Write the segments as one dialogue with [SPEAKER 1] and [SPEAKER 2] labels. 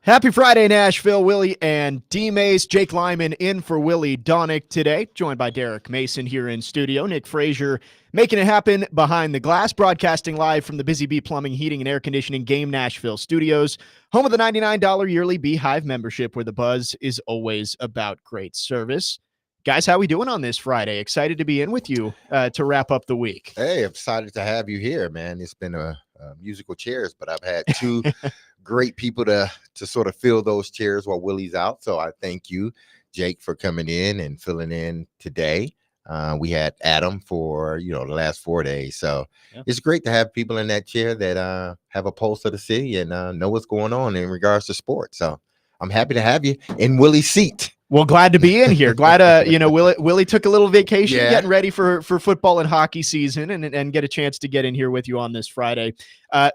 [SPEAKER 1] Happy Friday, Nashville. Willy and DMase. Jake Lyman in for Willy Donick today, joined by Derek Mason here in studio. Nick Frazier making it happen behind the glass, broadcasting live from the Busy Bee Plumbing, Heating, and Air Conditioning Game Nashville studios, home of the $99 yearly Beehive membership, where the buzz is always about great service. Guys, how we doing on this Friday? Excited to be in with you to wrap up the week.
[SPEAKER 2] Hey, excited to have you here, man. It's been a musical chairs, but I've had two great people to sort of fill those chairs while Willy's out. So I thank you, Jake, for coming in and filling in today. We had Adam for, the last 4 days. So It's great to have people in that chair that have a pulse of the city and know what's going on in regards to sports. So I'm happy to have you in Willy's seat.
[SPEAKER 1] Well, glad to be in here. Glad Willy took a little vacation, getting ready for football and hockey season, and get a chance to get in here with you on this Friday.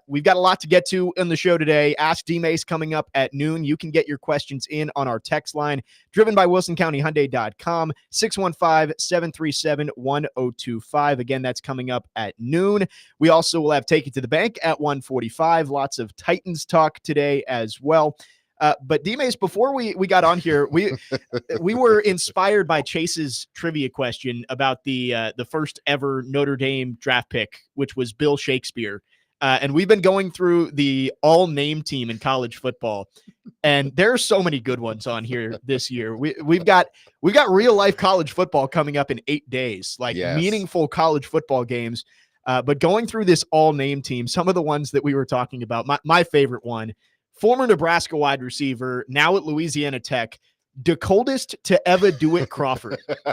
[SPEAKER 1] We've got a lot to get to in the show today. Ask DMase coming up at noon. You can get your questions in on our text line, driven by WilsonCountyHyundai.com, 615-737-1025. Again, that's coming up at noon. We also will have Take It to the Bank at 1:45. Lots of Titans talk today as well. But DMase, before we got on here, we were inspired by Chase's trivia question about the first ever Notre Dame draft pick, which was Bill Shakespeare. And we've been going through the all-name team in college football, and there are so many good ones on here this year. We've got real life college football coming up in 8 days, meaningful college football games. But going through this all-name team, some of the ones that we were talking about, my favorite one. Former Nebraska wide receiver, now at Louisiana Tech, the coldest to ever do it, Crawford.
[SPEAKER 2] And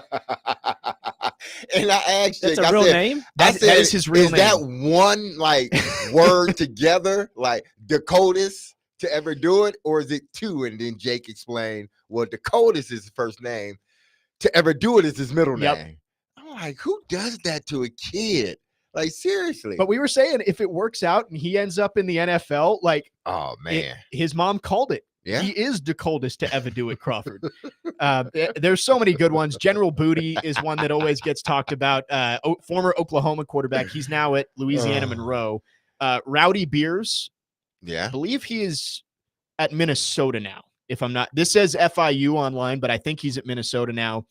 [SPEAKER 2] I asked Jake,
[SPEAKER 3] that's a real name?
[SPEAKER 1] That is his real name.
[SPEAKER 2] Is that one word together, like the coldest to ever do it, or is it two? And then Jake explained, well, the coldest is his first name. To ever do it is his middle name. I'm like, who does that to a kid? Like, seriously.
[SPEAKER 1] But we were saying, if it works out and he ends up in the NFL,
[SPEAKER 2] oh man,
[SPEAKER 1] his mom called it.
[SPEAKER 2] Yeah.
[SPEAKER 1] He is the coldest to ever do it, Crawford. There's so many good ones. General Booty is one that always gets talked about. Former Oklahoma quarterback. He's now at Louisiana Monroe. Rowdy Beers.
[SPEAKER 2] Yeah.
[SPEAKER 1] I believe he is at Minnesota now. If I'm not, this says FIU online, but I think he's at Minnesota now.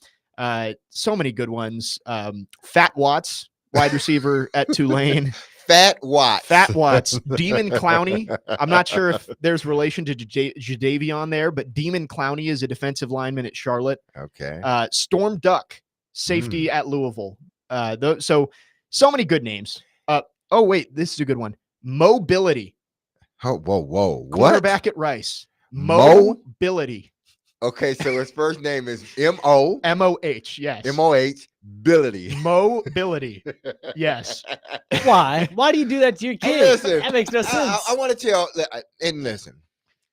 [SPEAKER 1] So many good ones. Fat Watts, wide receiver at Tulane.
[SPEAKER 2] Fat Watts.
[SPEAKER 1] Demon Clowney. I'm not sure if there's relation to Jadavion there, but Demon Clowney is a defensive lineman at Charlotte.
[SPEAKER 2] Okay.
[SPEAKER 1] Storm Duck, safety at Louisville. So many good names. Oh, wait, this is a good one. Mobility.
[SPEAKER 2] Oh, whoa.
[SPEAKER 1] Quarterback at Rice. Mobility.
[SPEAKER 2] Okay, so his first name is M-O.
[SPEAKER 1] M-O-H, yes.
[SPEAKER 2] M-O-H, Bility.
[SPEAKER 1] Mobility, yes.
[SPEAKER 3] Why? Why do you do that to your kids?
[SPEAKER 2] Listen,
[SPEAKER 3] That makes no sense.
[SPEAKER 2] I want to tell, and listen,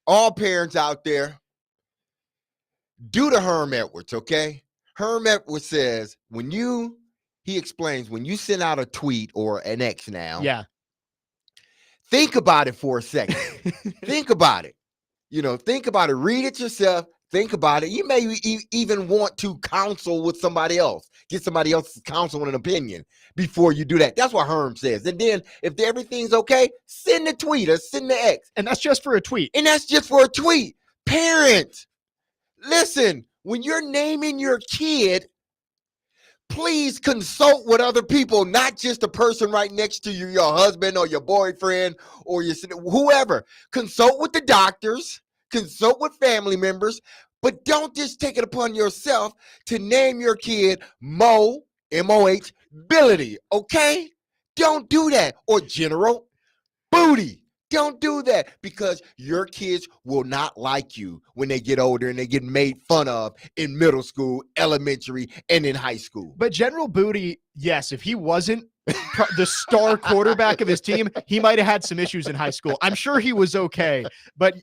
[SPEAKER 2] all parents out there, do the Herm Edwards, okay? Herm Edwards says, he explains, when you send out a tweet or an X now, think about it for a second. Think about it. Think about it. Read it yourself. Think about it. You may even want to counsel with somebody else. Get somebody else's counsel and an opinion before you do that. That's what Herm says. And then if everything's okay, send the tweet or send the X.
[SPEAKER 1] And that's just for a tweet.
[SPEAKER 2] Parent, listen, when you're naming your kid, please consult with other people, not just the person right next to you, your husband or your boyfriend or whoever. Consult with the doctors. Consult with family members, but don't just take it upon yourself to name your kid Mo, M-O-H, Bility, okay? Don't do that. Or General Booty. Don't do that, because your kids will not like you when they get older and they get made fun of in middle school, elementary, and in high school.
[SPEAKER 1] But General Booty, yes, if he wasn't the star quarterback of his team, he might have had some issues in high school. I'm sure he was okay, but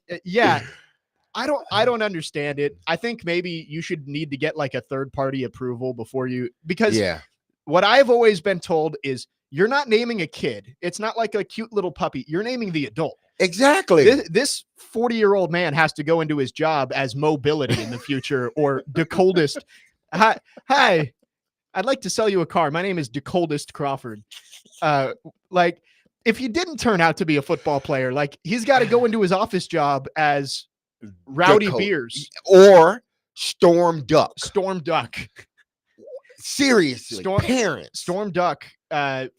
[SPEAKER 1] I don't understand it. I think maybe you should need to get a third-party approval before you, because what I've always been told is you're not naming a kid. It's not like a cute little puppy. You're naming the adult.
[SPEAKER 2] Exactly.
[SPEAKER 1] This 40-year-old man has to go into his job as Mobility in the future, or the coldest. Hi, I'd like to sell you a car. My name is the coldest Crawford. If he didn't turn out to be a football player, he's got to go into his office job as Rowdy
[SPEAKER 2] Dakota-
[SPEAKER 1] Beers.
[SPEAKER 2] or Storm Duck.
[SPEAKER 1] Storm Duck.
[SPEAKER 2] Seriously, parents.
[SPEAKER 1] Storm Duck,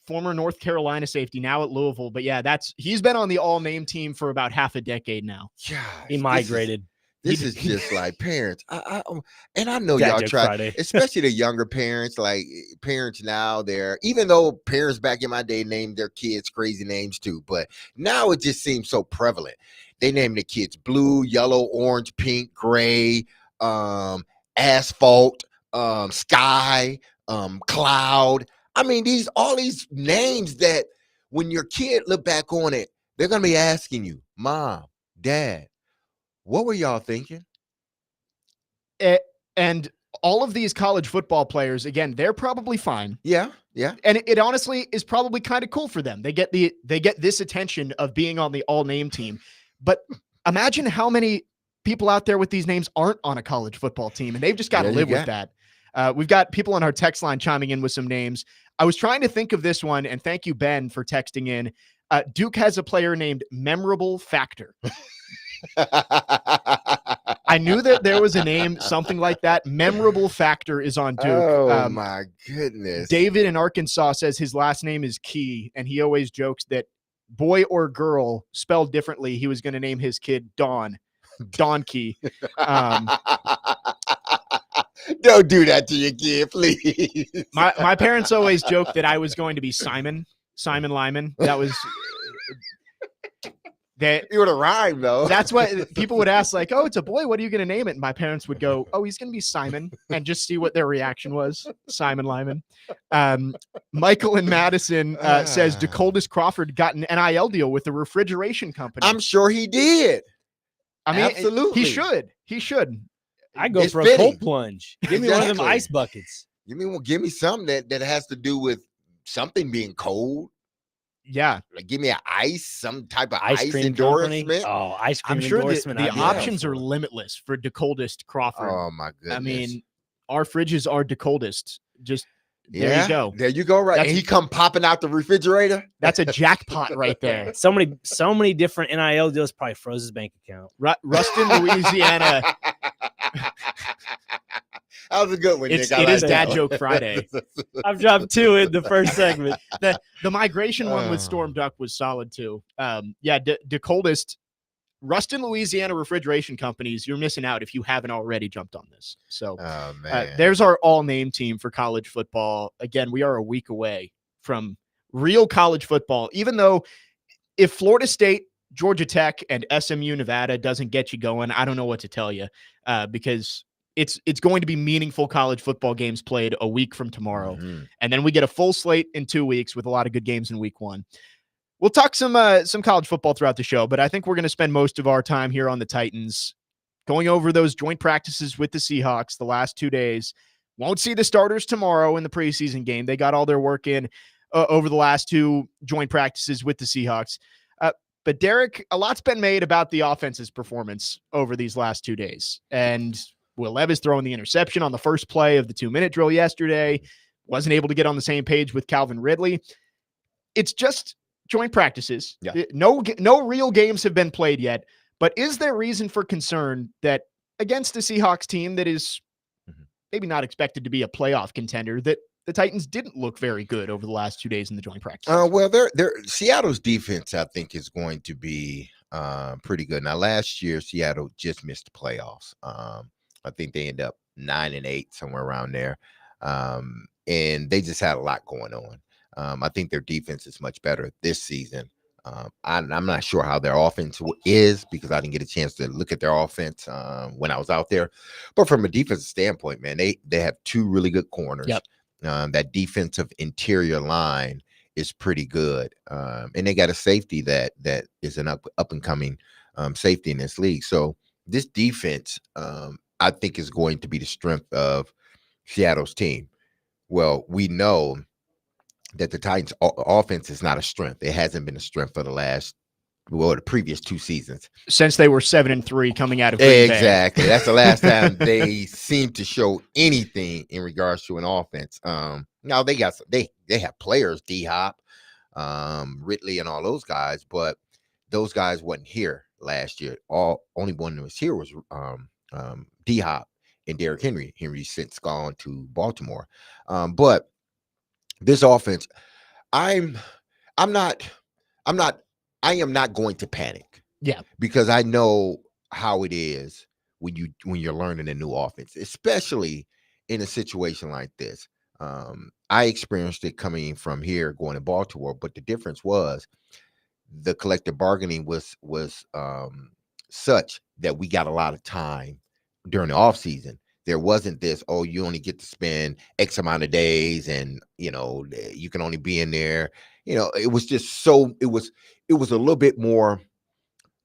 [SPEAKER 1] former North Carolina safety, now at Louisville. But yeah, he's been on the all-name team for about half a decade now.
[SPEAKER 2] Gosh,
[SPEAKER 3] He migrated.
[SPEAKER 2] This is just like parents. And I know
[SPEAKER 3] Dad
[SPEAKER 2] y'all
[SPEAKER 3] joke
[SPEAKER 2] try,
[SPEAKER 3] Friday.
[SPEAKER 2] especially the younger parents. Like parents now, even though parents back in my day named their kids crazy names too, but now it just seems so prevalent. They name the kids blue, yellow, orange, pink, gray, asphalt, sky, cloud. I mean, all these names that when your kid look back on it, they're gonna be asking you, Mom, Dad, what were y'all thinking?
[SPEAKER 1] And all of these college football players, again, they're probably fine.
[SPEAKER 2] Yeah.
[SPEAKER 1] And it honestly is probably kind of cool for them. They get this attention of being on the all-name team. But imagine how many people out there with these names aren't on a college football team, and they've just got to live with that. We've got people on our text line chiming in with some names. I was trying to think of this one, and thank you, Ben, for texting in. Duke has a player named Memorable Factor. I knew that there was a name, something like that. Memorable Factor is on Duke.
[SPEAKER 2] Oh, my goodness.
[SPEAKER 1] David in Arkansas says his last name is Key, and he always jokes that boy or girl spelled differently, he was going to name his kid Don Key.
[SPEAKER 2] Don't do that to your kid, please.
[SPEAKER 1] My parents always joked that I was going to be Simon Lyman. That was that.
[SPEAKER 2] You would have rhymed though.
[SPEAKER 1] That's what people would ask, like, "Oh, it's a boy. What are you going to name it?" And my parents would go, "Oh, he's going to be Simon," and just see what their reaction was. Simon Lyman. Michael in Madison says DeColdis Crawford got an NIL deal with the refrigeration company.
[SPEAKER 2] I'm sure he did.
[SPEAKER 1] I mean,
[SPEAKER 2] absolutely,
[SPEAKER 1] he should.
[SPEAKER 3] I go
[SPEAKER 2] It's
[SPEAKER 3] for
[SPEAKER 2] fitting.
[SPEAKER 3] a cold plunge. Give me one of them
[SPEAKER 2] Exactly.
[SPEAKER 3] ice buckets.
[SPEAKER 2] Give me something that has to do with something being cold.
[SPEAKER 1] Yeah,
[SPEAKER 2] Like give me some type of
[SPEAKER 3] Ice
[SPEAKER 2] ice
[SPEAKER 3] cream
[SPEAKER 2] endorsement.
[SPEAKER 3] company. Oh, ice cream
[SPEAKER 1] I'm sure
[SPEAKER 3] endorsement.
[SPEAKER 1] the
[SPEAKER 3] I'd be
[SPEAKER 1] options
[SPEAKER 3] down
[SPEAKER 1] are
[SPEAKER 3] for.
[SPEAKER 1] limitless for DeColdis Crawford.
[SPEAKER 2] Oh my goodness.
[SPEAKER 1] I mean, our fridges are DeColdist. Just there you go.
[SPEAKER 2] There you go. Right.
[SPEAKER 1] That's-
[SPEAKER 2] and he come popping out the refrigerator.
[SPEAKER 1] That's a jackpot right there.
[SPEAKER 3] So many different NIL deals probably froze his bank account.
[SPEAKER 1] Ruston, Louisiana.
[SPEAKER 2] That was a good one.
[SPEAKER 1] It
[SPEAKER 2] Nick. I
[SPEAKER 1] is
[SPEAKER 2] like
[SPEAKER 1] Dad
[SPEAKER 2] that one.
[SPEAKER 1] Joke Friday.
[SPEAKER 3] I've dropped 2 in the first segment.
[SPEAKER 1] The migration one with Storm Duck was solid too. DeColdist, Ruston, Louisiana refrigeration companies. You're missing out if you haven't already jumped on this. So
[SPEAKER 2] Oh man.
[SPEAKER 1] there's our all-name team for college football. Again, we are a week away from real college football. Even though if Florida State, Georgia Tech, and SMU Nevada doesn't get you going, I don't know what to tell you because it's going to be meaningful college football games played a week from tomorrow.
[SPEAKER 2] Mhm.
[SPEAKER 1] And then we get a full slate in 2 weeks with a lot of good games in week 1. We'll talk some college football throughout the show, but I think we're going to spend most of our time here on the Titans going over those joint practices with the Seahawks the last 2 days. Won't see the starters tomorrow in the preseason game. They got all their work in over the last 2 joint practices with the Seahawks. But Derek, a lot's been made about the offense's performance over these last 2 days. And Will Levis throwing the interception on the first play of the 2-minute drill yesterday, wasn't able to get on the same page with Calvin Ridley. It's just joint practices.
[SPEAKER 2] Yeah.
[SPEAKER 1] No real games have been played yet. But is there reason for concern that against the Seahawks team that is maybe not expected to be a playoff contender, that the Titans didn't look very good over the last 2 days in the joint practice?
[SPEAKER 2] Well, Seattle's defense, I think, is going to be pretty good. Now, last year, Seattle just missed the playoffs. I think they ended up 9-8, somewhere around there. And they just had a lot going on. I think their defense is much better this season. I'm not sure how their offense is because I didn't get a chance to look at their offense when I was out there. But from a defensive standpoint, man, they have 2 really good corners.
[SPEAKER 1] Yep.
[SPEAKER 2] That defensive interior line is pretty good. And they got a safety that is an up and coming safety in this league. So this defense, I think, is going to be the strength of Seattle's team. Well, we know that the Titans' offense is not a strength. It hasn't been a strength for the previous 2 seasons.
[SPEAKER 1] Since they were 7-3 coming out of Green Bay.
[SPEAKER 2] Exactly. That's the last time they seem to show anything in regards to an offense. Now they have players, D-Hop, Ridley, and all those guys, but those guys wasn't here last year. Only one that was here was D Hop and Derrick Henry. Henry's since gone to Baltimore. But this offense, I'm I'm not I'm not I am not going to panic.
[SPEAKER 1] Yeah.
[SPEAKER 2] Because I know how it is when you're learning a new offense, especially in a situation like this. I experienced it coming from here going to Baltimore, but the difference was the collective bargaining was such that we got a lot of time during the off season. There wasn't this, oh, you only get to spend X amount of days, and you can only be in there. It was just it was a little bit more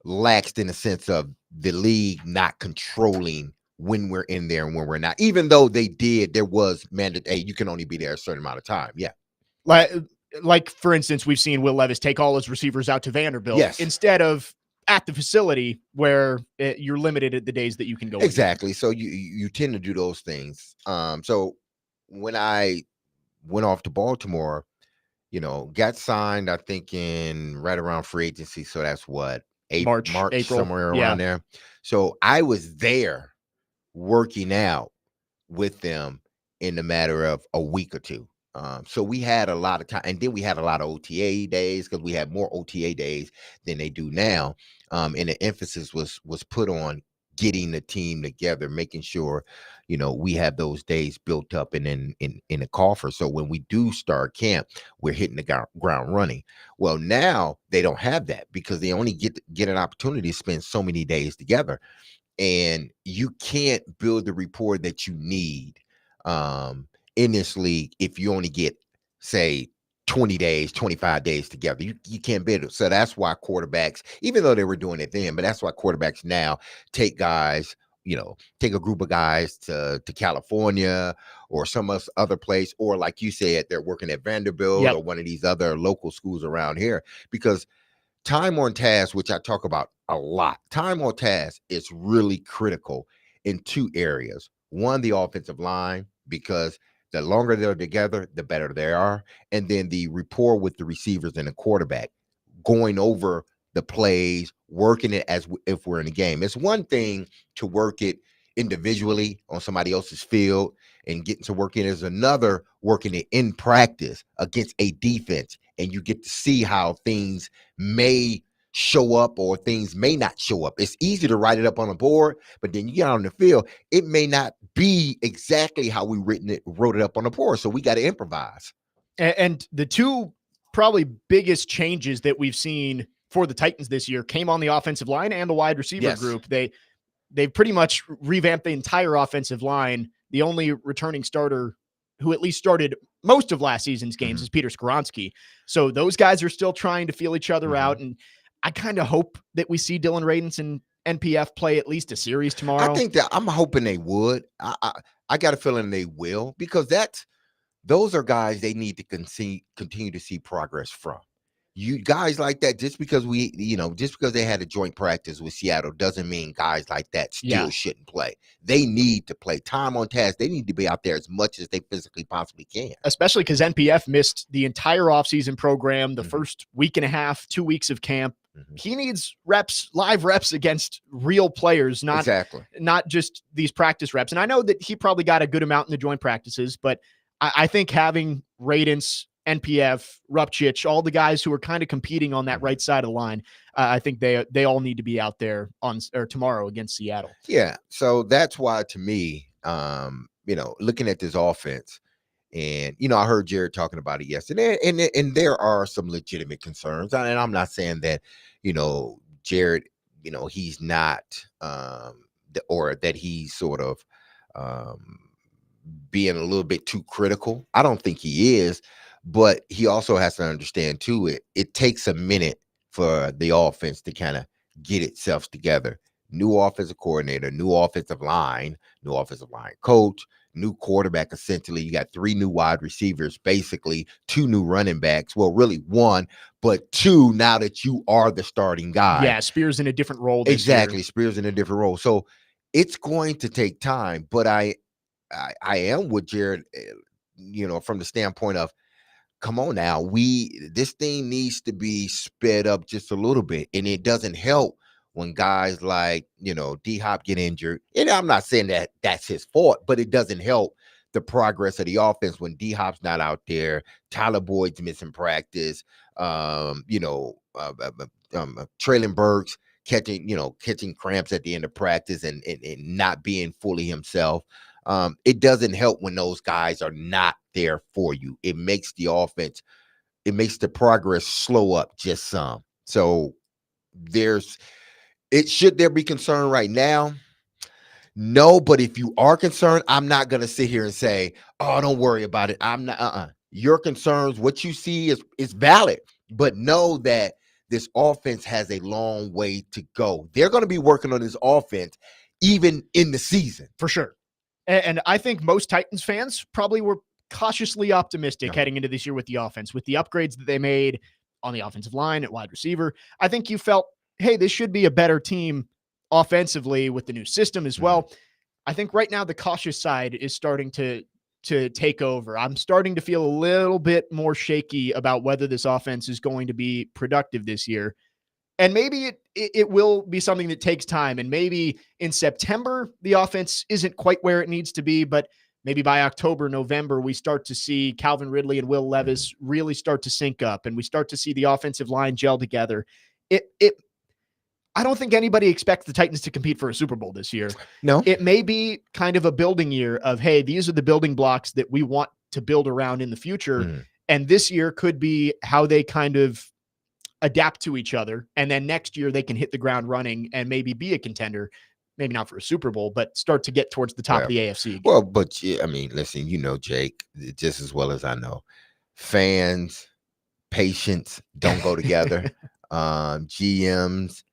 [SPEAKER 2] laxed in the sense of the league not controlling when we're in there and when we're not. Even though there was mandate, hey, you can only be there a certain amount of time. Yeah.
[SPEAKER 1] Like for instance, we've seen Will Levis take all his receivers out to Vanderbilt instead of at the facility where you're limited at the days that you can go.
[SPEAKER 2] Exactly. So you tend to do those things. So when I went off to Baltimore, got signed, I think right around free agency. So that's what, March, April, somewhere around there. So I was there working out with them in a matter of a week or two. So we had a lot of time, and then we had a lot of OTA days because we had more OTA days than they do now. And the emphasis was put on getting the team together, making sure, we have those days built up and in a coffer. So when we do start camp, we're hitting the ground running. Well, now they don't have that because they only get an opportunity to spend so many days together. And you can't build the rapport that you need in this league if you only get, say, 20 days, 25 days together. You can't build it. So that's why quarterbacks, even though they were doing it then, but that's why quarterbacks now take guys, take a group of guys to California or some other place, or like you said, they're working at Vanderbilt or one of these other local schools around here, because time on task, which I talk about a lot, time on task is really critical in two areas. One, the offensive line, because the longer they're together, the better they are. And then the rapport with the receivers and the quarterback, going over the plays, working it as if we're in a game. It's one thing to work it individually on somebody else's field and getting to work it. Is another working it in practice against a defense, and you get to see how things may show up or things may not show up. It's easy to write it up on a board, but then you get on the field, it may not be exactly how we wrote it up on the board. So we got to improvise.
[SPEAKER 1] And the two probably biggest changes that we've seen for the Titans this year came on the offensive line and the wide receiver group. They've pretty much revamped the entire offensive line. The only returning starter who at least started most of last season's games is Peter Skoronski. So those guys are still trying to feel each other out. And I kind of hope that we see Dylan Radunz and NPF play at least a series tomorrow.
[SPEAKER 2] I think that I'm hoping they would. I got a feeling they will, because those are guys they need to continue to see progress from. You guys like that, just because they had a joint practice with Seattle doesn't mean guys like that still shouldn't play. They need to play. Time on task. They need to be out there as much as they physically possibly can.
[SPEAKER 1] Especially because NPF missed the entire offseason program, the first week and a half, 2 weeks of camp. He needs live reps against real players, not just these practice reps. And I know that he probably got a good amount in the joint practices, but I think having Radunz, NPF, Rupchich, all the guys who are kind of competing on that right side of the line, I think they all need to be out there tomorrow against Seattle.
[SPEAKER 2] Yeah. So that's why, to me, looking at this offense, and, I heard Jared talking about it yesterday, and there are some legitimate concerns. And I'm not saying that, Jared, he's not, or that he's sort of being a little bit too critical. I don't think he is, but he also has to understand too, it takes a minute for the offense to kind of get itself together. New offensive coordinator, new offensive line coach, new quarterback. Essentially, you got 3 new wide receivers, basically 2 new running backs. Well, really 1, but 2 now that you are the starting guy.
[SPEAKER 1] Yeah, Spears in a different role this
[SPEAKER 2] exactly,
[SPEAKER 1] year.
[SPEAKER 2] Spears in a different role. So it's going to take time, but I am with Jared, from the standpoint of, come on now, this thing needs to be sped up just a little bit, and it doesn't help when guys like, D-Hop get injured. And I'm not saying that that's his fault, but it doesn't help the progress of the offense when D-Hop's not out there. Tyler Boyd's missing practice. Traylon Burks catching cramps at the end of practice and not being fully himself. It doesn't help when those guys are not there for you. It makes the offense, it makes the progress slow up just some. So should there be concern right now? No, but if you are concerned, I'm not going to sit here and say, oh, don't worry about it. I'm not, Your concerns, what you see is valid, but know that this offense has a long way to go. They're going to be working on this offense even in the season.
[SPEAKER 1] For sure. And I think most Titans fans probably were cautiously optimistic heading into this year with the offense, with the upgrades that they made on the offensive line at wide receiver. I think you felt, hey, this should be a better team offensively with the new system as well. I think right now the cautious side is starting to take over. I'm starting to feel a little bit more shaky about whether this offense is going to be productive this year. And maybe it will be something that takes time. And maybe in September, the offense isn't quite where it needs to be, but maybe by October, November, we start to see Calvin Ridley and Will Levis really start to sync up, and we start to see the offensive line gel together. I don't think anybody expects the Titans to compete for a Super Bowl this year.
[SPEAKER 2] No.
[SPEAKER 1] It may be kind of a building year of, hey, these are the building blocks that we want to build around in the future. And this year could be how they kind of adapt to each other. And then next year they can hit the ground running and maybe be a contender, maybe not for a Super Bowl, but start to get towards the top of the AFC again.
[SPEAKER 2] Well, but I mean, listen, Jake, just as well as I know, fans, patience don't go together. GMs,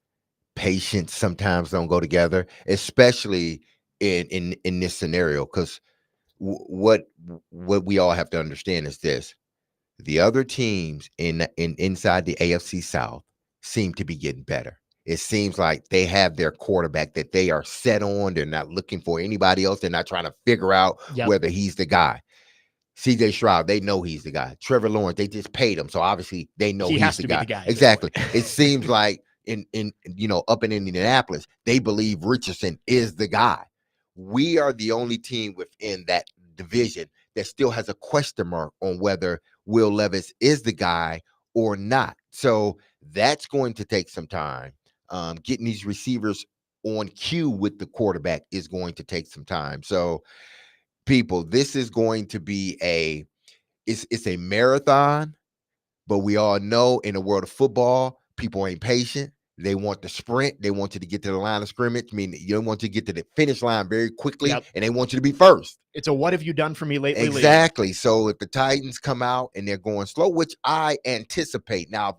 [SPEAKER 2] patience sometimes don't go together, especially in this scenario. Because what we all have to understand is this: the other teams inside the AFC South seem to be getting better. It seems like they have their quarterback that they are set on. They're not looking for anybody else. They're not trying to figure out whether he's the guy. CJ Stroud, they know he's the guy. Trevor Lawrence, they just paid him, so obviously they know he's the guy. Exactly. It seems like in up in Indianapolis, they believe Richardson is the guy. We are the only team within that division that still has a question mark on whether Will Levis is the guy or not. So that's going to take some time. Getting these receivers on cue with the quarterback is going to take some time. So people, this is going to be it's a marathon, but we all know in the world of football, people ain't patient. They want the sprint. They want you to get to the line of scrimmage. I mean, you don't want you to get to the finish line very quickly, and they want you to be first.
[SPEAKER 1] It's a what have you done for me lately?
[SPEAKER 2] Exactly. League. So if the Titans come out and they're going slow, which I anticipate. Now,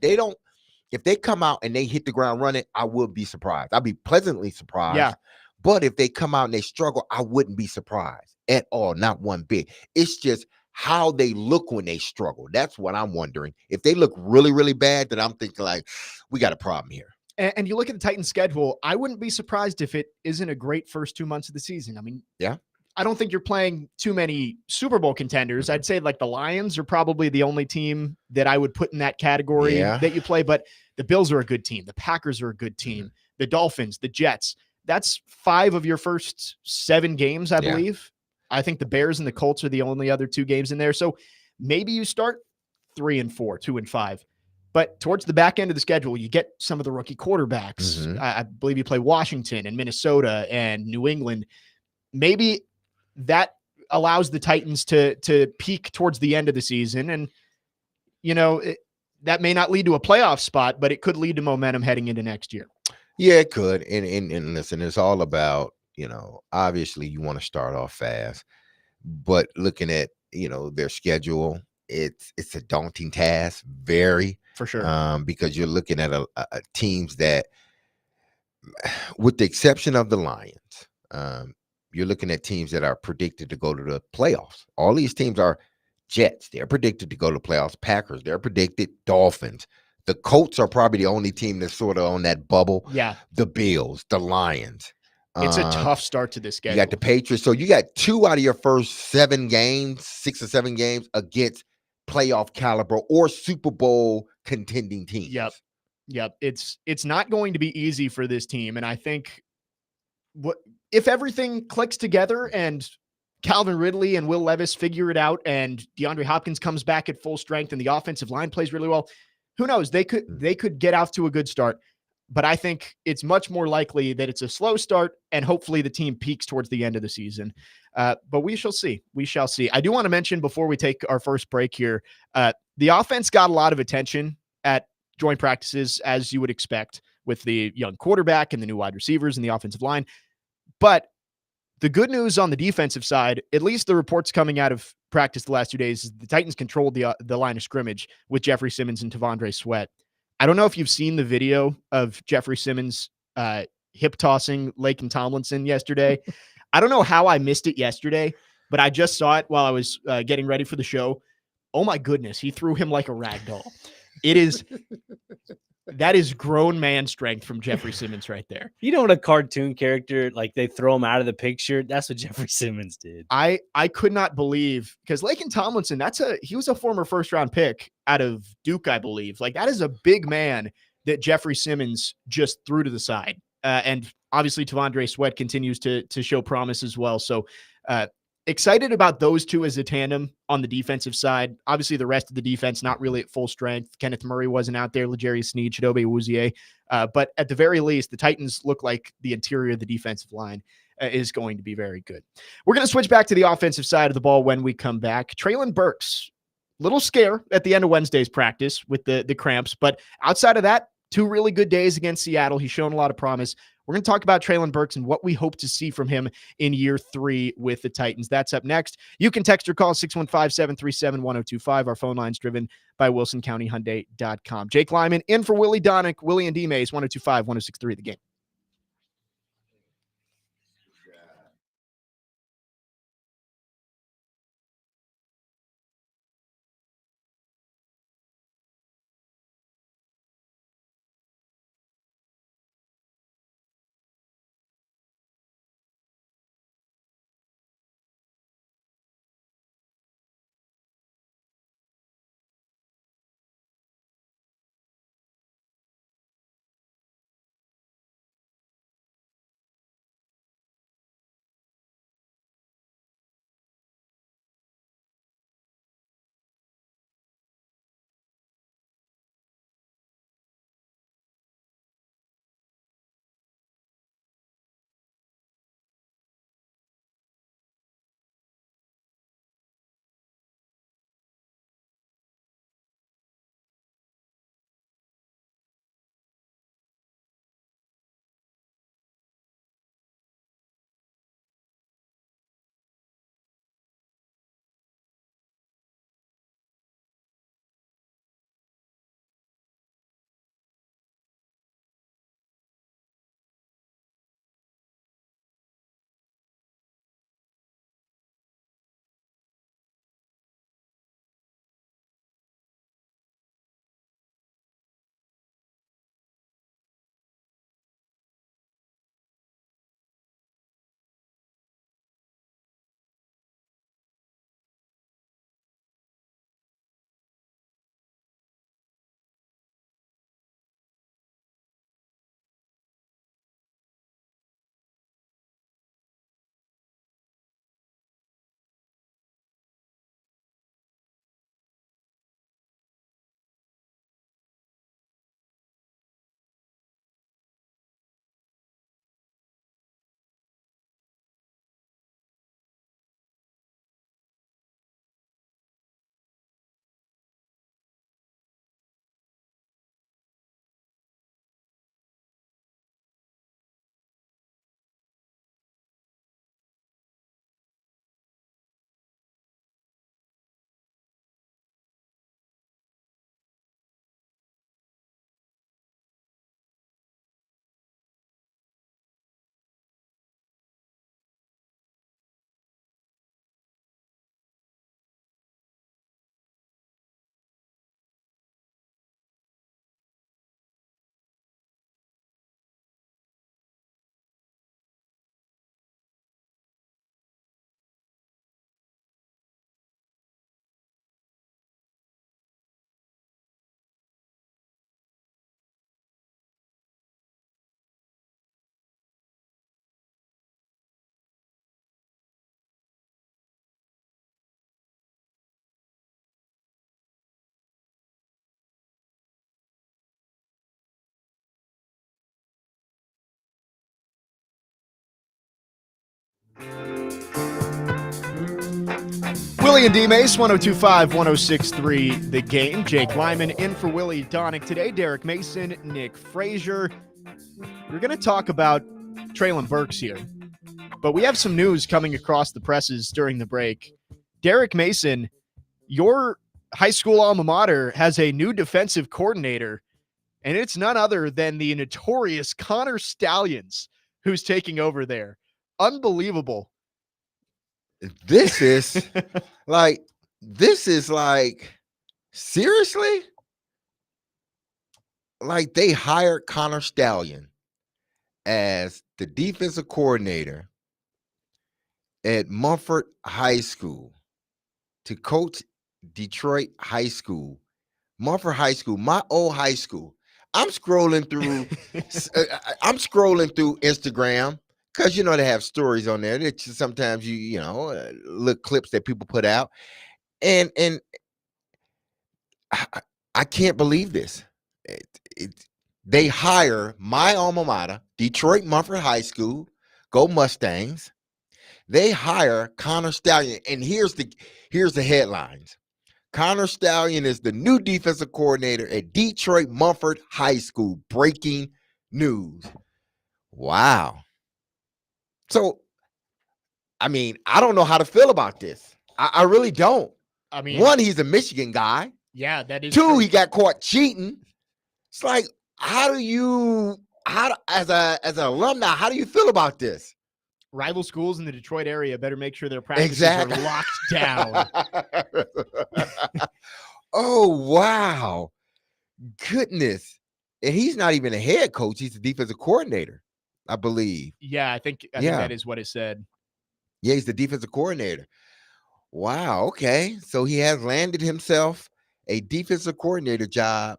[SPEAKER 2] if they come out and they hit the ground running, I would be surprised. I'd be pleasantly surprised.
[SPEAKER 1] Yeah.
[SPEAKER 2] But if they come out and they struggle, I wouldn't be surprised at all. Not one bit. It's just how they look when they struggle. That's what I'm wondering. If they look really, really bad, then I'm thinking like, we got a problem here.
[SPEAKER 1] And you look at the Titans schedule, I wouldn't be surprised if it isn't a great first 2 months of the season. I mean, I don't think you're playing too many Super Bowl contenders. I'd say like the Lions are probably the only team that I would put in that category that you play, but the Bills are a good team. The Packers are a good team. The Dolphins, the Jets, that's 5 of your first 7 games, I believe. I think the Bears and the Colts are the only other 2 games in there. So maybe you start 3-4, 2-5. But towards the back end of the schedule, you get some of the rookie quarterbacks. I believe you play Washington and Minnesota and New England. Maybe that allows the Titans to peak towards the end of the season. And, that may not lead to a playoff spot, but it could lead to momentum heading into next year.
[SPEAKER 2] Yeah, it could. And listen, it's all about, obviously you want to start off fast. But looking at, their schedule, it's a daunting task, very.
[SPEAKER 1] For sure.
[SPEAKER 2] Because you're looking at a teams that, with the exception of the Lions, you're looking at teams that are predicted to go to the playoffs. All these teams are Jets. They're predicted to go to the playoffs. Packers, they're predicted. Dolphins. The Colts are probably the only team that's sort of on that bubble.
[SPEAKER 1] Yeah.
[SPEAKER 2] The Bills, the Lions.
[SPEAKER 1] It's a tough start to this schedule.
[SPEAKER 2] You got the Patriots. So you got 2 out of your first 7 games, 6 or 7 games against playoff caliber or Super Bowl contending teams.
[SPEAKER 1] Yep. Yep, it's not going to be easy for this team, and I think what if everything clicks together and Calvin Ridley and Will Levis figure it out, and DeAndre Hopkins comes back at full strength, and the offensive line plays really well. Who knows? They could get off to a good start, but I think it's much more likely that it's a slow start, and hopefully the team peaks towards the end of the season. But we shall see. We shall see. I do want to mention before we take our first break here, the offense got a lot of attention at joint practices, as you would expect, with the young quarterback and the new wide receivers and the offensive line. But the good news on the defensive side, at least the reports coming out of practice the last 2 days, is the Titans controlled the line of scrimmage with Jeffrey Simmons and Tavondre Sweat. I don't know if you've seen the video of Jeffrey Simmons hip tossing Laken Tomlinson yesterday. I don't know how I missed it yesterday, but I just saw it while I was getting ready for the show. Oh my goodness, he threw him like a rag doll. That is grown man strength from Jeffrey Simmons right there.
[SPEAKER 3] You know what a cartoon character, like they throw him out of the picture? That's what Jeffrey Simmons did.
[SPEAKER 1] I could not believe, because Laken Tomlinson, he was a former first round pick out of Duke, I believe. Like, that is a big man that Jeffrey Simmons just threw to the side. And obviously Tavondre Sweat continues to show promise as well. So excited about those two as a tandem on the defensive side. Obviously the rest of the defense not really at full strength. Kenneth Murray wasn't out there, L'Jarius Sneed, Chidobe Awuzie. But at the very least, the Titans look like the interior of the defensive line is going to be very good. We're going to switch back to the offensive side of the ball when we come back. Treylon Burks, little scare at the end of Wednesday's practice with the cramps, but outside of that, 2 really good days against Seattle. He's shown a lot of promise. We're going to talk about Treylon Burks and what we hope to see from him in year 3 with the Titans. That's up next. You can text or call 615-737-1025. Our phone line's driven by WilsonCountyHyundai.com. Jake Lyman in for Willy Donick, Willy and DMase, 1025-1063 The Game. Willy and DMase, 102.5, 106.3 The Game. Jake Lyman in for Willy Donick today. Derek Mason, Nick Frazier. We're going to talk about Traylon Burks here, but we have some news coming across the presses during the break. Derek Mason, your high school alma mater has a new defensive coordinator, and it's none other than the notorious Connor Stallions who's taking over there. Unbelievable.
[SPEAKER 2] This is like seriously? Like they hired Connor Stallion as the defensive coordinator at Mumford High School to coach Detroit High School. Mumford High School, my old high school. I'm scrolling through Instagram. Because, you know, they have stories on there that sometimes you look clips that people put out. And I can't believe this. They hire my alma mater, Detroit Mumford High School, go Mustangs. They hire Connor Stallion. And here's the headlines. Connor Stallion is the new defensive coordinator at Detroit Mumford High School. Breaking news. Wow. So, I mean, I don't know how to feel about this. I really don't.
[SPEAKER 1] I mean,
[SPEAKER 2] one, he's a Michigan guy.
[SPEAKER 1] Yeah, that is
[SPEAKER 2] two,
[SPEAKER 1] true.
[SPEAKER 2] He got caught cheating. It's like, as an alumni, how do you feel about this?
[SPEAKER 1] Rival schools in the Detroit area better make sure their practices are locked down.
[SPEAKER 2] Oh, wow. Goodness. And he's not even a head coach. He's the defensive coordinator, I believe.
[SPEAKER 1] Yeah, I think that is what it said.
[SPEAKER 2] Yeah, he's the defensive coordinator. Wow, okay. So he has landed himself a defensive coordinator job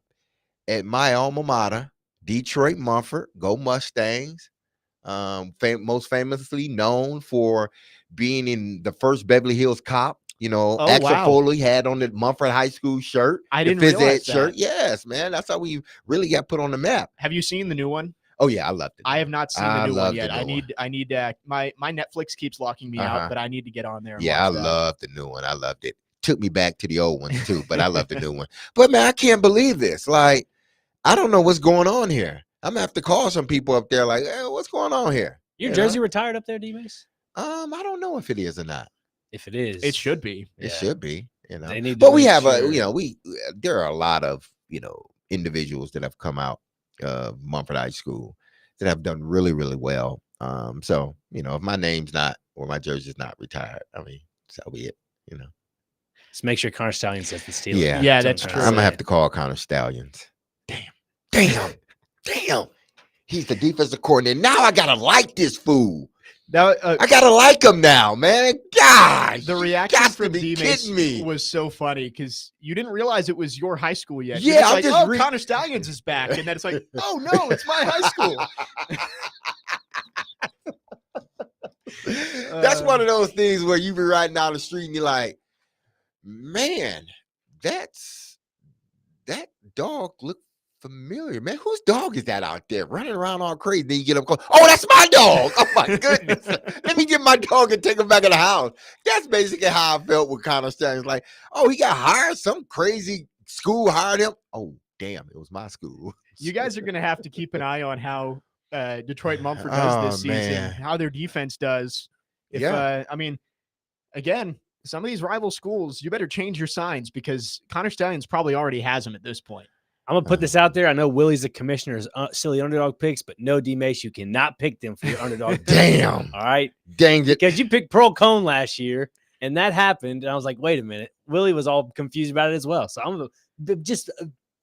[SPEAKER 2] at my alma mater, Detroit Mumford. Go Mustangs. Most famously known for being in the first Beverly Hills Cop. You know, Axel Foley had on the Mumford High School shirt.
[SPEAKER 1] I didn't realize that.
[SPEAKER 2] Shirt. Yes, man. That's how we really got put on the map.
[SPEAKER 1] Have you seen the new one?
[SPEAKER 2] Oh yeah, I loved it.
[SPEAKER 1] I have not seen the new one yet. I need to. My Netflix keeps locking me out, but I need to get on there.
[SPEAKER 2] Yeah, I loved the new one. I loved it. Took me back to the old ones too, but I love the new one. But man, I can't believe this. Like, I don't know what's going on here. I'm gonna have to call some people up there. Like, hey, what's going on here?
[SPEAKER 3] Your jersey retired up there, DMase?
[SPEAKER 2] I don't know if it is or not.
[SPEAKER 3] If it is,
[SPEAKER 1] it should be.
[SPEAKER 2] It should be. You know,
[SPEAKER 3] but
[SPEAKER 2] we have there are a lot of individuals that have come out of Mumford High School that have done really, really well. So if my name's not or my jersey's not retired, I mean, so be it.
[SPEAKER 3] Just make sure Connor Stallions says the Steelers.
[SPEAKER 1] Yeah, that's true.
[SPEAKER 2] I'm gonna have to call Connor Stallions. Damn. He's the defensive coordinator. Now I gotta like this fool. Now I gotta like him now, man. Gosh,
[SPEAKER 1] the reaction from DMase was so funny because you didn't realize it was your high school yet.
[SPEAKER 2] Yeah,
[SPEAKER 1] I'm like, Connor Stallions is back, and then it's like, oh no, it's my high school.
[SPEAKER 2] That's one of those things where you be riding down the street and you're like, man, that dog look familiar, man. Whose dog is that out there running around all crazy? Then you get up, oh, that's my dog. Oh my goodness. Let me get my dog and take him back in the house. That's basically how I felt with Connor Stallions. Like, oh, he got hired. Some crazy school hired him. Oh, damn, it was my school.
[SPEAKER 1] You guys are going to have to keep an eye on how Detroit Mumford does this season, how their defense does. I mean, again, some of these rival schools, you better change your signs because Connor Stallions probably already has them at this point.
[SPEAKER 3] I'm going to put this out there. I know Willy's the commissioner's silly underdog picks, but no, DMase, you cannot pick them for your underdog.
[SPEAKER 2] Damn.
[SPEAKER 3] All right?
[SPEAKER 2] Dang it.
[SPEAKER 3] Because you picked Pearl Cone last year, and that happened, and I was like, wait a minute. Willy was all confused about it as well. So I'm just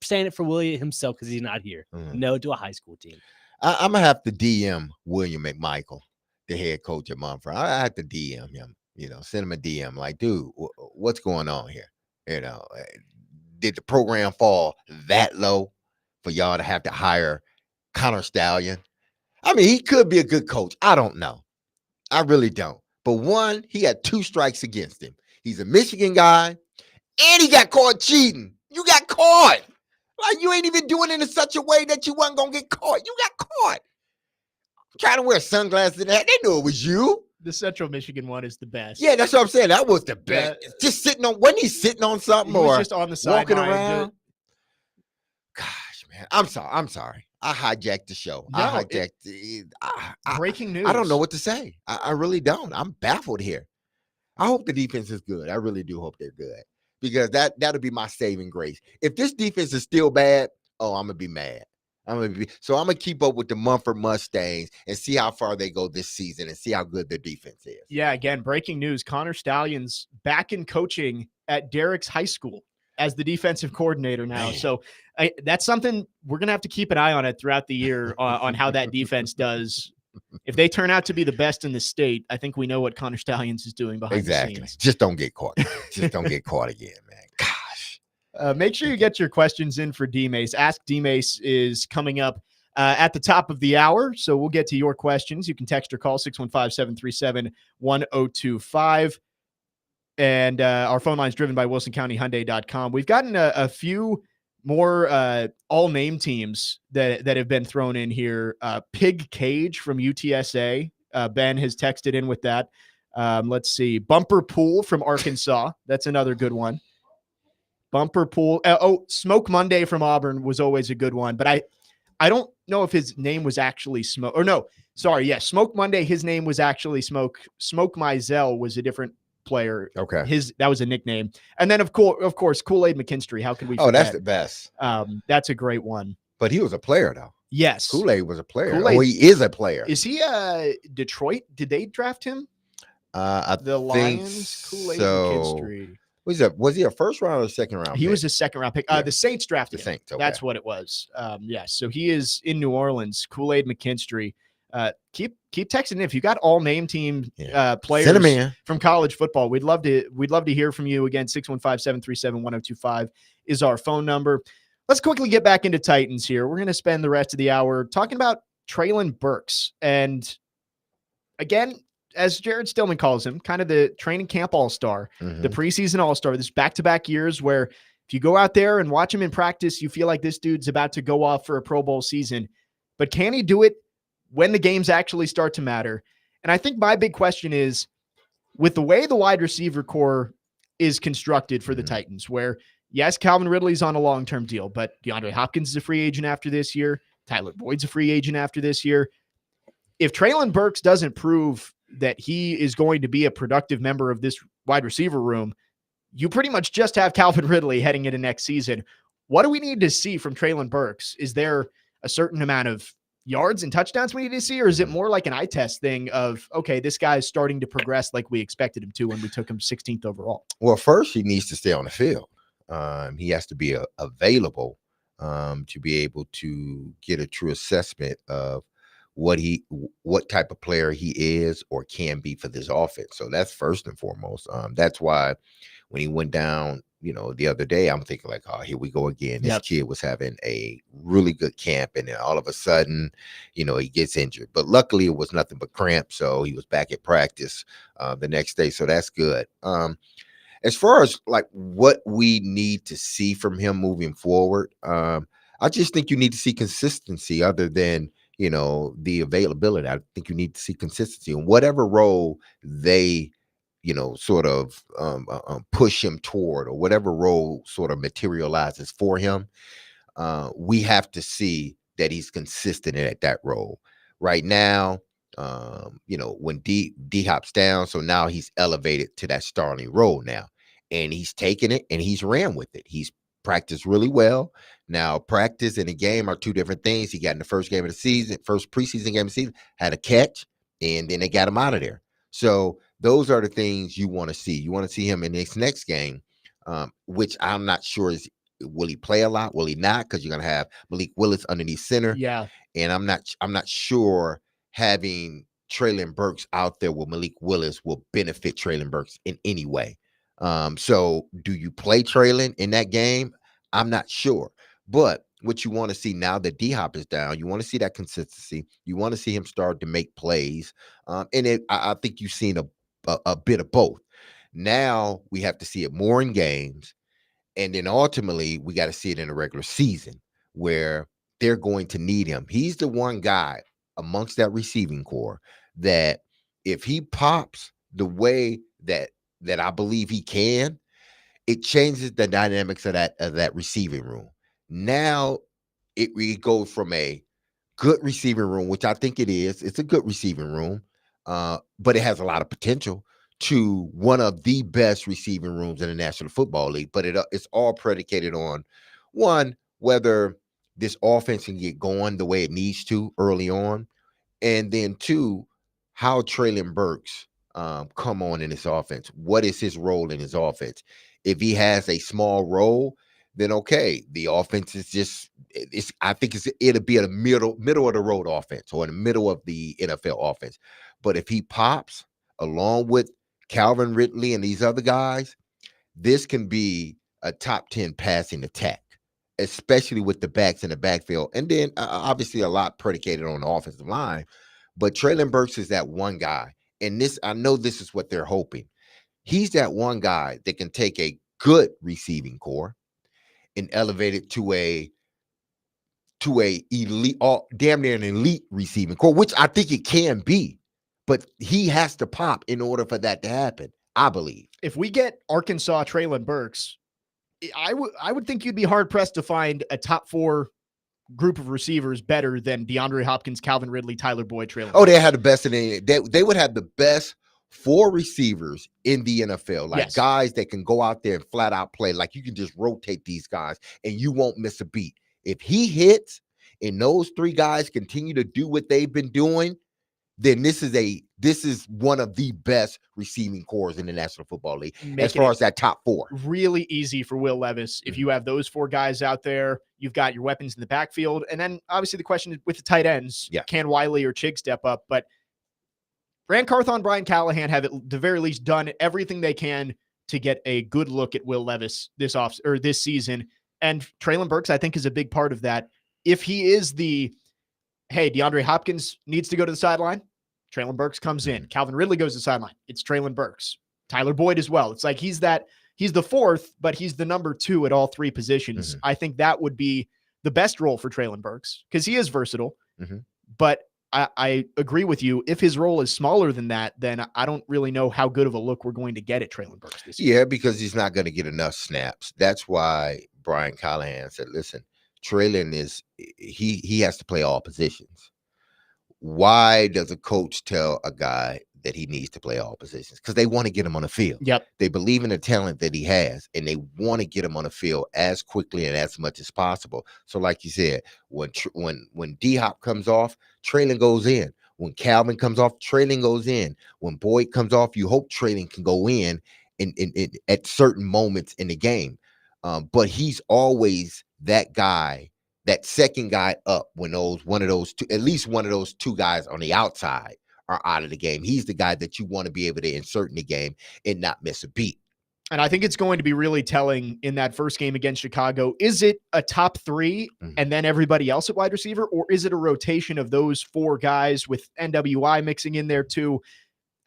[SPEAKER 3] saying it for Willy himself because he's not here. No to a high school team.
[SPEAKER 2] I'm going to have to DM William McMichael, the head coach at Mumford. I have to DM him, send him a DM like, dude, what's going on here? Did the program fall that low for y'all to have to hire Connor Stallion? I mean, he could be a good coach. I don't know. I really don't. But one, he had 2 strikes against him. He's a Michigan guy, and he got caught cheating. You got caught. Like, you ain't even doing it in such a way that you wasn't going to get caught. You got caught. Trying to wear sunglasses and that. They knew it was you.
[SPEAKER 1] The Central Michigan one is the best.
[SPEAKER 2] Yeah, that's what I'm saying. That was the best. Just sitting on, wasn't he sitting on something
[SPEAKER 1] He was
[SPEAKER 2] or
[SPEAKER 1] just on the
[SPEAKER 2] walking
[SPEAKER 1] sideline.
[SPEAKER 2] around? Gosh, man. I'm sorry. I hijacked the show. I hijacked
[SPEAKER 1] Breaking news.
[SPEAKER 2] I don't know what to say. I really don't. I'm baffled here. I hope the defense is good. I really do hope they're good because that'll be my saving grace. If this defense is still bad, I'm gonna be mad. So I'm gonna keep up with the Mumford Mustangs and see how far they go this season and see how good their defense is.
[SPEAKER 1] Yeah, again, breaking news. Connor Stallions back in coaching at Derrick's High School as the defensive coordinator now. Man. So that's something we're going to have to keep an eye on it throughout the year on how that defense does. If they turn out to be the best in the state, I think we know what Connor Stallions is doing behind the scenes.
[SPEAKER 2] Just don't get caught. Just don't get caught again, man. Gosh.
[SPEAKER 1] Make sure you get your questions in for DMase. Ask DMase is coming up at the top of the hour, so we'll get to your questions. You can text or call 615-737-1025. And our phone line is driven by WilsonCountyHyundai.com. We've gotten a few more all-name teams that have been thrown in here. Pig Cage from UTSA. Ben has texted in with that. Let's see. Bumper Pool from Arkansas. That's another good one. Bumper Pool. Smoke Monday from Auburn was always a good one. But I don't know if his name was actually Smoke. Or no, sorry. Yeah, Smoke Monday. His name was actually Smoke. Smoke Mizell was a different player.
[SPEAKER 2] Okay.
[SPEAKER 1] That was a nickname. And then of course, Kool-Aid McKinstry. How could we forget?
[SPEAKER 2] Oh, that's the best.
[SPEAKER 1] That's a great one.
[SPEAKER 2] But he was a player though.
[SPEAKER 1] Yes.
[SPEAKER 2] Kool-Aid was a player.
[SPEAKER 1] Kool-Aid,
[SPEAKER 2] he is a player.
[SPEAKER 1] Is he Detroit? Did they draft him? The Lions, Kool-Aid McKinstry.
[SPEAKER 2] Was he a first round or second round
[SPEAKER 1] He
[SPEAKER 2] pick?
[SPEAKER 1] was a second round pick.
[SPEAKER 2] Yeah.
[SPEAKER 1] The Saints drafted
[SPEAKER 2] the Saints,
[SPEAKER 1] him.
[SPEAKER 2] okay.
[SPEAKER 1] That's what it was. Yes. So he is in New Orleans. Kool-Aid McKinstry. Keep texting in if you got all name team players from college football. We'd love to hear from you. Again, 615-737-1025 is our phone number. Let's quickly get back into Titans here. We're going to spend the rest of the hour talking about Treylon Burks. And again, as Jared Stillman calls him, kind of the training camp all-star, the preseason all-star, this back-to-back years where if you go out there and watch him in practice, you feel like this dude's about to go off for a Pro Bowl season. But can he do it when the games actually start to matter? And I think my big question is, with the way the wide receiver core is constructed for the Titans, where, yes, Calvin Ridley's on a long-term deal, but DeAndre Hopkins is a free agent after this year. Tyler Boyd's a free agent after this year. If Treylon Burks doesn't prove that he is going to be a productive member of this wide receiver room, you pretty much just have Calvin Ridley heading into next season. What do we need to see from Treylon Burks? Is there a certain amount of yards and touchdowns we need to see, or is it more like an eye test thing of, okay, this guy is starting to progress like we expected him to when we took him 16th overall?
[SPEAKER 2] Well, first he needs to stay on the field. He has to be available to be able to get a true assessment of what type of player he is or can be for this offense. So that's first and foremost. That's why when he went down, the other day, I'm thinking like, oh, here we go again. This kid was having a really good camp, and then all of a sudden, he gets injured. But luckily, it was nothing but cramp, so he was back at practice the next day. So that's good. As far as like what we need to see from him moving forward, I just think you need to see consistency other than the availability. I think you need to see consistency in whatever role they sort of push him toward, or whatever role sort of materializes for him. We have to see that he's consistent at that role. Right now, when D Hop's down, so now he's elevated to that starting role now, and he's taken it and he's ran with it. He's practiced really well. Now, practice and a game are two different things. He got in the first game of the season, first preseason game of the season, had a catch, and then they got him out of there. So those are the things you want to see. You want to see him in this next game, which I'm not sure will he play a lot? Will he not? Because you're going to have Malik Willis underneath center.
[SPEAKER 1] Yeah.
[SPEAKER 2] And I'm not sure having Treylon Burks out there with Malik Willis will benefit Treylon Burks in any way. So do you play Treylon in that game? I'm not sure. But what you want to see now that D-Hop is down, you want to see that consistency. You want to see him start to make plays. I think you've seen a bit of both. Now we have to see it more in games. And then ultimately, we got to see it in the regular season where they're going to need him. He's the one guy amongst that receiving core that if he pops the way that I believe he can, it changes the dynamics of that receiving room. Now it goes from a good receiving room, which I think it is. It's a good receiving room, but it has a lot of potential, to one of the best receiving rooms in the National Football League. But it's all predicated on, one, whether this offense can get going the way it needs to early on, and then two, how Traylon Burks come on in this offense. What is his role in his offense? If he has a small role, then okay, the offense is just I think it'll be a middle of the road offense, or in the middle of the NFL offense. But if he pops along with Calvin Ridley and these other guys, this can be a top 10 passing attack, especially with the backs in the backfield. And then obviously a lot predicated on the offensive line. But Traylon Burks is that one guy. And I know this is what they're hoping. He's that one guy that can take a good receiving core and elevate it to a elite, damn near an elite receiving core, which I think it can be. But he has to pop in order for that to happen, I believe.
[SPEAKER 1] If we get Arkansas Traylon Burks, I would think you'd be hard pressed to find a top 4 group of receivers better than DeAndre Hopkins, Calvin Ridley, Tyler Boyd, Traylon.
[SPEAKER 2] Oh, they had the best in the. They would have the best 4 receivers in the NFL, like guys that can go out there and flat out play. Like, you can just rotate these guys and you won't miss a beat. If he hits and those 3 guys continue to do what they've been doing, then this is one of the best receiving cores in the National Football League, as far as that top 4.
[SPEAKER 1] Really easy for Will Levis. If you have those 4 guys out there, you've got your weapons in the backfield. And then obviously the question is with the tight ends, can Wiley or Chig step up? But Rand Carthon, Brian Callahan have at the very least done everything they can to get a good look at Will Levis this season. And Traylon Burks, I think, is a big part of that. If he is DeAndre Hopkins needs to go to the sideline, Traylon Burks comes in. Calvin Ridley goes to the sideline. It's Traylon Burks. Tyler Boyd as well. It's like he's the 4th, but he's the number 2 at all 3 positions. I think that would be the best role for Traylon Burks because he is versatile. But I agree with you. If his role is smaller than that, then I don't really know how good of a look we're going to get at Traylon Burks this year.
[SPEAKER 2] Yeah, because he's not going to get enough snaps. That's why Brian Callahan said, listen, Traylon he has to play all positions. Why does a coach tell a guy that he needs to play all positions? Because they want to get him on the field.
[SPEAKER 1] Yep.
[SPEAKER 2] They believe in the talent that he has, and they want to get him on the field as quickly and as much as possible. So like you said, when D-Hop comes off, Traylon goes in. When Calvin comes off, Traylon goes in. When Boyd comes off, you hope Traylon can go in at certain moments in the game. But he's always that guy, that second guy up when at least one of those 2 guys on the outside are out of the game. He's the guy that you want to be able to insert in the game and not miss a beat.
[SPEAKER 1] And I think it's going to be really telling in that first game against Chicago. Is it a top 3 and then everybody else at wide receiver, or is it a rotation of those 4 guys with NWI mixing in there too?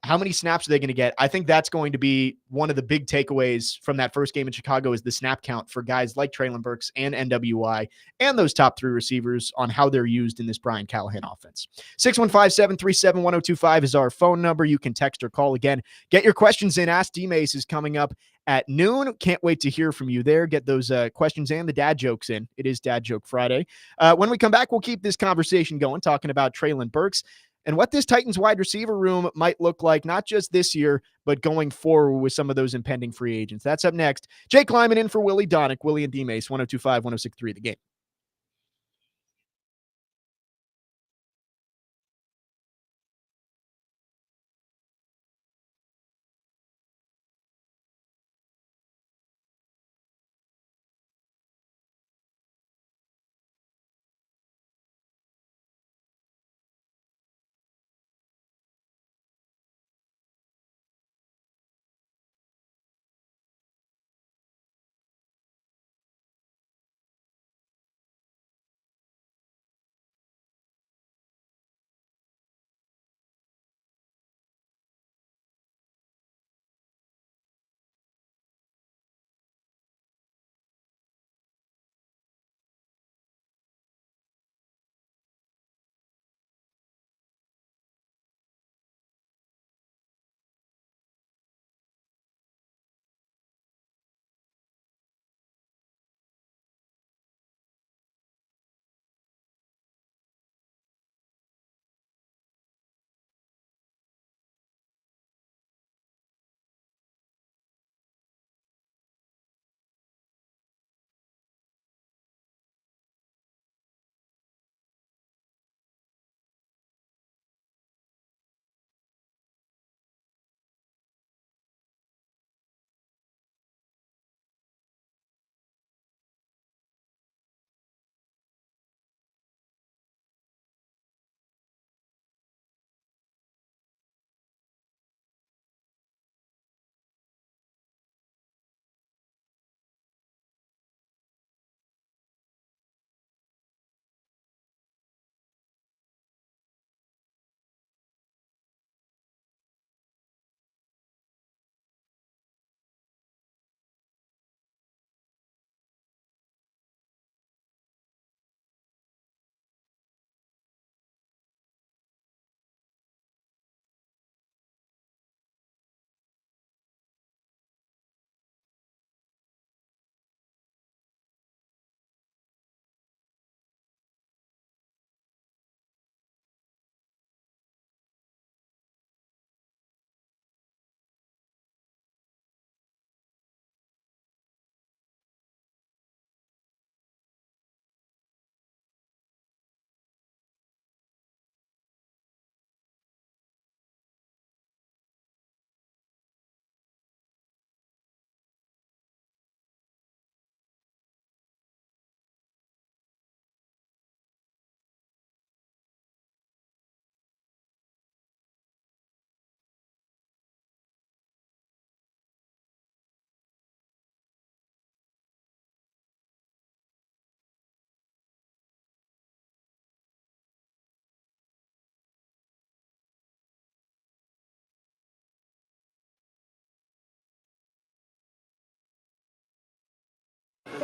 [SPEAKER 1] How many snaps are they going to get? I think that's going to be one of the big takeaways from that first game in Chicago is the snap count for guys like Traylon Burks and NWI and those top 3 receivers on how they're used in this Brian Callahan offense. 615-737-1025 is our phone number. You can text or call again. Get your questions in. Ask DMase is coming up at noon. Can't wait to hear from you there. Get those questions and the dad jokes in. It is Dad Joke Friday. When we come back, we'll keep this conversation going, talking about Traylon Burks and what this Titans wide receiver room might look like, not just this year, but going forward with some of those impending free agents. That's up next. Jake Lyman in for Willy Donick, Willy and DMase, 102.5, 106.3 The Game.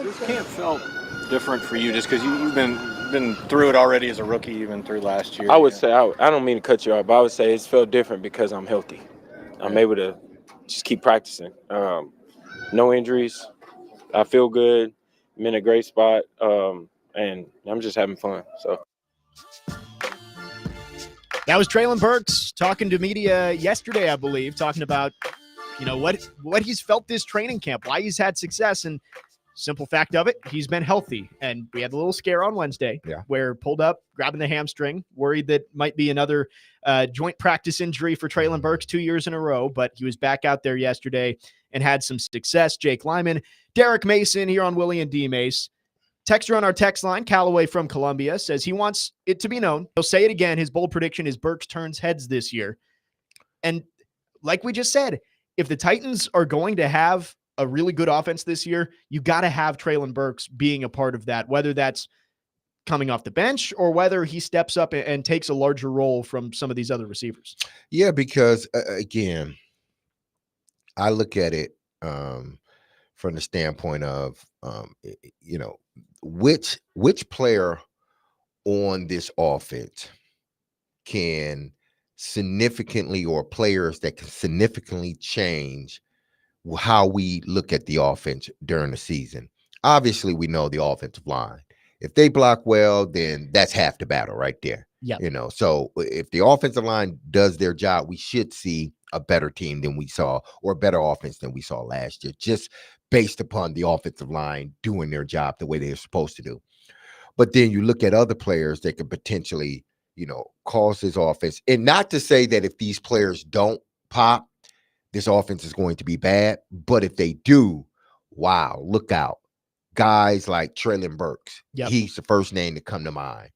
[SPEAKER 4] This camp felt different for you just because you've been through it already as a rookie, even through last year.
[SPEAKER 5] I would say, I don't mean to cut you off, but I would say it's felt different because I'm healthy. I'm able to just keep practicing. No injuries. I feel good. I'm in a great spot, and I'm just having fun. So.
[SPEAKER 1] That was Traylon Burks talking to media yesterday, I believe, talking about, what he's felt this training camp, why he's had success. And simple fact of it, he's been healthy. And we had a little scare on Wednesday where pulled up, grabbing the hamstring, worried that might be another joint practice injury for Traylon Burks 2 years in a row. But he was back out there yesterday and had some success. Jake Lyman, Derek Mason here on Willy and DMase. Texter on our text line, Callaway from Columbia, says he wants it to be known. He'll say it again. His bold prediction is Burks turns heads this year. And like we just said, if the Titans are going to have a really good offense this year, you got to have Traylon Burks being a part of that, whether that's coming off the bench or whether he steps up and takes a larger role from some of these other receivers.
[SPEAKER 2] Yeah, because, again, I look at it from the standpoint of, which player on this offense can significantly, or players that can significantly change how we look at the offense during the season. Obviously, we know the offensive line. If they block well, then that's half the battle right there.
[SPEAKER 1] Yeah.
[SPEAKER 2] So if the offensive line does their job, we should see a better team than we saw, or a better offense than we saw last year, just based upon the offensive line doing their job the way they're supposed to do. But then you look at other players that could potentially, cause this offense. And not to say that if these players don't pop, this offense is going to be bad. But if they do, wow, look out. Guys like Traylon Burks, he's the first name to come to mind.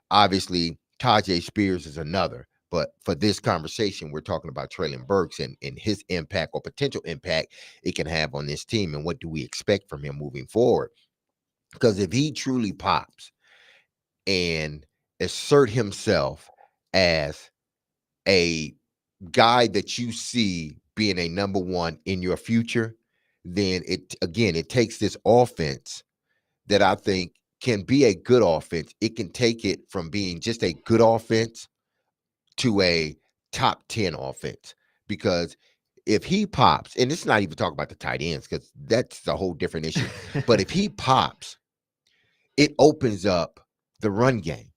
[SPEAKER 2] Obviously, Tajay Spears is another. But for this conversation, we're talking about Traylon Burks and his impact, or potential impact it can have on this team, and what do we expect from him moving forward. Because if he truly pops and assert himself as a guy that you see being a number one in your future, then it takes this offense that I think can be a good offense. It can take it from being just a good offense to a top 10 offense. Because if he pops, and it's not even talking about the tight ends, because that's a whole different issue. But if he pops, it opens up the run game.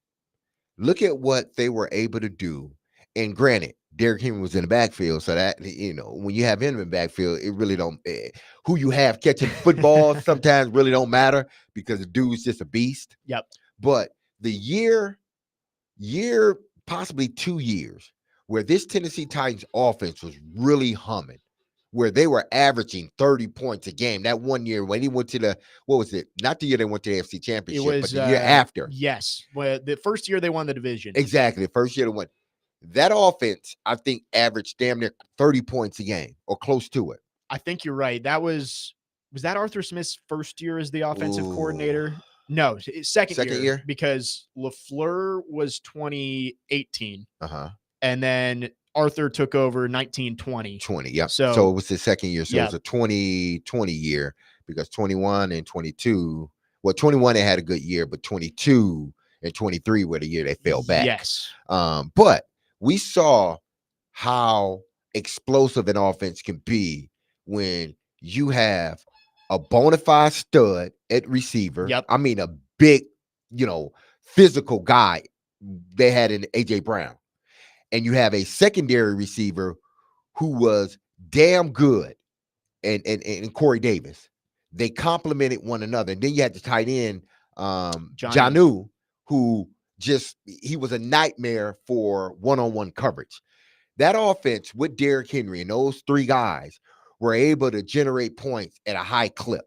[SPEAKER 2] Look at what they were able to do. And granted, Derrick Henry was in the backfield, so that, when you have him in the backfield, it really don't, who you have catching football sometimes really don't matter, because the dude's just a beast.
[SPEAKER 1] Yep.
[SPEAKER 2] But the year, possibly 2 years, where this Tennessee Titans offense was really humming, where they were averaging 30 points a game. That 1 year when he went to not the year they went to the AFC Championship, but the year after.
[SPEAKER 1] Yes. Well, the first year they won the division.
[SPEAKER 2] Exactly. The first year they won. That offense, I think, averaged damn near 30 points a game, or close to it.
[SPEAKER 1] I think you're right. That was that Arthur Smith's first year as the offensive coordinator? No, second year, because LaFleur was 2018. And then Arthur took over 1920.
[SPEAKER 2] 20, yeah. So it was the second year. So it was a 2020 year, because 21 and 22, 21 they had a good year, but 22 and 23 were the year they fell back.
[SPEAKER 1] Yes.
[SPEAKER 2] But we saw how explosive an offense can be when you have a bona fide stud at receiver.
[SPEAKER 1] Yep.
[SPEAKER 2] I mean, a big, physical guy they had in A.J. Brown. And you have a secondary receiver who was damn good, and Corey Davis. They complemented one another. And then you had the tight end, Jonnu, who he was a nightmare for one-on-one coverage. That offense with Derrick Henry and those three guys were able to generate points at a high clip.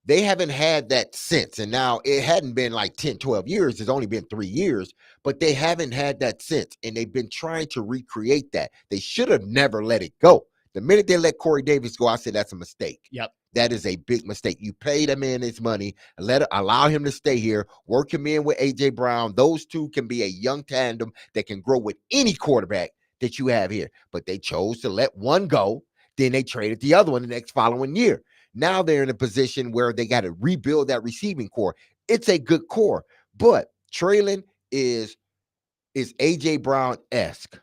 [SPEAKER 2] They haven't had that since. And now it hadn't been like 10, 12 years. It's only been 3 years, but they haven't had that since. And they've been trying to recreate that. They should have never let it go. The minute they let Corey Davis go, I said, that's a mistake.
[SPEAKER 1] Yep.
[SPEAKER 2] That is a big mistake. You pay the man his money, allow him to stay here, work him in with A.J. Brown. Those two can be a young tandem that can grow with any quarterback that you have here. But they chose to let one go. Then they traded the other one the next following year. Now they're in a position where they got to rebuild that receiving core. It's a good core, but Traylon is AJ Brown-esque.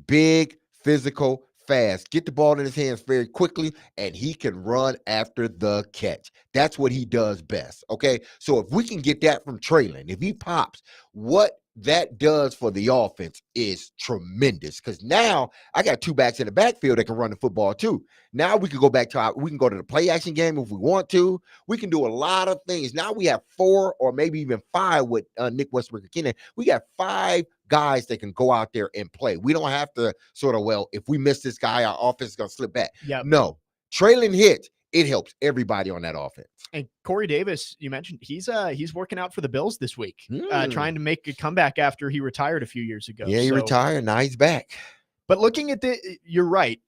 [SPEAKER 2] Big, physical, fast. Get the ball in his hands very quickly, and he can run after the catch. That's what he does best, okay? So if we can get that from Traylon, if he pops, what that does for the offense is tremendous, because now I got two backs in the backfield that can run the football too. Now we can go back to we can go to the play action game if we want to. We can do a lot of things. Now we have 4 or maybe even 5 with Nick Westbrook-Ikine. We got 5 guys that can go out there and play. We don't have to sort of, well, if we miss this guy, our offense is going to slip back.
[SPEAKER 1] Yeah.
[SPEAKER 2] No. Traylon hit. It helps everybody on that offense.
[SPEAKER 1] And Corey Davis, you mentioned, he's working out for the Bills this week,
[SPEAKER 2] Hmm.
[SPEAKER 1] trying to make a comeback after he retired a few years ago.
[SPEAKER 2] Yeah, he retired. Now he's back.
[SPEAKER 1] But looking at you're right.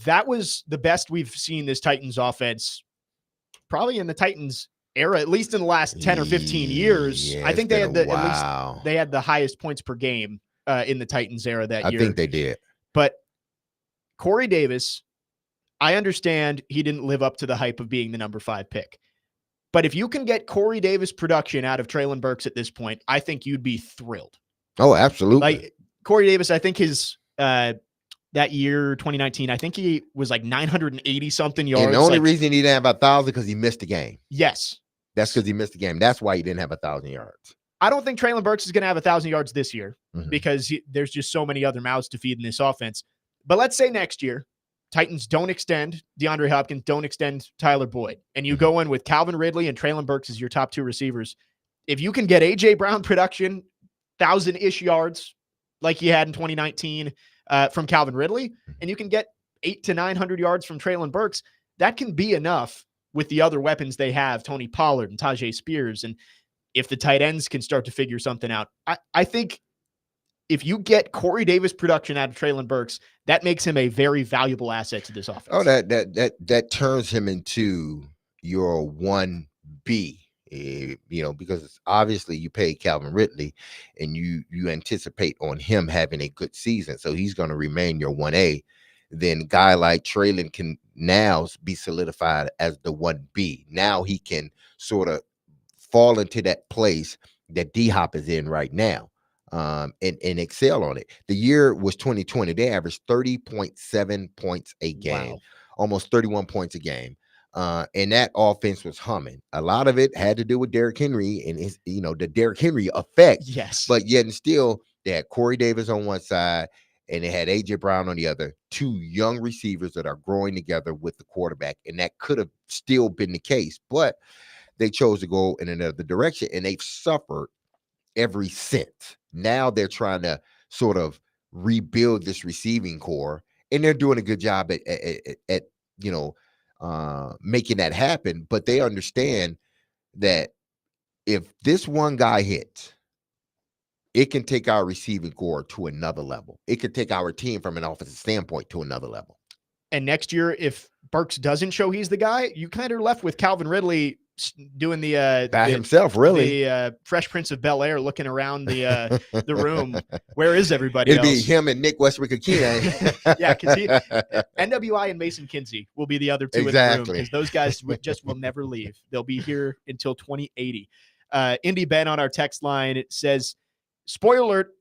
[SPEAKER 1] That was the best we've seen this Titans offense probably in the Titans era, at least in the last 10 or 15 years.
[SPEAKER 2] Yeah,
[SPEAKER 1] I think they had
[SPEAKER 2] wow.
[SPEAKER 1] at least they had the highest points per game in the Titans era that year.
[SPEAKER 2] I think they did.
[SPEAKER 1] But Corey Davis, I understand he didn't live up to the hype of being the number 5 pick. But if you can get Corey Davis production out of Treylon Burks at this point, I think you'd be thrilled.
[SPEAKER 2] Oh, absolutely.
[SPEAKER 1] Like Corey Davis, I think his that year, 2019, I think he was like 980 something yards.
[SPEAKER 2] And the only reason he didn't have 1,000 because he missed a game.
[SPEAKER 1] Yes.
[SPEAKER 2] That's because he missed the game. That's why he didn't have 1,000 yards.
[SPEAKER 1] I don't think Treylon Burks is going to have 1,000 yards this year
[SPEAKER 2] Mhm.
[SPEAKER 1] because there's just so many other mouths to feed in this offense. But let's say next year, Titans don't extend DeAndre Hopkins, don't extend Tyler Boyd, and you go in with Calvin Ridley and Treylon Burks as your top 2 receivers. If you can get A.J. Brown production, 1,000-ish yards like he had in 2019 from Calvin Ridley, and you can get 800 to 900 yards from Treylon Burks, that can be enough with the other weapons they have, Tony Pollard and Tajay Spears. And if the tight ends can start to figure something out, I think if you get Corey Davis production out of Treylon Burks, that makes him a very valuable asset to this offense.
[SPEAKER 2] Oh, that turns him into your 1B. Because obviously you pay Calvin Ridley and you anticipate on him having a good season. So he's going to remain your 1A. Then a guy like Treylon can now be solidified as the 1B. Now he can sort of fall into that place that D-Hop is in right now and excel on it. The year was 2020. They averaged 30.7 points a game,
[SPEAKER 1] Wow.
[SPEAKER 2] almost 31 points a game. And that offense was humming. A lot of it had to do with Derrick Henry and his, the Derrick Henry effect.
[SPEAKER 1] Yes.
[SPEAKER 2] But yet and still, they had Corey Davis on one side and they had A.J. Brown on the other, 2 young receivers that are growing together with the quarterback. And that could have still been the case, but they chose to go in another direction and they've suffered ever since. Now they're trying to sort of rebuild this receiving core, and they're doing a good job at making that happen. But they understand that if this one guy hits, it can take our receiving core to another level. It could take our team from an offensive standpoint to another level.
[SPEAKER 1] And next year, if Burks doesn't show he's the guy, you kind of left with Calvin Ridley doing
[SPEAKER 2] by himself, really.
[SPEAKER 1] The Fresh Prince of Bel-Air, looking around the room. Where is everybody
[SPEAKER 2] It'd
[SPEAKER 1] else?
[SPEAKER 2] be him and Nick Westbrook-Ikine.
[SPEAKER 1] Yeah, because NWI and Mason Kinsey will be the other 2 in the room, because those guys just will never leave. They'll be here until 2080. Indy Ben on our text line, it says, spoiler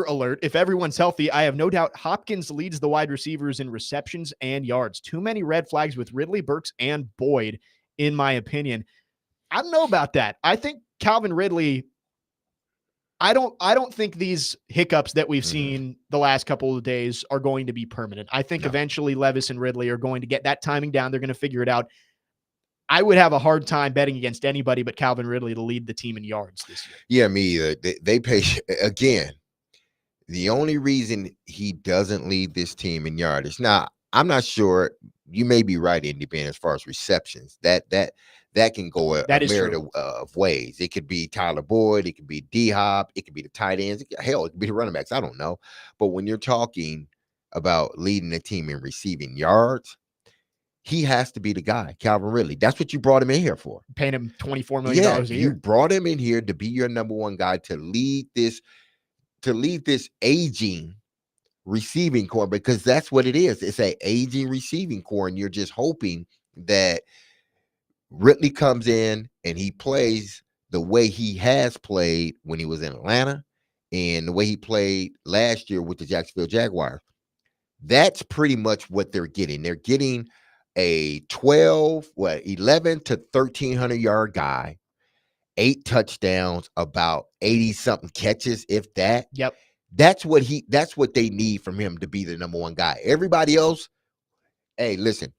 [SPEAKER 1] alert, if everyone's healthy, I have no doubt Hopkins leads the wide receivers in receptions and yards. Too many red flags with Ridley, Burks, and Boyd, in my opinion. I don't know about that. I think Calvin Ridley, I don't think these hiccups that we've seen the last couple of days are going to be permanent. I think eventually Levis and Ridley are going to get that timing down. They're going to figure it out. I would have a hard time betting against anybody but Calvin Ridley to lead the team in yards this year.
[SPEAKER 2] Yeah, me either. They pay again. The only reason he doesn't lead this team in yardage. Now, I'm not sure. You may be right, Indy Ben, as far as receptions. That can go a myriad of ways. It could be Tyler Boyd. It could be D-Hop. It could be the tight ends. Hell, it could be the running backs. I don't know. But when you're talking about leading the team in receiving yards, he has to be the guy, Calvin Ridley. That's what you brought him in here for.
[SPEAKER 1] Paying him $24 million a year.
[SPEAKER 2] You brought him in here to be your number 1 guy to lead this aging receiving core, because that's what it is. It's an aging receiving core, and you're just hoping that Ridley comes in and he plays the way he has played when he was in Atlanta and the way he played last year with the Jacksonville Jaguars. That's pretty much what they're getting. They're getting a 11 to 1,300 yard guy, 8 touchdowns, about 80 something catches, if that.
[SPEAKER 1] Yep.
[SPEAKER 2] That's what they need from him to be the number one guy. Everybody else, hey, listen,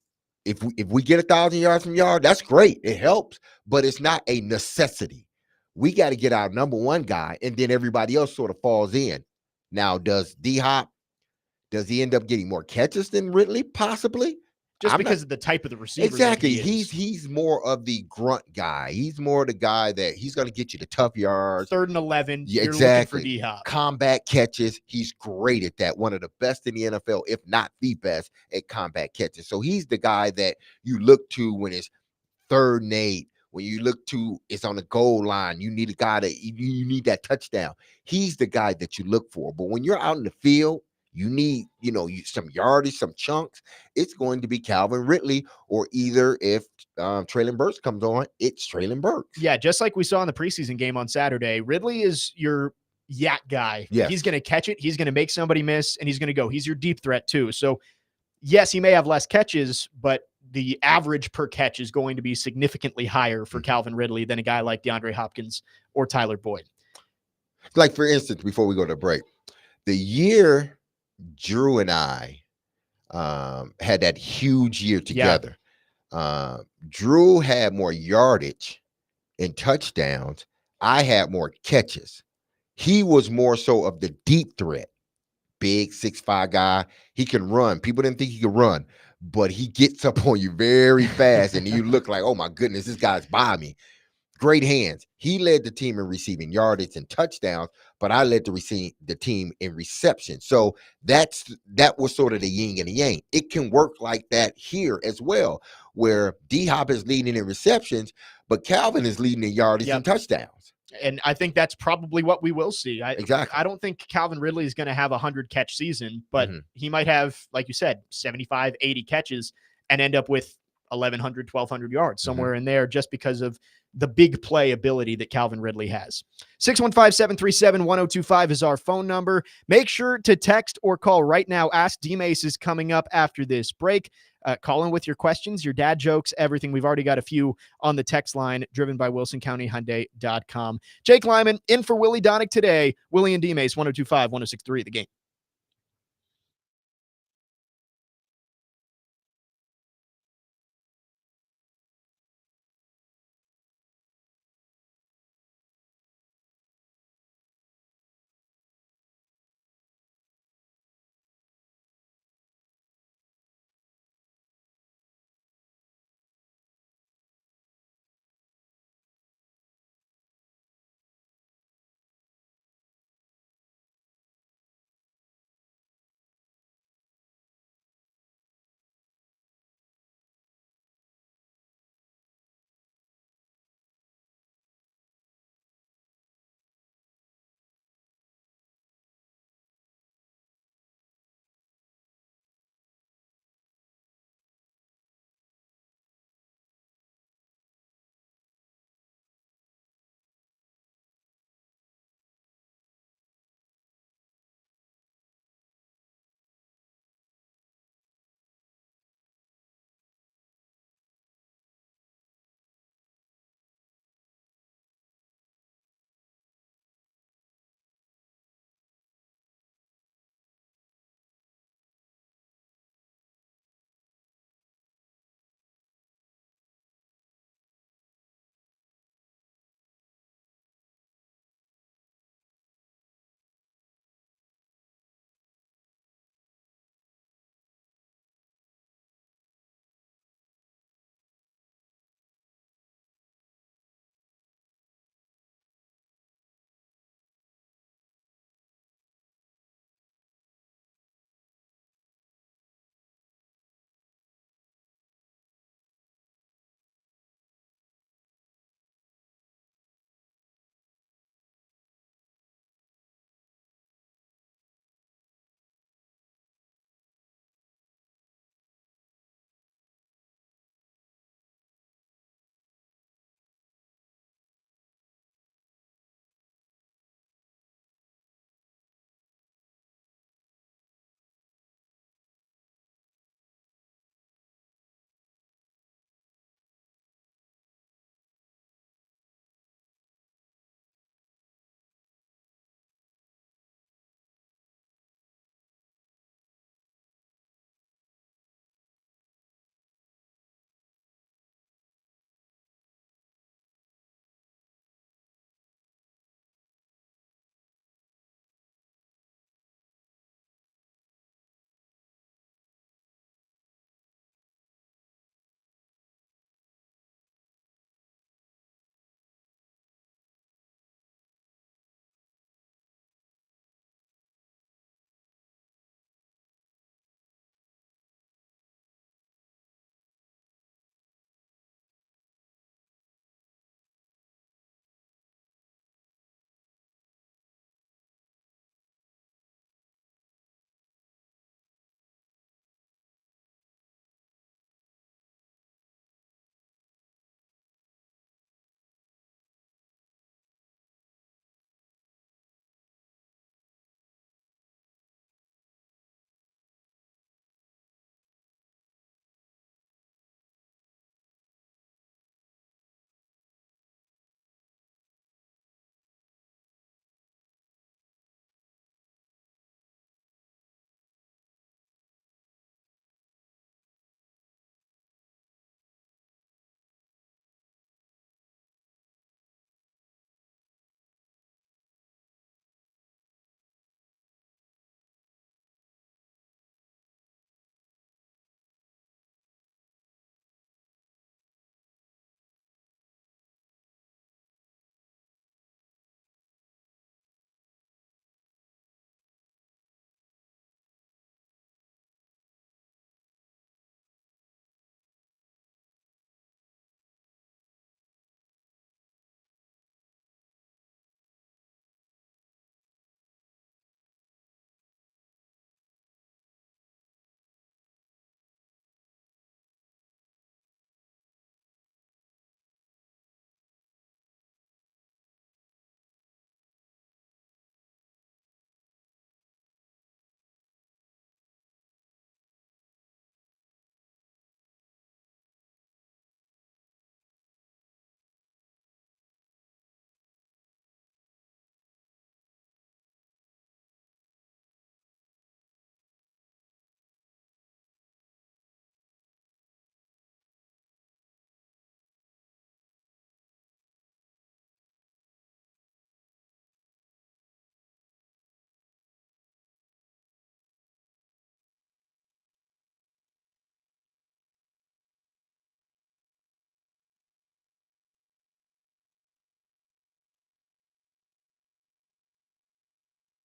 [SPEAKER 2] if we get 1,000 yards from yard, that's great. It helps, but it's not a necessity. We got to get our number one guy, and then everybody else sort of falls in. Now, does he end up getting more catches than Ridley? Possibly.
[SPEAKER 1] Just because of the type of the receiver.
[SPEAKER 2] Exactly.
[SPEAKER 1] That he is.
[SPEAKER 2] He's more of the grunt guy. He's more the guy that he's going to get you the tough yards.
[SPEAKER 1] 3rd and 11.
[SPEAKER 2] Yeah,
[SPEAKER 1] You're
[SPEAKER 2] exactly.
[SPEAKER 1] looking for D-Hop.
[SPEAKER 2] Combat catches. He's great at that. One of the best in the NFL, if not the best at combat catches. So he's the guy that you look to when it's 3rd and 8. When you look to it's on the goal line, you need a guy that you need that touchdown. He's the guy that you look for. But when you're out in the field, you need, some yardage, some chunks. It's going to be Calvin Ridley, or either if Traylon Burks comes on, it's Traylon Burks.
[SPEAKER 1] Yeah, just like we saw in the preseason game on Saturday, Ridley is your yak guy.
[SPEAKER 2] Yes.
[SPEAKER 1] He's going to catch it. He's going to make somebody miss, and he's going to go. He's your deep threat too. So, yes, he may have less catches, but the average per catch is going to be significantly higher for Calvin Ridley than a guy like DeAndre Hopkins or Tyler Boyd.
[SPEAKER 2] Like, for instance, before we go to break, the year Drew and I had that huge year together. Drew had more yardage and touchdowns. I had more catches. He was more so of the deep threat. Big 6'5" guy. He can run. People didn't think he could run, but he gets up on you very fast, and you look like, oh my goodness, this guy's by me. Great hands. He led the team in receiving yardage and touchdowns, but I led the team in reception. So that was sort of the yin and the yang. It can work like that here as well, where D-Hop is leading in receptions, but Calvin is leading in yardage and touchdowns.
[SPEAKER 1] And I think that's probably what we will see.
[SPEAKER 2] Exactly.
[SPEAKER 1] I don't think Calvin Ridley is going to have a 100-catch season, but he might have, like you said, 75, 80 catches and end up with 1,100, 1,200 yards somewhere in there, just because of the big play ability that Calvin Ridley has. 615-737-1025 is our phone number. Make sure to text or call right now. Ask DMase is coming up after this break. Call in with your questions, your dad jokes, everything. We've already got a few on the text line, driven by WilsonCountyHyundai.com. Jake Lyman in for Willy Donick today. Willy and DMase, 102.5, 106.3, The Game.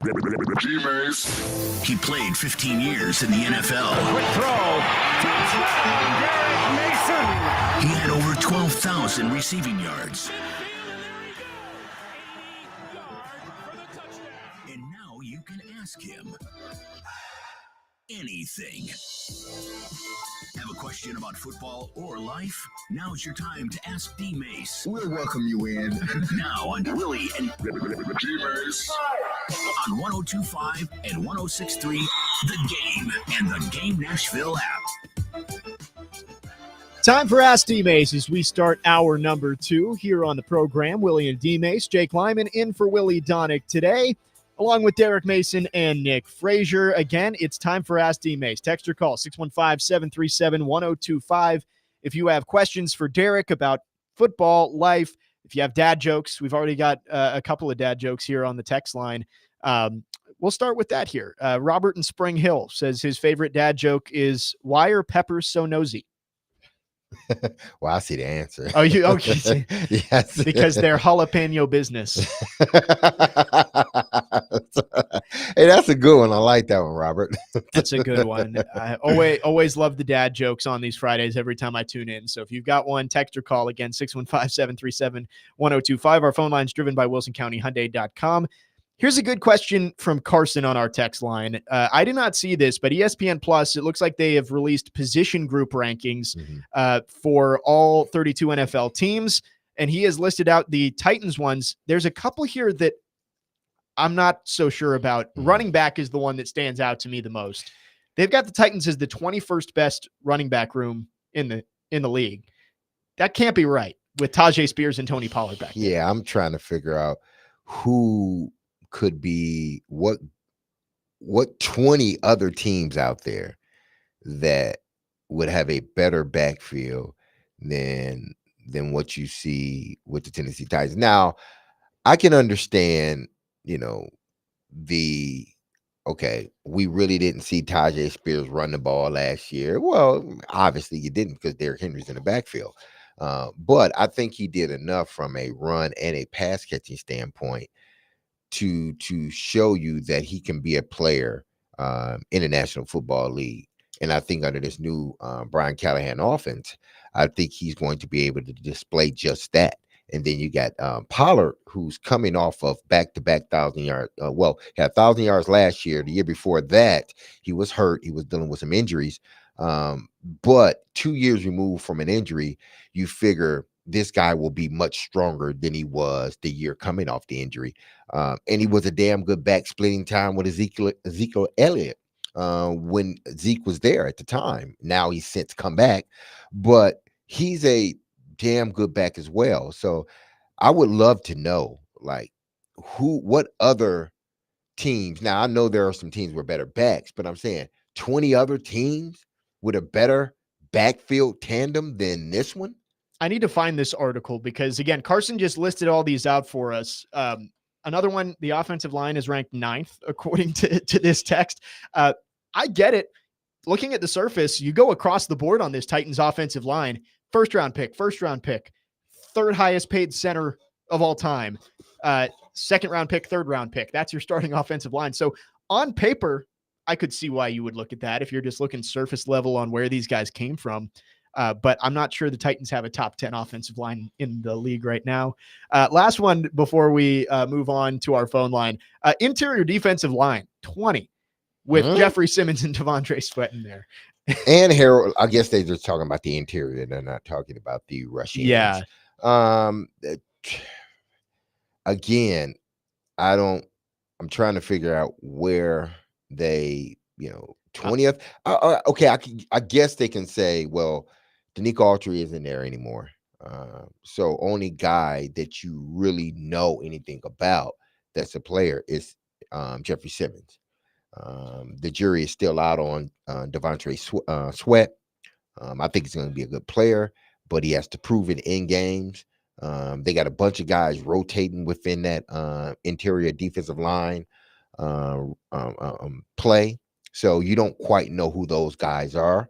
[SPEAKER 6] DMase. He played 15 years in the NFL.
[SPEAKER 7] Quick throw. Touchdown, Derek Mason.
[SPEAKER 6] He had over 12,000 receiving yards. And now you can ask him anything. Have a question about football or life? Now's your time to ask DMase.
[SPEAKER 2] We'll welcome you in.
[SPEAKER 6] Now on Willy and
[SPEAKER 2] DMase.
[SPEAKER 6] on 102.5 and 106.3 The Game and the Game Nashville app.
[SPEAKER 1] Time for Ask DMase as we start hour number 2 here on the program. Willy and DMase, Jake Lyman in for Willy Donick today, along with Derek Mason and Nick Frazier. Again, it's time for Ask DMase. Text or call 615-737-1025. If you have questions for Derek about football, life, if you have dad jokes, we've already got a couple of dad jokes here on the text line. We'll start with that here. Robert in Spring Hill says his favorite dad joke is, why are peppers so nosy?
[SPEAKER 2] Well, I see the answer.
[SPEAKER 1] Oh, you okay?
[SPEAKER 2] Yes,
[SPEAKER 1] Because they're jalapeno business.
[SPEAKER 2] Hey, that's a good one. I like that one, Robert.
[SPEAKER 1] That's a good one. I always love the dad jokes on these Fridays every time I tune in. So if you've got one, text or call again, 615-737-1025. Our phone line's driven by WilsonCountyHyundai.com. Here's a good question from Carson on our text line. I did not see this, but ESPN Plus, it looks like they have released position group rankings for all 32 NFL teams, and he has listed out the Titans ones. There's a couple here that I'm not so sure about. Running back is the one that stands out to me the most. They've got the Titans as the 21st best running back room in the league. That can't be right with Tajay Spears and Tony Pollard back there.
[SPEAKER 2] Yeah, I'm trying to figure out who could be what 20 other teams out there that would have a better backfield than what you see with the Tennessee Titans. Now, I can understand, we really didn't see Tajay Spears run the ball last year. Well, obviously you didn't because Derrick Henry's in the backfield. But I think he did enough from a run and a pass catching standpoint to show you that he can be a player in the National Football League. And I think under this new Brian Callahan offense, I think he's going to be able to display just that. And then you got Pollard, who's coming off of back-to-back 1,000 yards. He had 1,000 yards last year. The year before that, he was hurt. He was dealing with some injuries. But 2 years removed from an injury, you figure this guy will be much stronger than he was the year coming off the injury. And he was a damn good back splitting time with Ezekiel Elliott when Zeke was there at the time. Now he's since come back, but he's a damn good back as well. So I would love to know, what other teams. Now, I know there are some teams with better backs, but I'm saying 20 other teams with a better backfield tandem than this one.
[SPEAKER 1] I need to find this article because, again, Carson just listed all these out for us. Another one, the offensive line is ranked 9th, according to this text. I get it. Looking at the surface, you go across the board on this Titans offensive line. First round pick, third highest paid center of all time, second round pick, third round pick. That's your starting offensive line. So on paper, I could see why you would look at that if you're just looking surface level on where these guys came from. But I'm not sure the Titans have a top 10 offensive line in the league right now. Last one before we move on to our phone line. Interior defensive line, 20, with Jeffrey Simmons and Devondre Sweat in there.
[SPEAKER 2] And Harold, I guess they're just talking about the interior. They're not talking about the rushing.
[SPEAKER 1] Yeah.
[SPEAKER 2] Again, I'm trying to figure out where they, 20th. I guess they can say, well, Danique Autry isn't there anymore. So only guy that you really know anything about that's a player is Jeffrey Simmons. The jury is still out on Devondre Sweat. I think he's going to be a good player, but he has to prove it in games. They got a bunch of guys rotating within that interior defensive line play. So you don't quite know who those guys are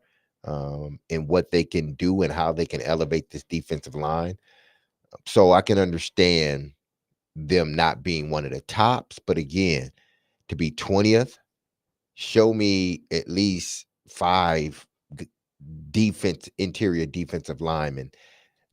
[SPEAKER 2] and what they can do and how they can elevate this defensive line. So I can understand them not being one of the tops. But again, to be 20th, show me at least 5 interior defensive linemen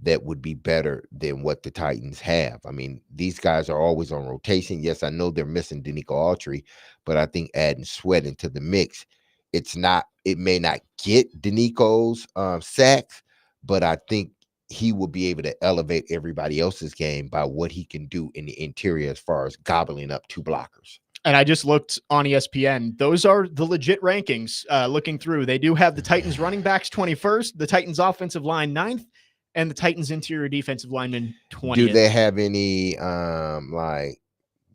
[SPEAKER 2] that would be better than what the Titans have. I mean, these guys are always on rotation. Yes, I know they're missing Danico Autry, but I think adding Sweat into the mix, it may not get Danico's sacks, but I think he will be able to elevate everybody else's game by what he can do in the interior as far as gobbling up 2 blockers.
[SPEAKER 1] And I just looked on ESPN. Those are the legit rankings. Looking through, they do have the Titans running backs 21st, the Titans offensive line 9th, and the Titans interior defensive lineman 20th.
[SPEAKER 2] Do they have any like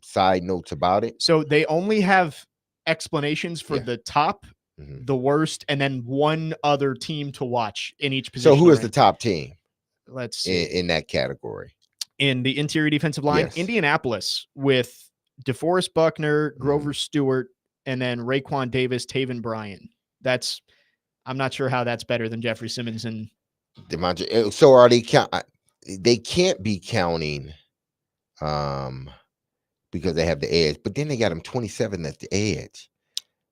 [SPEAKER 2] side notes about it?
[SPEAKER 1] So they only have explanations for the top, the worst, and then one other team to watch in each position.
[SPEAKER 2] So who is the top team?
[SPEAKER 1] Let's see.
[SPEAKER 2] In that category.
[SPEAKER 1] In the interior defensive line,
[SPEAKER 2] Yes.
[SPEAKER 1] Indianapolis with DeForest Buckner, Grover Stewart, and then Raekwon Davis, Taven Bryan. I'm not sure how that's better than Jeffrey Simmons and
[SPEAKER 2] So are they they can't be counting because they have the edge, but then they got them 27 at the edge.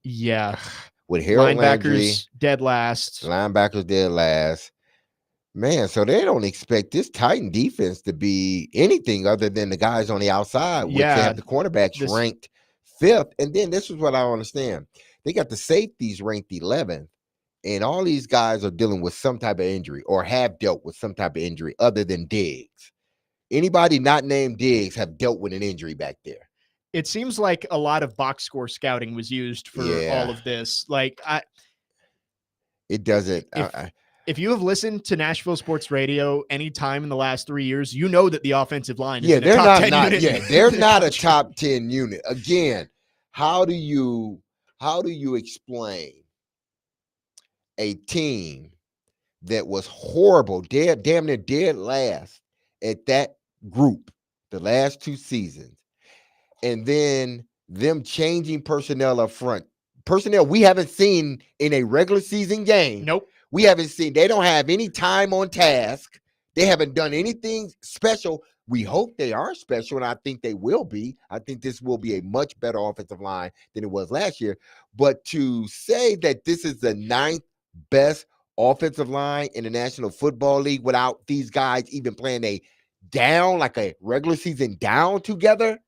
[SPEAKER 1] Yeah.
[SPEAKER 2] With Harold
[SPEAKER 1] linebackers
[SPEAKER 2] Landry,
[SPEAKER 1] dead last.
[SPEAKER 2] Linebackers dead last. Man, so they don't expect this Titan defense to be anything other than the guys on the outside, which they have the cornerbacks ranked 5th. And then this is what I don't understand. They got the safeties ranked 11th, and all these guys are dealing with some type of injury or have dealt with some type of injury other than Diggs. Anybody not named Diggs have dealt with an injury back there.
[SPEAKER 1] It seems like a lot of box score scouting was used for all of this. Like
[SPEAKER 2] it doesn't.
[SPEAKER 1] If you have listened to Nashville Sports Radio any time in the last 3 years, you know that the offensive line is
[SPEAKER 2] they're
[SPEAKER 1] top 10
[SPEAKER 2] not
[SPEAKER 1] unit.
[SPEAKER 2] they're not a top 10 unit. Again, how do you explain a team that was horrible, damn near dead last at that group the last 2 seasons, and then them changing personnel up front? Personnel we haven't seen in a regular season game.
[SPEAKER 1] Nope.
[SPEAKER 2] We haven't seen. They don't have any time on task. They haven't done anything special. We hope they are special, and I think they will be. I think this will be a much better offensive line than it was last year. But to say that this is the 9th best offensive line in the National Football League without these guys even playing a regular season down together,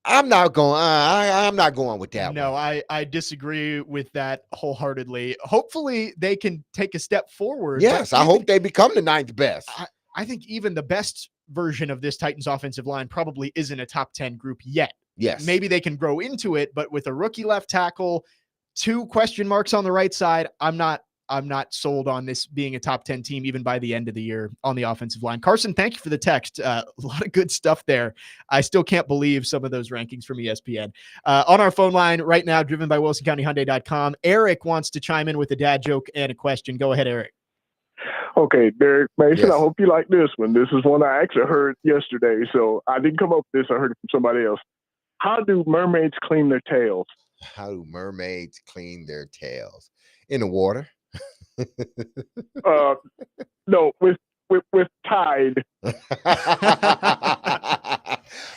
[SPEAKER 2] I'm not going with that.
[SPEAKER 1] No,
[SPEAKER 2] one.
[SPEAKER 1] I disagree with that wholeheartedly. Hopefully they can take a step forward.
[SPEAKER 2] Yes, I hope they become the 9th best.
[SPEAKER 1] I think even the best version of this Titans offensive line probably isn't a top 10 group yet.
[SPEAKER 2] Yes.
[SPEAKER 1] Maybe they can grow into it, but with a rookie left tackle, 2 question marks on the right side, I'm not sold on this being a top 10 team even by the end of the year on the offensive line. Carson, thank you for the text. A lot of good stuff there. I still can't believe some of those rankings from ESPN. On our phone line right now, driven by WilsonCountyHyundai.com, Eric wants to chime in with a dad joke and a question. Go ahead, Eric.
[SPEAKER 8] Okay, Derek Mason,
[SPEAKER 2] Yes.
[SPEAKER 8] I hope you like this one. This is one I actually heard yesterday, so I didn't come up with this. I heard it from somebody else. How do mermaids clean their tails?
[SPEAKER 2] How do mermaids clean their tails? In the water.
[SPEAKER 8] No, with Tide.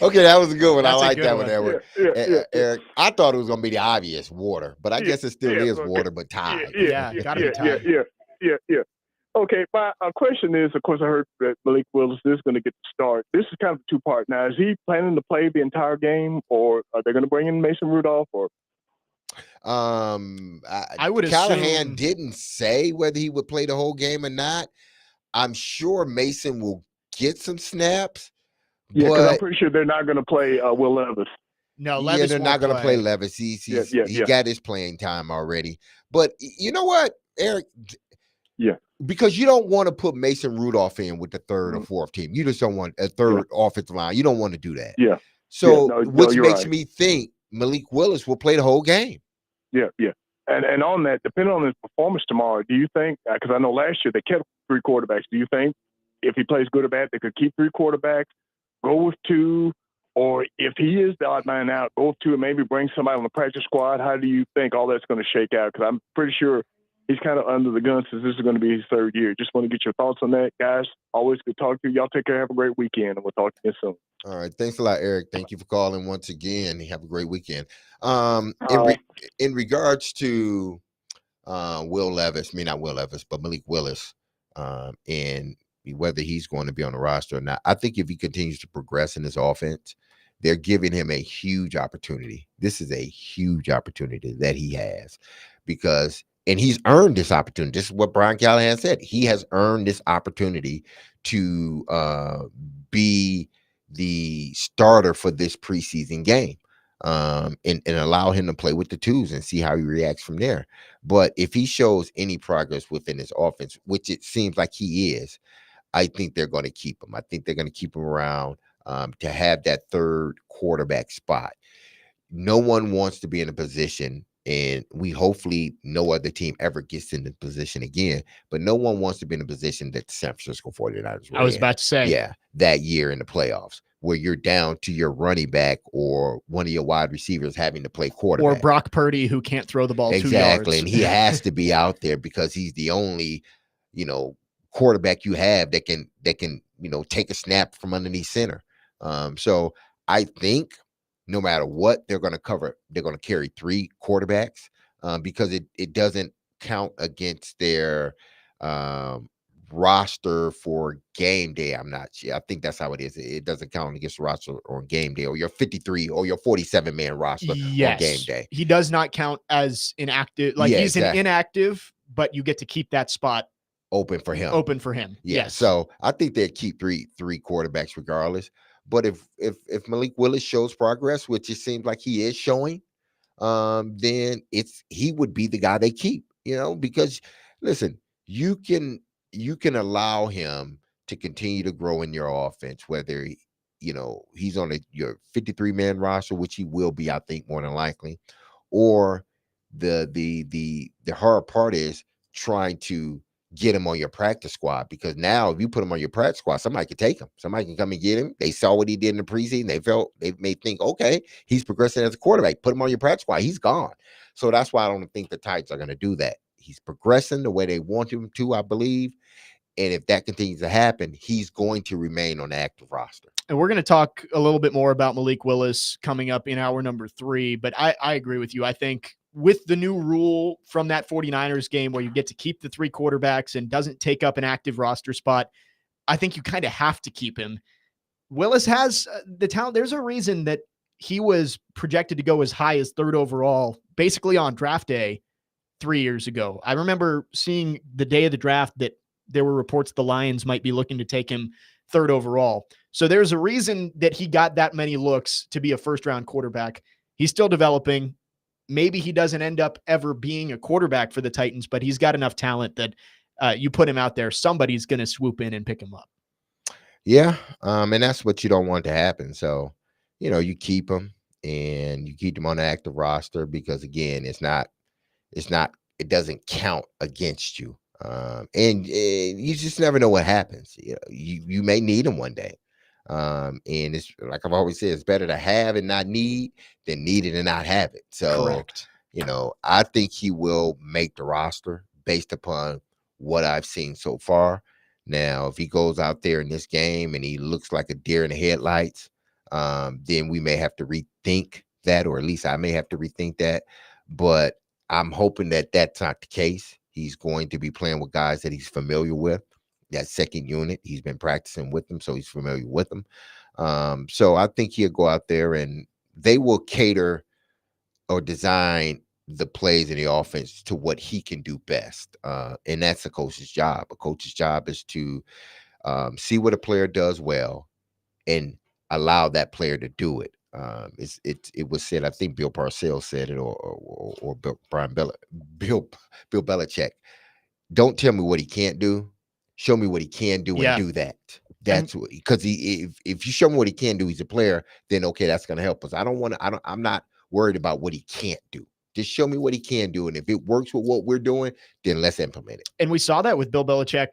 [SPEAKER 2] Okay, that was a good one.
[SPEAKER 1] That's
[SPEAKER 2] I
[SPEAKER 1] a
[SPEAKER 2] like
[SPEAKER 1] good
[SPEAKER 2] that
[SPEAKER 1] one.
[SPEAKER 2] one, Edward.
[SPEAKER 8] Yeah.
[SPEAKER 2] Eric, I thought it was going to be the obvious water, but I guess it still is
[SPEAKER 8] okay.
[SPEAKER 2] water, but Tide.
[SPEAKER 1] Yeah, gotta be Tide.
[SPEAKER 8] Yeah. Okay, my question is, of course, I heard that Malik Willis is going to get the start. This is kind of a 2-part. Now, is he planning to play the entire game, or are they going to bring in Mason Rudolph? Or
[SPEAKER 1] I would
[SPEAKER 2] Callahan
[SPEAKER 1] assume
[SPEAKER 2] didn't say whether he would play the whole game or not. I'm sure Mason will get some snaps.
[SPEAKER 8] yeah, because I'm
[SPEAKER 2] but
[SPEAKER 8] pretty sure they're not going to play Will Levis.
[SPEAKER 1] no, Levis
[SPEAKER 2] they're not
[SPEAKER 1] going
[SPEAKER 2] to play Levis. He got his playing time already. But you know what, Eric?
[SPEAKER 8] Yeah.
[SPEAKER 2] Because you don't want to put Mason Rudolph in with the 3rd or 4th team. You just don't want a 3rd offensive line. You don't want to do that.
[SPEAKER 8] Yeah.
[SPEAKER 2] So, which
[SPEAKER 8] you're
[SPEAKER 2] makes
[SPEAKER 8] right.
[SPEAKER 2] me think Malik Willis will play the whole game.
[SPEAKER 8] Yeah. And on that, depending on his performance tomorrow, do you think, because I know last year they kept 3 quarterbacks, do you think if he plays good or bad, they could keep 3 quarterbacks, go with 2, or if he is the odd man out, go with 2 and maybe bring somebody on the practice squad? How do you think all that's going to shake out? Because I'm pretty sure he's kind of under the gun since this is going to be his third year. Just want to get your thoughts on that, guys. Always good talk to you. Y'all take care. Have a great weekend, and we'll talk to you soon.
[SPEAKER 2] All right. Thanks a lot, Eric. Thank you for calling once again. Have a great weekend. In regards to not Will Levis, but Malik Willis, and whether he's going to be on the roster or not, I think if he continues to progress in this offense, they're giving him a huge opportunity. This is a huge opportunity that he has and he's earned this opportunity. This is what Brian Callahan said. He has earned this opportunity to be the starter for this preseason game, and allow him to play with the twos and see how he reacts from there. But if he shows any progress within his offense, which it seems like he is, I think they're going to keep him. I think they're going to keep him around to have that third quarterback spot. No one wants to be in a position, and hopefully no other team ever gets in the position again, but no one wants to be in a position that the San Francisco 49ers were
[SPEAKER 1] I was
[SPEAKER 2] in.
[SPEAKER 1] about to say.
[SPEAKER 2] Yeah, that year in the playoffs, where you're down to your running back or one of your wide receivers having to play quarterback.
[SPEAKER 1] Or Brock Purdy, who can't throw the ball 2 yards.
[SPEAKER 2] Exactly, and he has to be out there because he's the only, quarterback you have that can take a snap from underneath center. So I think no matter what, they're going to cover. They're going to carry 3 quarterbacks because it doesn't count against their roster for game day. I'm not sure. I think that's how it is. It doesn't count against the roster on game day, or your 53 or your 47-man roster on game day.
[SPEAKER 1] He does not count as inactive. He's an inactive, but you get to keep that spot
[SPEAKER 2] open for him.
[SPEAKER 1] Yeah.
[SPEAKER 2] Yes. So I think they'd keep three quarterbacks regardless. But if Malik Willis shows progress, which it seems like he is showing, then he would be the guy they keep. Because listen, you can allow him to continue to grow in your offense, whether he's on your 53-man roster, which he will be, I think, more than likely, or the hard part is trying to get him on your practice squad, because now if you put him on your practice squad, somebody can take him. Somebody can come and get him. They saw what he did in the preseason. They may think, okay, he's progressing as a quarterback. Put him on your practice squad. He's gone. So that's why I don't think the Titans are going to do that. He's progressing the way they want him to, I believe. And if that continues to happen, he's going to remain on the active roster.
[SPEAKER 1] And we're going to talk a little bit more about Malik Willis coming up in hour number 3. But I agree with you. I think with the new rule from that 49ers game where you get to keep the 3 quarterbacks and doesn't take up an active roster spot, I think you kind of have to keep him. Willis has the talent. There's a reason that he was projected to go as high as 3rd overall, basically on draft day 3 years ago. I remember seeing the day of the draft that there were reports the Lions might be looking to take him 3rd overall. So there's a reason that he got that many looks to be a first-round quarterback. He's still developing. Maybe he doesn't end up ever being a quarterback for the Titans, but he's got enough talent that you put him out there, somebody's going to swoop in and pick him up.
[SPEAKER 2] Yeah, and that's what you don't want to happen. So, you keep him, and you keep him on the active roster because, again, it doesn't count against you. And you just never know what happens. You may need him one day. And it's like I've always said, it's better to have and not need than need it and not have it. So,
[SPEAKER 1] correct.
[SPEAKER 2] I think he will make the roster based upon what I've seen so far. Now, if he goes out there in this game and he looks like a deer in the headlights, then we may have to rethink that, or at least I may have to rethink that. But I'm hoping that that's not the case. He's going to be playing with guys that he's familiar with. That second unit, he's been practicing with them, so he's familiar with them. So I think he'll go out there and they will cater or design the plays in the offense to what he can do best. And that's a coach's job. A coach's job is to see what a player does well and allow that player to do it. It was said, I think Bill Parcells said it, or Bill Belichick. Don't tell me what he can't do. Show me what he can do and do that. That's what, because if you show me what he can do, he's a player, then okay, that's going to help us. I'm not worried about what he can't do. Just show me what he can do. And if it works with what we're doing, then let's implement it.
[SPEAKER 1] And we saw that with Bill Belichick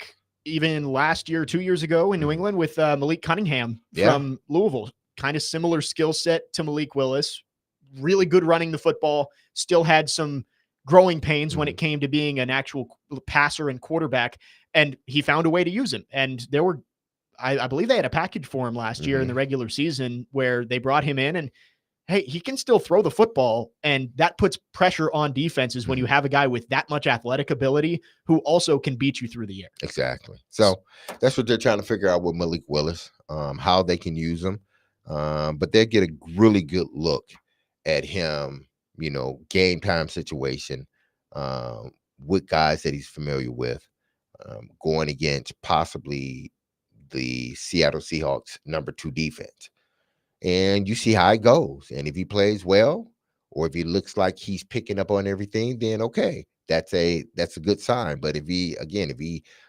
[SPEAKER 1] even last year, 2 years ago in New England with Malik Cunningham from Louisville. Kind of similar skill set to Malik Willis. Really good running the football. Still had some growing pains when it came to being an actual passer and quarterback, and he found a way to use him. And there were, I believe they had a package for him last year in the regular season where they brought him in, and hey, he can still throw the football, and that puts pressure on defenses when you have a guy with that much athletic ability who also can beat you through the air.
[SPEAKER 2] Exactly. So that's what they're trying to figure out with Malik Willis, how they can use him. But they'll get a really good look at him, game time situation with guys that he's familiar with, going against possibly the Seattle Seahawks #2 defense. And you see how it goes. And if he plays well, or if he looks like he's picking up on everything, then okay, that's a good sign. But if he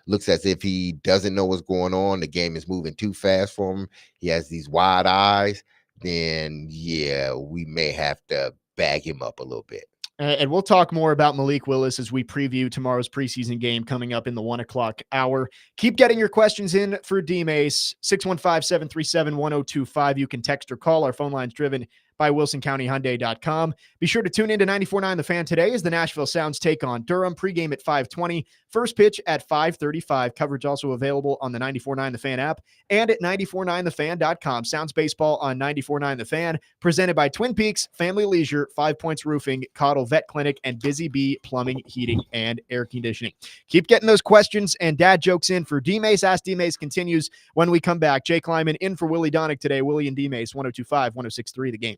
[SPEAKER 2] looks as if he doesn't know what's going on, the game is moving too fast for him, he has these wide eyes, then yeah, we may have to bag him up a little bit.
[SPEAKER 1] And we'll talk more about Malik Willis as we preview tomorrow's preseason game coming up in the 1 o'clock hour. Keep getting your questions in for DMase, 615-737-1025. You can text or call. Our phone line's driven by WilsonCountyHyundai.com. Be sure to tune in to 94.9 The Fan today as the Nashville Sounds take on Durham. Pregame at 5:20. First pitch at 5:35. Coverage also available on the 94.9 The Fan app and at 949thefan.com. Sounds baseball on 94.9 The Fan. Presented by Twin Peaks, Family Leisure, 5 Points Roofing, Cottle Vet Clinic, and Busy Bee Plumbing, Heating, and Air Conditioning. Keep getting those questions and dad jokes in for DMase. Ask DMase continues when we come back. Jake Lyman in for Willy Donick today. Willy and DMase, 102.5, 106.3 The Game.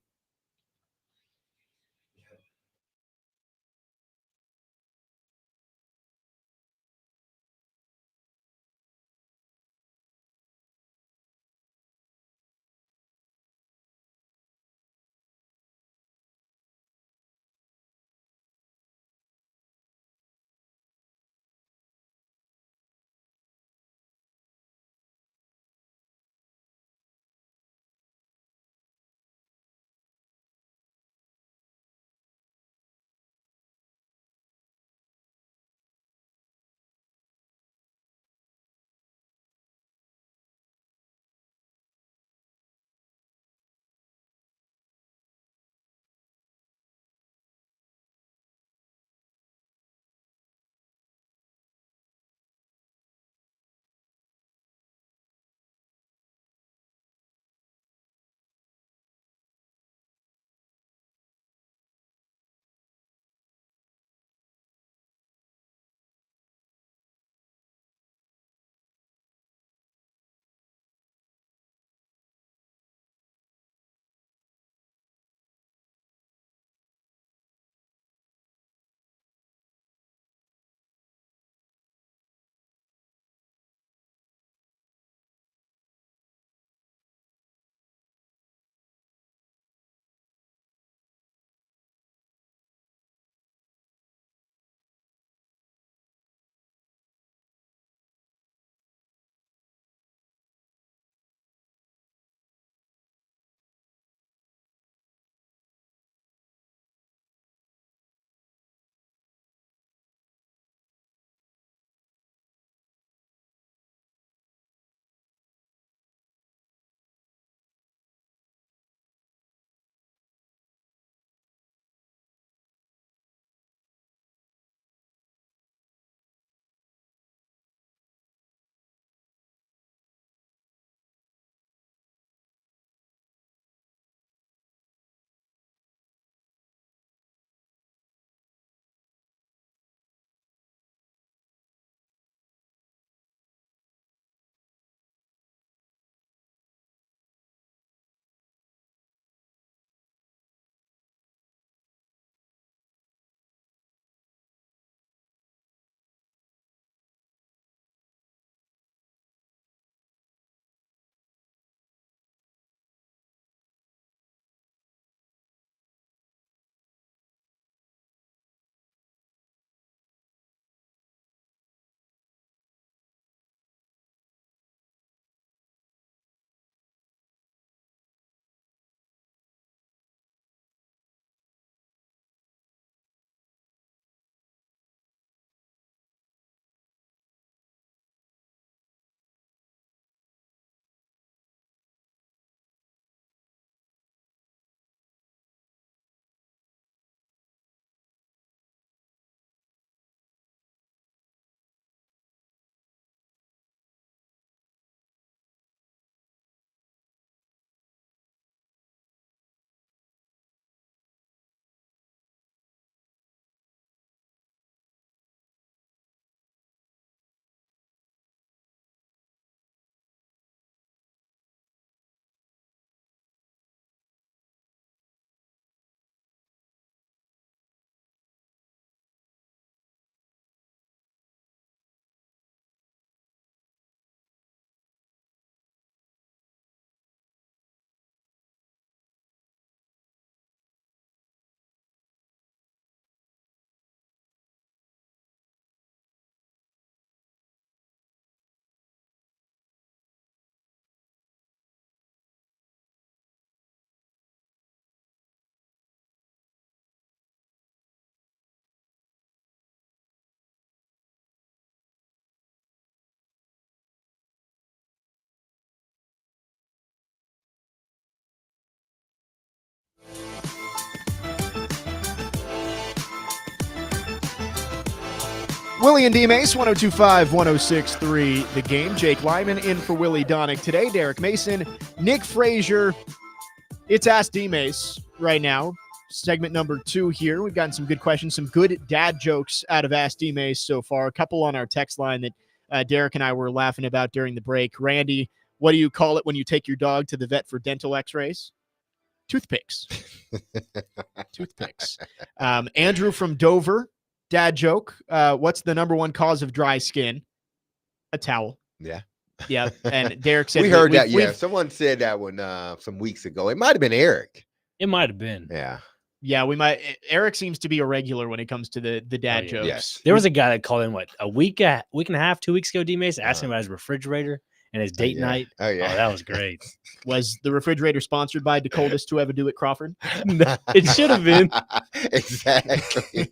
[SPEAKER 1] Willy and DMase, 102.5, 106.3 The Game. Jake Lyman in for Willy Donick today. Derek Mason, Nick Frazier. It's Ask DMase right now. Segment number 2 here. We've gotten some good questions, some good dad jokes out of Ask DMase so far. A couple on our text line that Derek and I were laughing about during the break. Randy, what do you call it when you take your dog to the vet for dental x-rays? Toothpicks. Toothpicks. Andrew from Dover, dad joke. What's the number one cause of dry skin? A towel.
[SPEAKER 2] Yeah.
[SPEAKER 1] Yeah. And Derek said
[SPEAKER 2] we heard that. Yeah. Someone said that one some weeks ago. It might have been Eric.
[SPEAKER 3] It might have been.
[SPEAKER 2] Yeah.
[SPEAKER 1] Yeah, we might. Eric seems to be a regular when it comes to the dad jokes.
[SPEAKER 2] Yes.
[SPEAKER 3] There was a guy that called in a week and a half, 2 weeks ago, D-Mace, asking about his refrigerator and his date night.
[SPEAKER 2] Oh, yeah.
[SPEAKER 3] Oh, that was great.
[SPEAKER 1] Was the refrigerator sponsored by the coldest to ever do it, Crawford?
[SPEAKER 3] It should have been.
[SPEAKER 2] Exactly.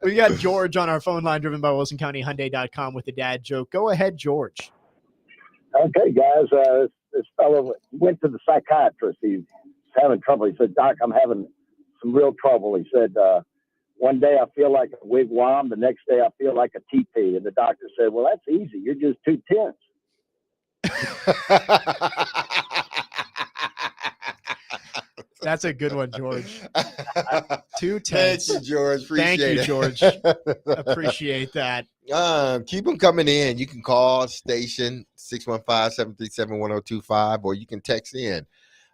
[SPEAKER 1] We got George on our phone line, driven by WilsonCountyHyundai.com with the dad joke. Go ahead, George.
[SPEAKER 9] Okay, guys. This fellow went to the psychiatrist. He's having trouble. He said, "Doc, I'm having some real trouble." He said, "One day I feel like a wigwam. The next day I feel like a teepee." And the doctor said, "Well, that's easy. You're just too tense."
[SPEAKER 1] That's a good one, George. 2
[SPEAKER 2] Thank
[SPEAKER 1] tenths.
[SPEAKER 2] you, George. Appreciate
[SPEAKER 1] Thank you,
[SPEAKER 2] it.
[SPEAKER 1] George. Appreciate that.
[SPEAKER 2] Keep them coming in. You can call station 615-737-1025, or you can text in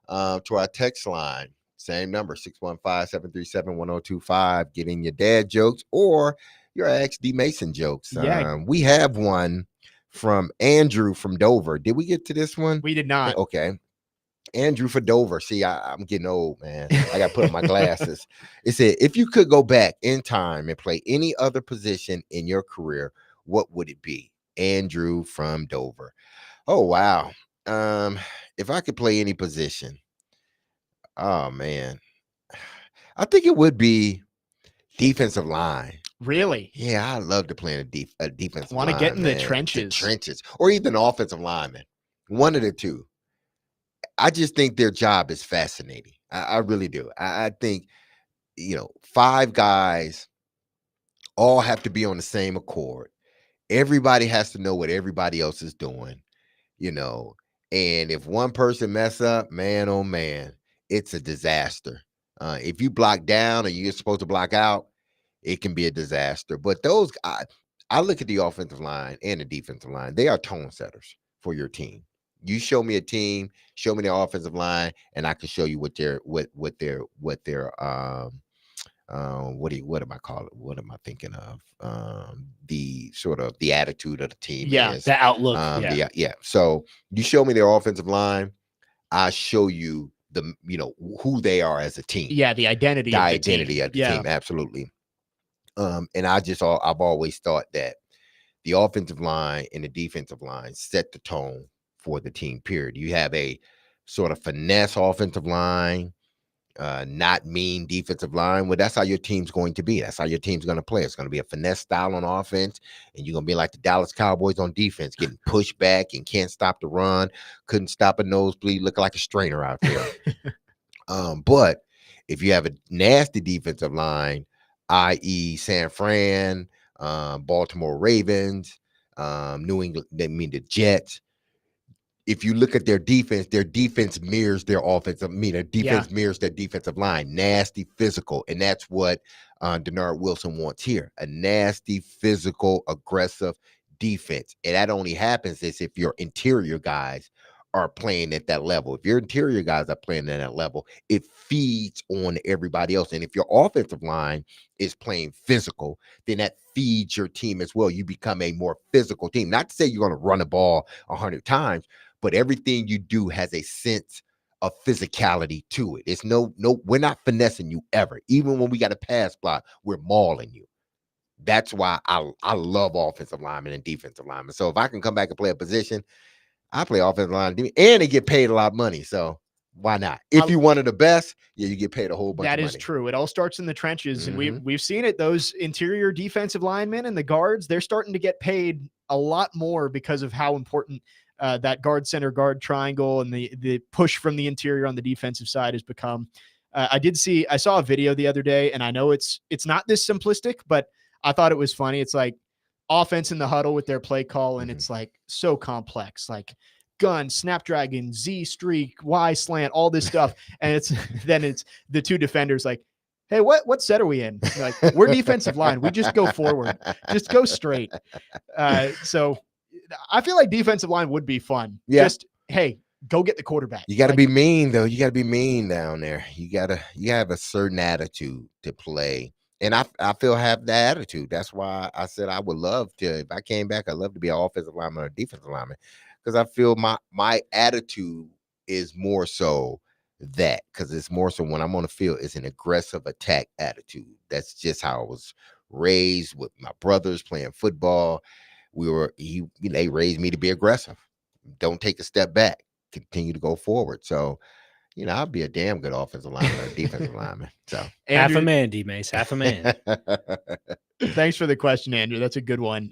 [SPEAKER 2] to our text line. Same number, 615-737-1025. Get in your dad jokes or your Ask D Mason jokes.
[SPEAKER 1] Yeah.
[SPEAKER 2] We have one from Andrew from Dover. Did we get to this one?
[SPEAKER 1] We did not.
[SPEAKER 2] Okay. Andrew for Dover. See, I'm getting old, man. I got to put on my glasses. It said, if you could go back in time and play any other position in your career, what would it be? Andrew from Dover. Oh, wow. If I could play any position, oh, man, I think it would be defensive line.
[SPEAKER 1] Really?
[SPEAKER 2] Yeah, I love to play a defensive line.
[SPEAKER 1] Want to get in the
[SPEAKER 2] man.
[SPEAKER 1] trenches.
[SPEAKER 2] The trenches, or even an offensive lineman. One of the two. I just think their job is fascinating. I really do. I think, 5 guys all have to be on the same accord. Everybody has to know what everybody else is doing, and if one person mess up, man, oh man, it's a disaster. If you block down or you're supposed to block out, it can be a disaster. But those, I look at the offensive line and the defensive line. They are tone setters for your team. You show me a team, show me the offensive line, and I can show you what am I calling it? What am I thinking of? The sort of the attitude of the team.
[SPEAKER 3] Yeah,
[SPEAKER 2] is.
[SPEAKER 3] the outlook.
[SPEAKER 2] Yeah. So you show me their offensive line, I show you who they are as a team.
[SPEAKER 1] Yeah, the identity of the team.
[SPEAKER 2] Of the team, absolutely. And I've always thought that the offensive line and the defensive line set the tone for the team, period. You have a sort of finesse offensive line, not mean defensive line. Well, that's how your team's going to be. That's how your team's going to play. It's going to be a finesse style on offense, and you're going to be like the Dallas Cowboys on defense, getting pushed back and can't stop the run, couldn't stop a nosebleed, look like a strainer out there. But if you have a nasty defensive line, i.e. San Fran, Baltimore Ravens, New England, the Jets, if you look at their defense mirrors their offensive. Their defense mirrors their defensive line. Nasty, physical, and that's what Denard Wilson wants here: a nasty, physical, aggressive defense. And that only happens if your interior guys are playing at that level. If your interior guys are playing at that level, it feeds on everybody else. And if your offensive line is playing physical, then that feeds your team as well. You become a more physical team. Not to say you're going to run the ball 100 times, but everything you do has a sense of physicality to it. It's no, we're not finessing you ever. Even when we got a pass block, we're mauling you. That's why I love offensive linemen and defensive linemen. So if I can come back and play a position, I play offensive line, and they get paid a lot of money. So why not? If you're one of the best, you get paid a whole bunch of money.
[SPEAKER 1] That is true. It all starts in the trenches, and we've seen it. Those interior defensive linemen and the guards, they're starting to get paid a lot more because of how important that guard center guard triangle and the push from the interior on the defensive side has become. I saw a video the other day, and I know it's not this simplistic, but I thought it was funny. It's like offense in the huddle with their play call, and
[SPEAKER 2] Mhm.
[SPEAKER 1] it's like so complex, like gun, snapdragon, Z streak, Y slant, all this stuff. And it's then it's the two defenders like, hey, what set are we in? You're like, we're defensive line. We just go forward. Just go straight. So I feel like defensive line would be fun.
[SPEAKER 2] Yeah.
[SPEAKER 1] Just, hey, go get the quarterback.
[SPEAKER 2] You got to
[SPEAKER 1] Like,
[SPEAKER 2] be mean, though. You got to be mean down there. You have a certain attitude to play. And I feel have that attitude. That's why I said I would love to, if I came back, I'd love to be an offensive lineman or a defensive lineman, because I feel my attitude is more so that, because it's more so when I'm on the field, it's an aggressive attack attitude. That's just how I was raised with my brothers playing football. They raised me to be aggressive. Don't take a step back. Continue to go forward. So, I'll be a damn good offensive lineman or a defensive lineman. So
[SPEAKER 3] Half a
[SPEAKER 1] Andrew,
[SPEAKER 3] man, DMase, half a man.
[SPEAKER 1] thanks for the question, Andrew. That's a good one.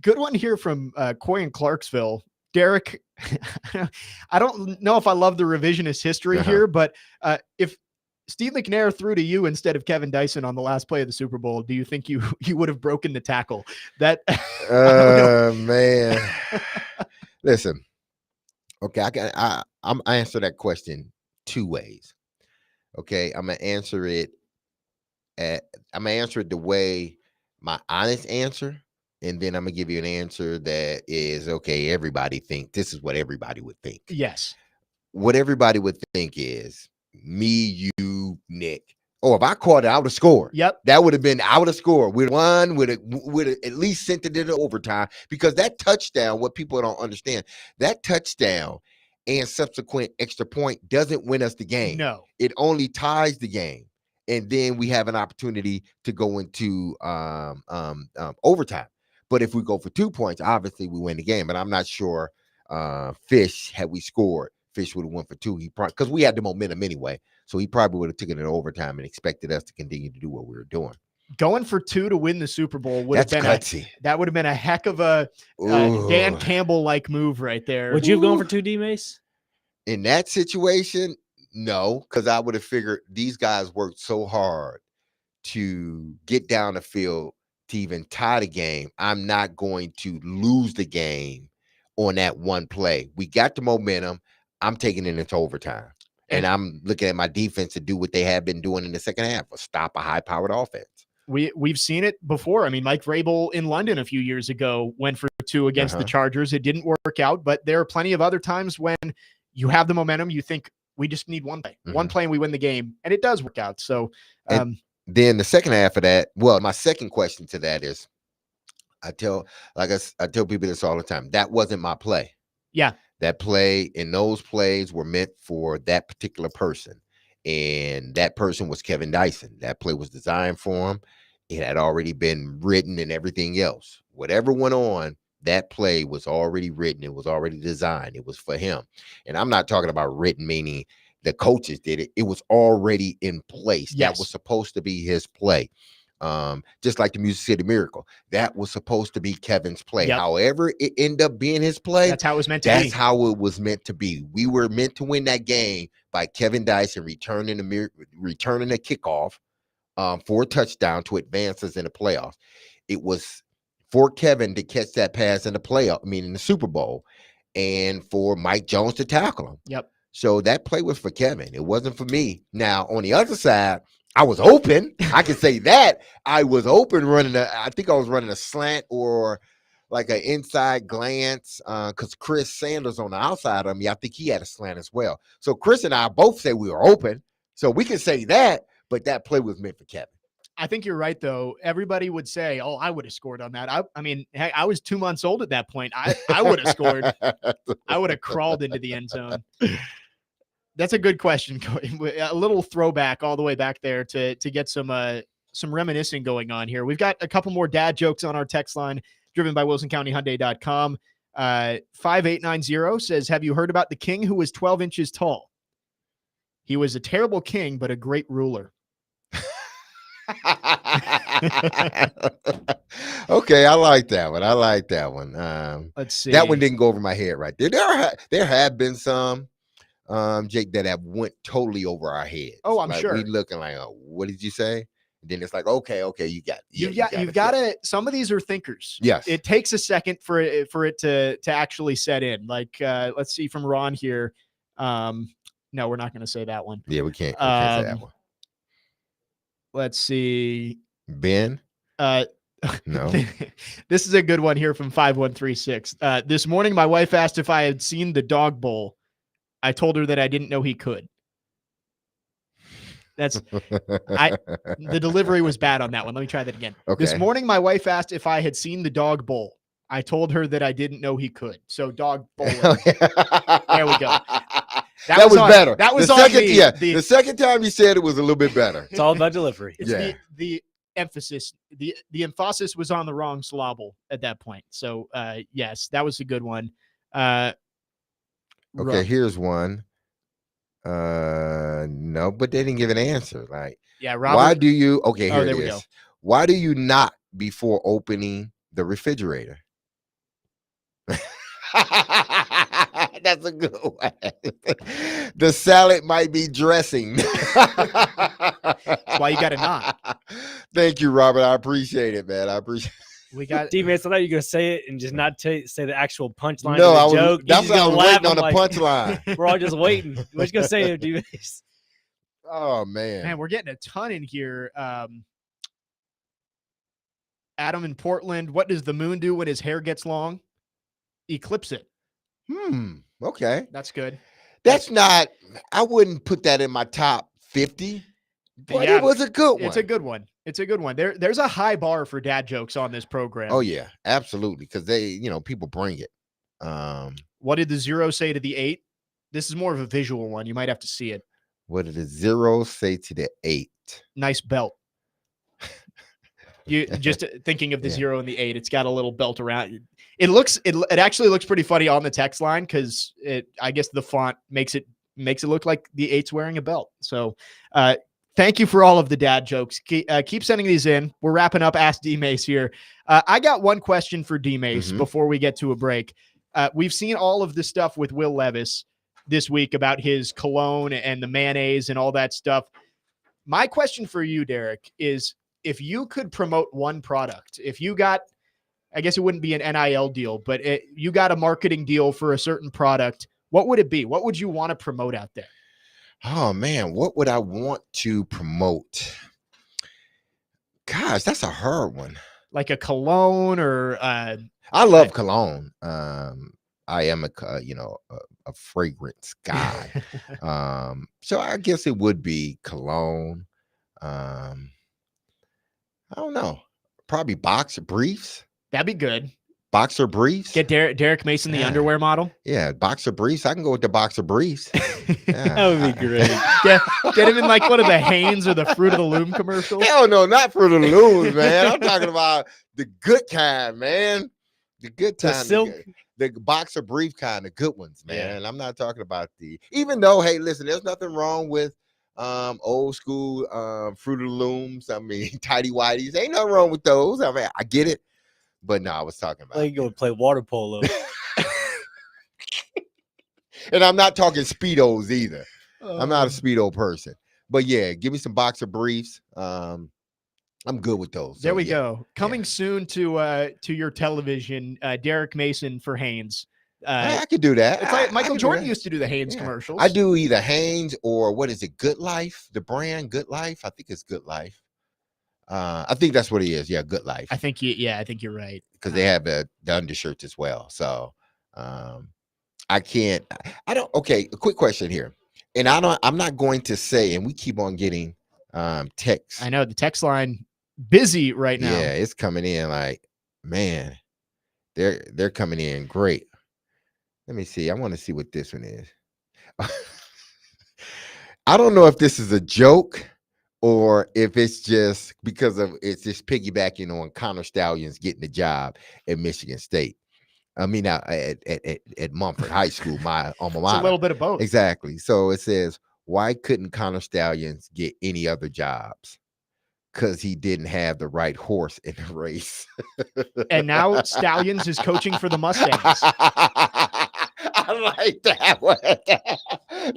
[SPEAKER 1] Good one here from Coy in Clarksville. Derek, I don't know if I love the revisionist history here, but if Steve McNair threw to you instead of Kevin Dyson on the last play of the Super Bowl, do you think you would have broken the tackle? That
[SPEAKER 2] man. Listen. Okay, I'm answer that question two ways. Okay, I'm gonna answer it the way my honest answer, and then I'm gonna give you an answer that is okay. Everybody think this is what everybody would think.
[SPEAKER 1] Yes.
[SPEAKER 2] What everybody would think is me, you, Nick. Oh, if I caught it, I would have scored.
[SPEAKER 1] Yep.
[SPEAKER 2] That would have been, I would have scored. We'd have at least sent it into overtime, because that touchdown, what people don't understand, that touchdown and subsequent extra point doesn't win us the game.
[SPEAKER 1] No.
[SPEAKER 2] It only ties the game. And then we have an opportunity to go into overtime. But if we go for 2 points, obviously we win the game. But I'm not sure Fish, had we scored, Fish would have went for 2. Because we had the momentum anyway. So he probably would have taken it in overtime and expected us to continue to do what we were doing.
[SPEAKER 1] Going for 2 to win the Super Bowl would have been
[SPEAKER 2] gutsy.
[SPEAKER 1] That would have been a heck of a Dan Campbell-like move right there.
[SPEAKER 3] Would you have gone for 2, DMase?
[SPEAKER 2] In that situation, no, because I would have figured these guys worked so hard to get down the field to even tie the game. I'm not going to lose the game on that one play. We got the momentum. I'm taking it into overtime. And I'm looking at my defense to do what they have been doing in the second half, or stop a high-powered offense.
[SPEAKER 1] We've seen it before. I mean, Mike Vrabel in London a few years ago went for 2 against the Chargers. It didn't work out, but there are plenty of other times when you have the momentum, you think we just need one play. One play and we win the game, and it does work out. So
[SPEAKER 2] then the second half of that, well, my second question to that is, I tell people this all the time. That wasn't my play.
[SPEAKER 1] Yeah.
[SPEAKER 2] That play and those plays were meant for that particular person. And that person was Kevin Dyson. That play was designed for him. It had already been written and everything else. Whatever went on, that play was already written. It was already designed. It was for him. And I'm not talking about written, meaning the coaches did it. It was already in place.
[SPEAKER 1] Yes.
[SPEAKER 2] That was supposed to be his play. Just like the Music City Miracle, that was supposed to be Kevin's play.
[SPEAKER 1] Yep.
[SPEAKER 2] However, it ended up being his play.
[SPEAKER 1] That's how it was meant to be.
[SPEAKER 2] That's how it was meant to be. We were meant to win that game by Kevin Dyson returning the kickoff for a touchdown to advance us in the playoffs. It was for Kevin to catch that pass in the playoff, in the Super Bowl, and for Mike Jones to tackle him.
[SPEAKER 1] Yep.
[SPEAKER 2] So that play was for Kevin. It wasn't for me. Now, on the other side, I was open. I can say that. I was open I think I was running a slant or like an inside glance because Chris Sanders on the outside of me, I think he had a slant as well. So Chris and I both say we were open. So we can say that, but that play was meant for Kevin.
[SPEAKER 1] I think you're right, though. Everybody would say, oh, I would have scored on that. I mean, heck, I was 2 months old at that point. I would have scored. I would have crawled into the end zone. That's a good question. A little throwback all the way back there to get some reminiscing going on here. We've got a couple more dad jokes on our text line, driven by WilsonCountyHyundai.com. 5890 says, have you heard about the king who was 12 inches tall? He was a terrible king, but a great ruler.
[SPEAKER 2] Okay, I like that one.
[SPEAKER 1] Let's see.
[SPEAKER 2] That one didn't go over my head right there. There have been some, Jake, that have went totally over our heads.
[SPEAKER 1] Oh, I'm
[SPEAKER 2] like,
[SPEAKER 1] sure.
[SPEAKER 2] We looking like, oh, what did you say? Then it's like, okay, you got it.
[SPEAKER 1] You've got to. Some of these are thinkers.
[SPEAKER 2] Yes.
[SPEAKER 1] It takes a second for it to actually set in. Like, let's see from Ron here. No, we're not going to say that one.
[SPEAKER 2] Yeah, we can't say that one.
[SPEAKER 1] Let's see.
[SPEAKER 2] Ben. No.
[SPEAKER 1] This is a good one here from 5136. This morning, my wife asked if I had seen the dog bowl. I told her that I didn't know he could. The delivery was bad on that one. Let me try that again.
[SPEAKER 2] Okay.
[SPEAKER 1] This morning, my wife asked if I had seen the dog bowl. I told her that I didn't know he could. So dog bowling. There we go.
[SPEAKER 2] That was better.
[SPEAKER 1] That was
[SPEAKER 2] the
[SPEAKER 1] on
[SPEAKER 2] second,
[SPEAKER 1] me.
[SPEAKER 2] yeah. The second time you said it was a little bit better.
[SPEAKER 3] It's all about delivery.
[SPEAKER 1] It's the emphasis. The emphasis was on the wrong syllable at that point. So yes, that was a good one.
[SPEAKER 2] Okay, here's one. No, but they didn't give an answer. Like,
[SPEAKER 1] yeah, Robert.
[SPEAKER 2] Why do you? Okay, here
[SPEAKER 1] there
[SPEAKER 2] it
[SPEAKER 1] we
[SPEAKER 2] is.
[SPEAKER 1] go.
[SPEAKER 2] Why do you knock before opening the refrigerator? That's a good one. The salad might be dressing.
[SPEAKER 1] That's why you got to knock.
[SPEAKER 2] Thank you, Robert. I appreciate it, man. I appreciate it.
[SPEAKER 1] We got
[SPEAKER 3] D-Mace, I thought you were going to say it and just not say the actual punchline
[SPEAKER 2] No,
[SPEAKER 3] of the joke.
[SPEAKER 2] That's what I was waiting on the punchline.
[SPEAKER 3] We're all just waiting. What you going to say there, D-Mace?
[SPEAKER 2] Oh, man.
[SPEAKER 1] Man, we're getting a ton in here. Adam in Portland, what does the moon do when his hair gets long? Eclipse it.
[SPEAKER 2] Okay.
[SPEAKER 1] That's good.
[SPEAKER 2] That's not, I wouldn't put that in my top 50, but
[SPEAKER 1] Yeah,
[SPEAKER 2] it was a good one.
[SPEAKER 1] It's a good one. It's a good one. There's a high bar for dad jokes on this program.
[SPEAKER 2] Oh, yeah, absolutely. Because people bring it.
[SPEAKER 1] What did the 0 say to the 8? This is more of a visual one. You might have to see it.
[SPEAKER 2] What did the 0 say to the 8?
[SPEAKER 1] Nice belt. You just thinking of the 0 and the 8. It's got a little belt around. It actually looks pretty funny on the text line because I guess the font makes it look like the 8's wearing a belt. So thank you for all of the dad jokes. Keep sending these in. We're wrapping up Ask DMase here. I got one question for DMase before we get to a break. We've seen all of this stuff with Will Levis this week about his cologne and the mayonnaise and all that stuff. My question for you, Derek, is if you could promote one product, if you got, I guess it wouldn't be an NIL deal, but you got a marketing deal for a certain product, what would it be? What would you want to promote out there?
[SPEAKER 2] Oh, man, what would I want to promote? Gosh, that's a hard one.
[SPEAKER 1] Like a cologne or
[SPEAKER 2] I love cologne. I am a fragrance guy. So I guess it would be cologne. I don't know. Probably boxer briefs.
[SPEAKER 1] That'd be good.
[SPEAKER 2] Boxer briefs.
[SPEAKER 1] Get Derek Mason, the underwear model.
[SPEAKER 2] Yeah, boxer briefs. I can go with the boxer briefs.
[SPEAKER 3] That would be great.
[SPEAKER 1] Get him in like one of the Hanes or the Fruit of the Loom commercials.
[SPEAKER 2] Hell no, not Fruit of the Loom, man. I'm talking about the good kind, man. The good
[SPEAKER 3] The
[SPEAKER 2] kind.
[SPEAKER 3] silk.
[SPEAKER 2] The boxer brief kind, the good ones, man. Yeah. I'm not talking about even though, hey, listen, there's nothing wrong with old school Fruit of the Looms. I mean, tidy whities. Ain't nothing wrong with those. I mean, I get it. But no, I was talking about.
[SPEAKER 3] Like you go play water polo.
[SPEAKER 2] And I'm not talking Speedos either. I'm not a Speedo person. But yeah, give me some boxer briefs. I'm good with those.
[SPEAKER 1] There we go. Coming soon to your television, Derek Mason for Hanes.
[SPEAKER 2] I could do that.
[SPEAKER 1] It's like Michael Jordan used to do the Hanes commercials.
[SPEAKER 2] I do either Hanes or what is it? Good Life, the brand Good Life. I think it's Good Life. I think that's what it is. Yeah, Good Life.
[SPEAKER 1] I think you're right.
[SPEAKER 2] Because they have the undershirts as well. So I don't. Okay, a quick question here, and I'm not going to say. And we keep on getting texts.
[SPEAKER 1] I know the text line busy right now.
[SPEAKER 2] Yeah, it's coming in like, man, they're coming in great. Let me see. I want to see what this one is. I don't know if this is a joke or if it's just because it's just piggybacking on Connor Stallions getting the job at Michigan State. I mean, at Mumford High School, my alma mater.
[SPEAKER 1] It's a little bit of both.
[SPEAKER 2] Exactly. So it says, why couldn't Connor Stallions get any other jobs? Because he didn't have the right horse in the race.
[SPEAKER 1] And now Stallions is coaching for the Mustangs.
[SPEAKER 2] I like that one.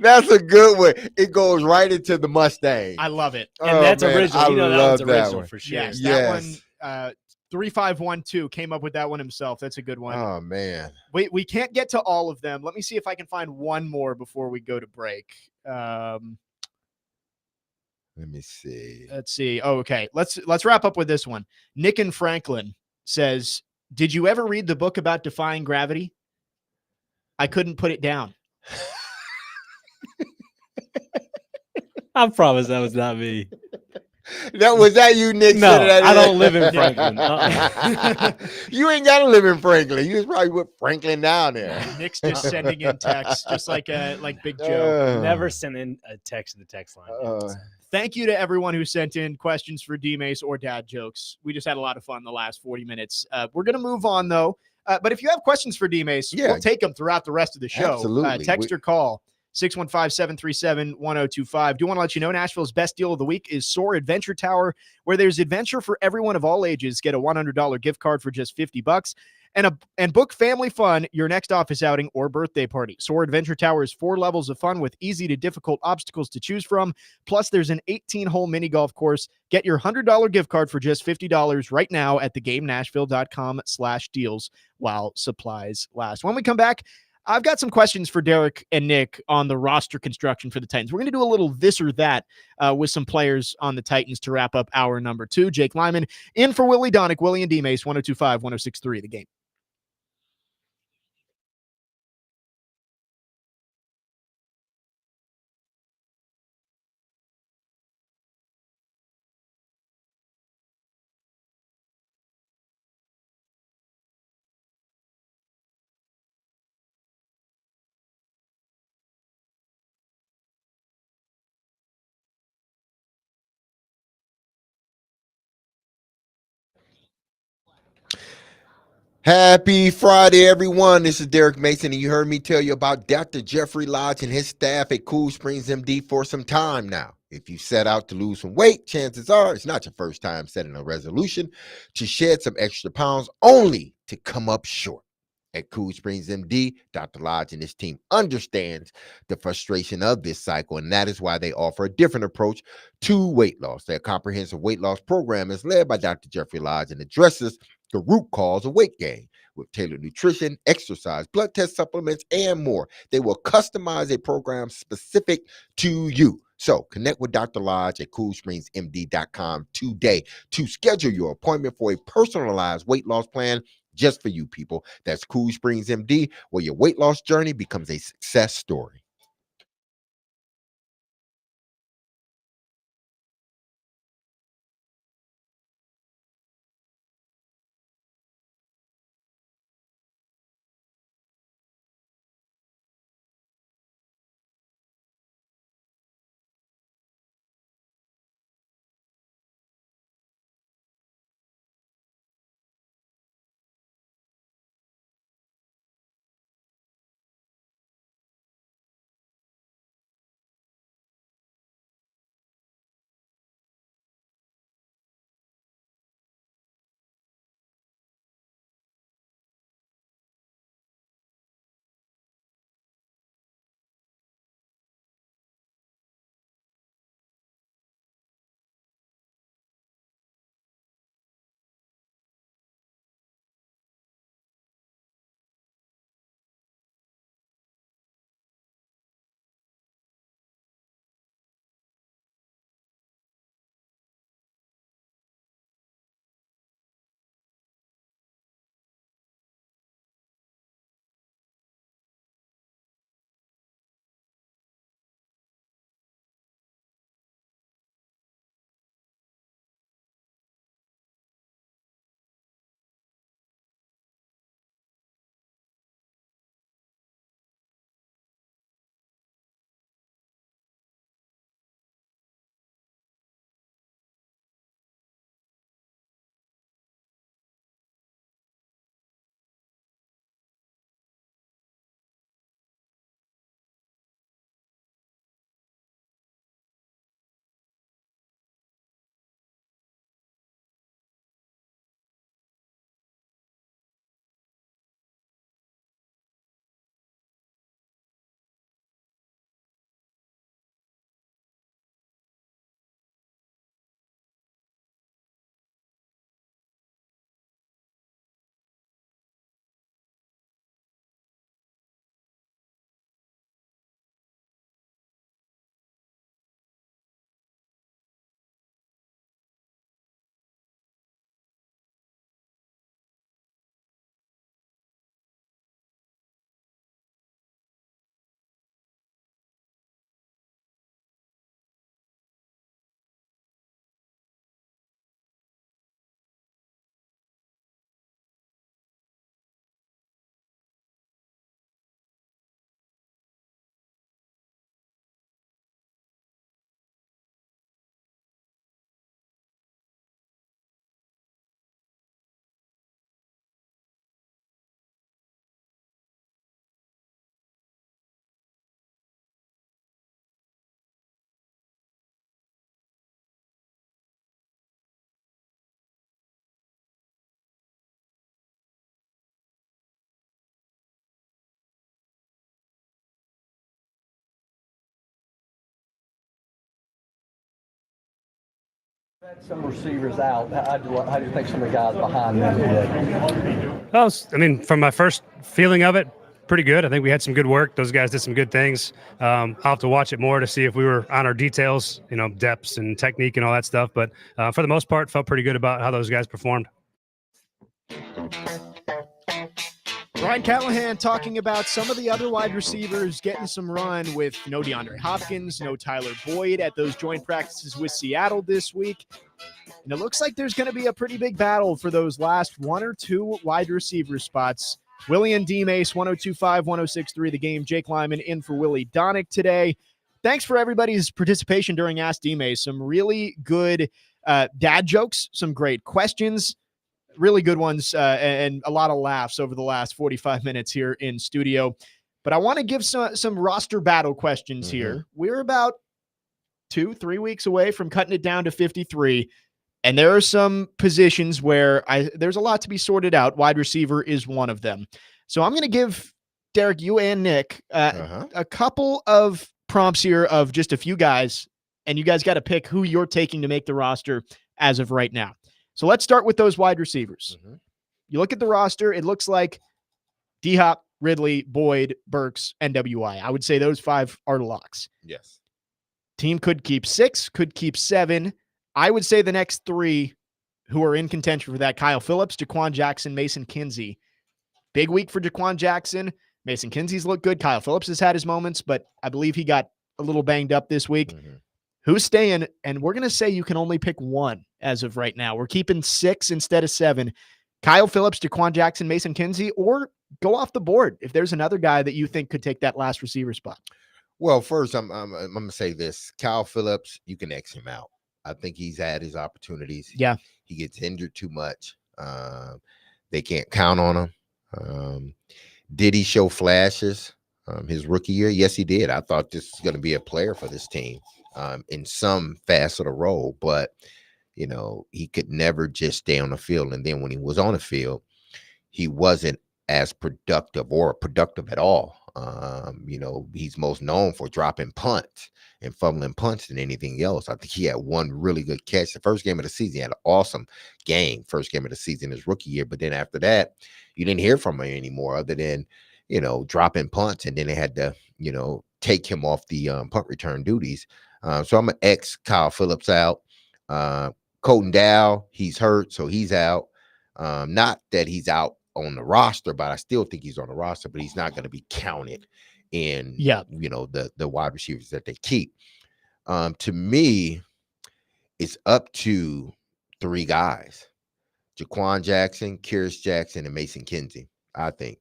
[SPEAKER 2] That's a good one. It goes right into the Mustang.
[SPEAKER 1] I love it.
[SPEAKER 3] And that's
[SPEAKER 2] man,
[SPEAKER 3] original.
[SPEAKER 2] I
[SPEAKER 3] You know that
[SPEAKER 2] love
[SPEAKER 3] one's
[SPEAKER 2] that
[SPEAKER 3] original
[SPEAKER 2] one.
[SPEAKER 3] for sure.
[SPEAKER 1] Yes,
[SPEAKER 2] Yes.
[SPEAKER 1] that one. 3512 came up with that one himself. That's a good one.
[SPEAKER 2] Oh man.
[SPEAKER 1] We can't get to all of them. Let me see if I can find one more before we go to break.
[SPEAKER 2] Let me see.
[SPEAKER 1] Let's see. Oh, okay. Let's wrap up with this one. Nick and Franklin says, "Did you ever read the book about defying gravity? I couldn't put it down."
[SPEAKER 3] I promise that was not me.
[SPEAKER 2] Was that you, Nick?
[SPEAKER 3] No,
[SPEAKER 2] sending that
[SPEAKER 3] I
[SPEAKER 2] in?
[SPEAKER 3] don't live in Franklin.
[SPEAKER 2] You ain't gotta live in Franklin. You just probably put Franklin down there.
[SPEAKER 1] Nick's just sending in texts, just like Big Joe.
[SPEAKER 3] Never send in a text to the text line.
[SPEAKER 1] Thank you to everyone who sent in questions for DMase or dad jokes. We just had a lot of fun the last 40 minutes. We're going to move on, though. But if you have questions for DMase, we'll take them throughout the rest of the show.
[SPEAKER 2] Absolutely.
[SPEAKER 1] Text or call 615-737-1025. Do want to let you know Nashville's best deal of the week is Soar Adventure Tower, where there's adventure for everyone of all ages. Get a $100 gift card for just $50. And book family fun, your next office outing or birthday party. Soar Adventure Tower is 4 levels of fun with easy to difficult obstacles to choose from. Plus, there's an 18-hole mini golf course. Get your $100 gift card for just $50 right now at thegamenashville.com/deals while supplies last. When we come back, I've got some questions for Derek and Nick on the roster construction for the Titans. We're going to do a little this or that with some players on the Titans to wrap up hour number 2. Jake Lyman in for Willie Donick, Willie and DMase, 102.5, 106.3, The Game.
[SPEAKER 2] Happy Friday, everyone. This is Derek Mason, and you heard me tell you about Dr. Jeffrey Lodge and his staff at Cool Springs MD for some time now. If you set out to lose some weight, chances are it's not your first time setting a resolution to shed some extra pounds only to come up short. At Cool Springs MD, Dr. Lodge and his team understands the frustration of this cycle, and that is why they offer a different approach to weight loss. Their comprehensive weight loss program is led by Dr. Jeffrey Lodge and addresses the root cause of weight gain with tailored nutrition, exercise, blood test supplements, and more. They will customize a program specific to you. So connect with Dr. Lodge at CoolSpringsMD.com today to schedule your appointment for a personalized weight loss plan just for you people. That's Cool Springs MD, where your weight loss journey becomes a success story.
[SPEAKER 10] Some receivers out. How do you think some of the guys behind them did?
[SPEAKER 11] Well, I mean, from my first feeling of it, pretty good. I think we had some good work. Those guys did some good things. I'll have to watch it more to see if we were on our details, depths and technique and all that stuff. But for the most part, felt pretty good about how those guys performed.
[SPEAKER 1] Brian Callahan talking about some of the other wide receivers getting some run with no DeAndre Hopkins, no Tyler Boyd at those joint practices with Seattle this week. And it looks like there's going to be a pretty big battle for those last one or two wide receiver spots. Willy and DMase, 102.5, 106.3 The Game. Jake Lyman in for Willy Donick today. Thanks for everybody's participation during Ask DMase. Some really good dad jokes, some great questions. Really good ones and a lot of laughs over the last 45 minutes here in studio. But I want to give some roster battle questions here. We're about 2-3 weeks away from cutting it down to 53. And there are some positions where there's a lot to be sorted out. Wide receiver is one of them. So I'm going to give Derek, you and Nick, a couple of prompts here of just a few guys. And you guys got to pick who you're taking to make the roster as of right now. So let's start with those wide receivers. You look at the roster, it looks like D-Hop, Ridley, Boyd, Burks, NWI. I would say those 5 are locks.
[SPEAKER 2] Yes.
[SPEAKER 1] Team could keep 6, could keep 7. I would say the next 3 who are in contention for that, Kyle Phillips, Jaquan Jackson, Mason Kinsey. Big week for Jaquan Jackson. Mason Kinsey's looked good. Kyle Phillips has had his moments, but I believe he got a little banged up this week. Who's staying? And we're going to say you can only pick 1 as of right now. We're keeping 6 instead of 7. Kyle Phillips, Jaquan Jackson, Mason Kinsey, or go off the board if there's another guy that you think could take that last receiver spot.
[SPEAKER 2] Well, first, I'm going to say this. Kyle Phillips, you can X him out. I think he's had his opportunities.
[SPEAKER 1] Yeah.
[SPEAKER 2] He gets injured too much. They can't count on him. Did he show flashes his rookie year? Yes, he did. I thought this was going to be a player for this team in some facet of role, but, he could never just stay on the field. And then when he was on the field, he wasn't as productive or productive at all. He's most known for dropping punts and fumbling punts than anything else. I think he had one really good catch. The first game of the season, he had an awesome game. First game of the season, his rookie year. But then after that, you didn't hear from him anymore other than, dropping punts. And then they had to, take him off the punt return duties. So I'm going to X Kyle Phillips out. Colton Dow, he's hurt, so he's out. Not that he's out on the roster, but I still think he's on the roster, but he's not going to be counted in, the wide receivers that they keep. To me, it's up to 3 guys, Jaquan Jackson, Kyrus Jackson, and Mason Kinsey, I think.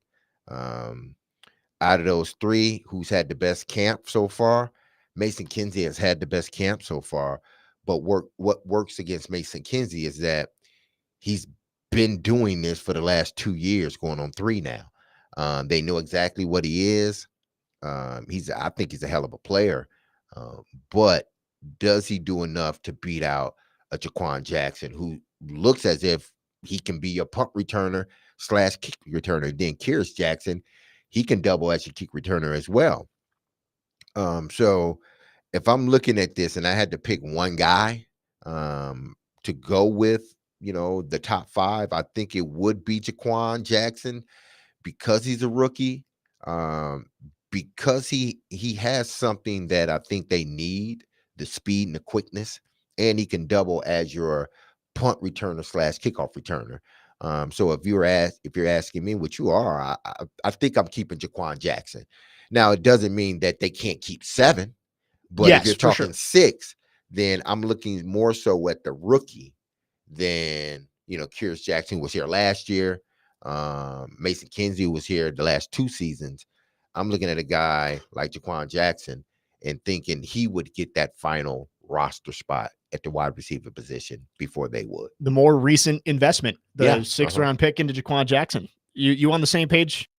[SPEAKER 2] Out of those 3, who's had the best camp so far? Mason Kinsey has had the best camp so far, but what works against Mason Kinsey is that he's been doing this for the last 2 years, going on 3 now. They know exactly what he is. I think he's a hell of a player, but does he do enough to beat out a Jaquan Jackson who looks as if he can be a punt returner / kick returner? Then Kyrus Jackson, he can double as a kick returner as well. So if I'm looking at this and I had to pick one guy to go with, the top 5, I think it would be Jaquan Jackson because he's a rookie, because he has something that I think they need, the speed and the quickness, and he can double as your punt returner / kickoff returner. So if you're asking me what you are, I think I'm keeping Jaquan Jackson. Now, it doesn't mean that they can't keep 7, but if you're talking 6, then I'm looking more so at the rookie than, Kyrus Jackson was here last year. Mason Kinsey was here the last 2 seasons. I'm looking at a guy like Jaquan Jackson and thinking he would get that final roster spot at the wide receiver position before they would.
[SPEAKER 1] The more recent investment, the 6th round pick into Jaquan Jackson. You on the same page?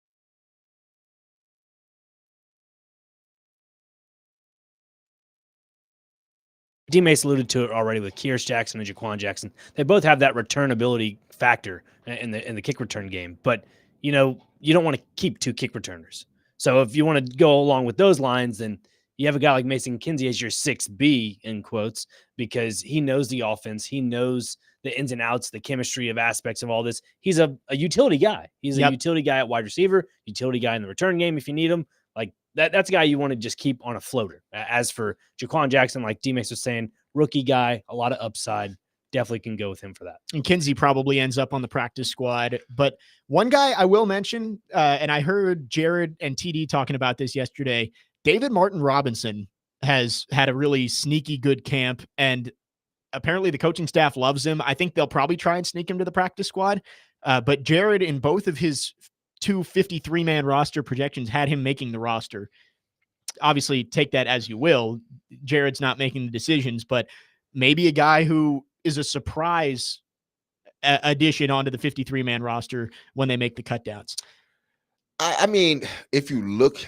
[SPEAKER 3] DMase alluded to it already with Kyrus Jackson and Jaquan Jackson. They both have that returnability factor in the kick return game, but you don't want to keep 2 kick returners. So if you want to go along with those lines, then you have a guy like Mason Kinsey as your 6B in quotes, because he knows the offense. He knows the ins and outs, the chemistry of aspects of all this. He's a utility guy. He's a utility guy at wide receiver, utility guy in the return game if you need him. Like that's a guy you want to just keep on a floater. As for Jaquan Jackson, like DMase was saying, rookie guy, a lot of upside. Definitely can go with him for that.
[SPEAKER 1] And Kinsey probably ends up on the practice squad. But one guy I will mention, and I heard Jared and TD talking about this yesterday, David Martin Robinson has had a really sneaky good camp, and apparently the coaching staff loves him. I think they'll probably try and sneak him to the practice squad. But Jared, in both of his 53-man roster projections, had him making the roster. Obviously, take that as you will. Jared's not making the decisions, but maybe a guy who is a surprise addition onto the 53-man roster when they make the cutdowns.
[SPEAKER 2] I mean, if you look,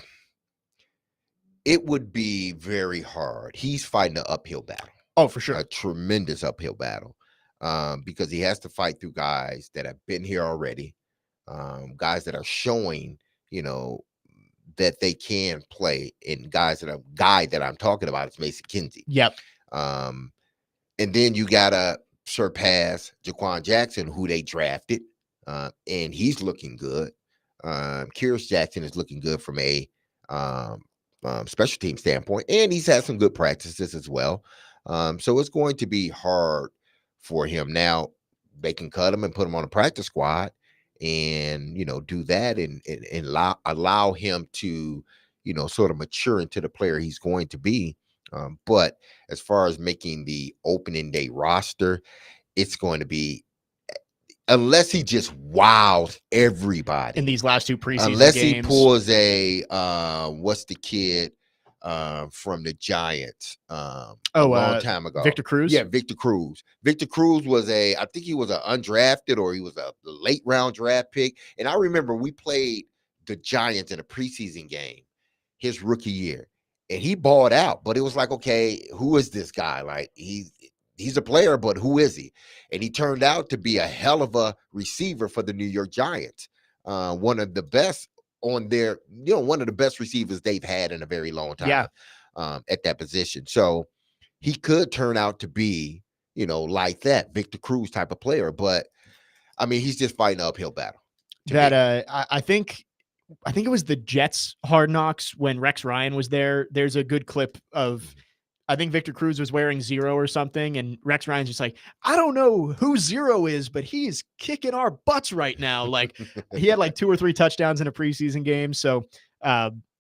[SPEAKER 2] it would be very hard. He's fighting an uphill battle.
[SPEAKER 1] Oh, for sure.
[SPEAKER 2] A tremendous uphill battle, because he has to fight through guys that have been here already, guys that are showing, that they can play, and guys that I'm talking about is Mason Kinsey.
[SPEAKER 1] Yep.
[SPEAKER 2] And then you gotta surpass Jaquan Jackson, who they drafted, and he's looking good. Kyrus Jackson is looking good from a special team standpoint, and he's had some good practices as well. So it's going to be hard for him. Now they can cut him and put him on a practice squad, and do that and allow him to sort of mature into the player he's going to be. But as far as making the opening day roster, it's going to be, unless he just wows everybody
[SPEAKER 1] in these last two preseason
[SPEAKER 2] unless
[SPEAKER 1] games.
[SPEAKER 2] He pulls a what's the kid from the Giants a long time ago,
[SPEAKER 1] Victor Cruz.
[SPEAKER 2] Yeah, Victor Cruz. Victor Cruz was I think he was an undrafted, or he was a late round draft pick. And I remember we played the Giants in a preseason game his rookie year, and he balled out. But it was like, okay, who is this guy? Like he's a player, but who is he? And he turned out to be a hell of a receiver for the New York Giants. One of the best on their, one of the best receivers they've had in a very long time. At that position. So he could turn out to be, like that Victor Cruz type of player. But I mean, he's just fighting an uphill battle.
[SPEAKER 1] I think it was the Jets Hard Knocks when Rex Ryan was there. There's a good clip of, I think Victor Cruz was wearing 0 or something, and Rex Ryan's just like, I don't know who 0 is, but he's kicking our butts right now. Like he had like 2 or 3 touchdowns in a preseason game. So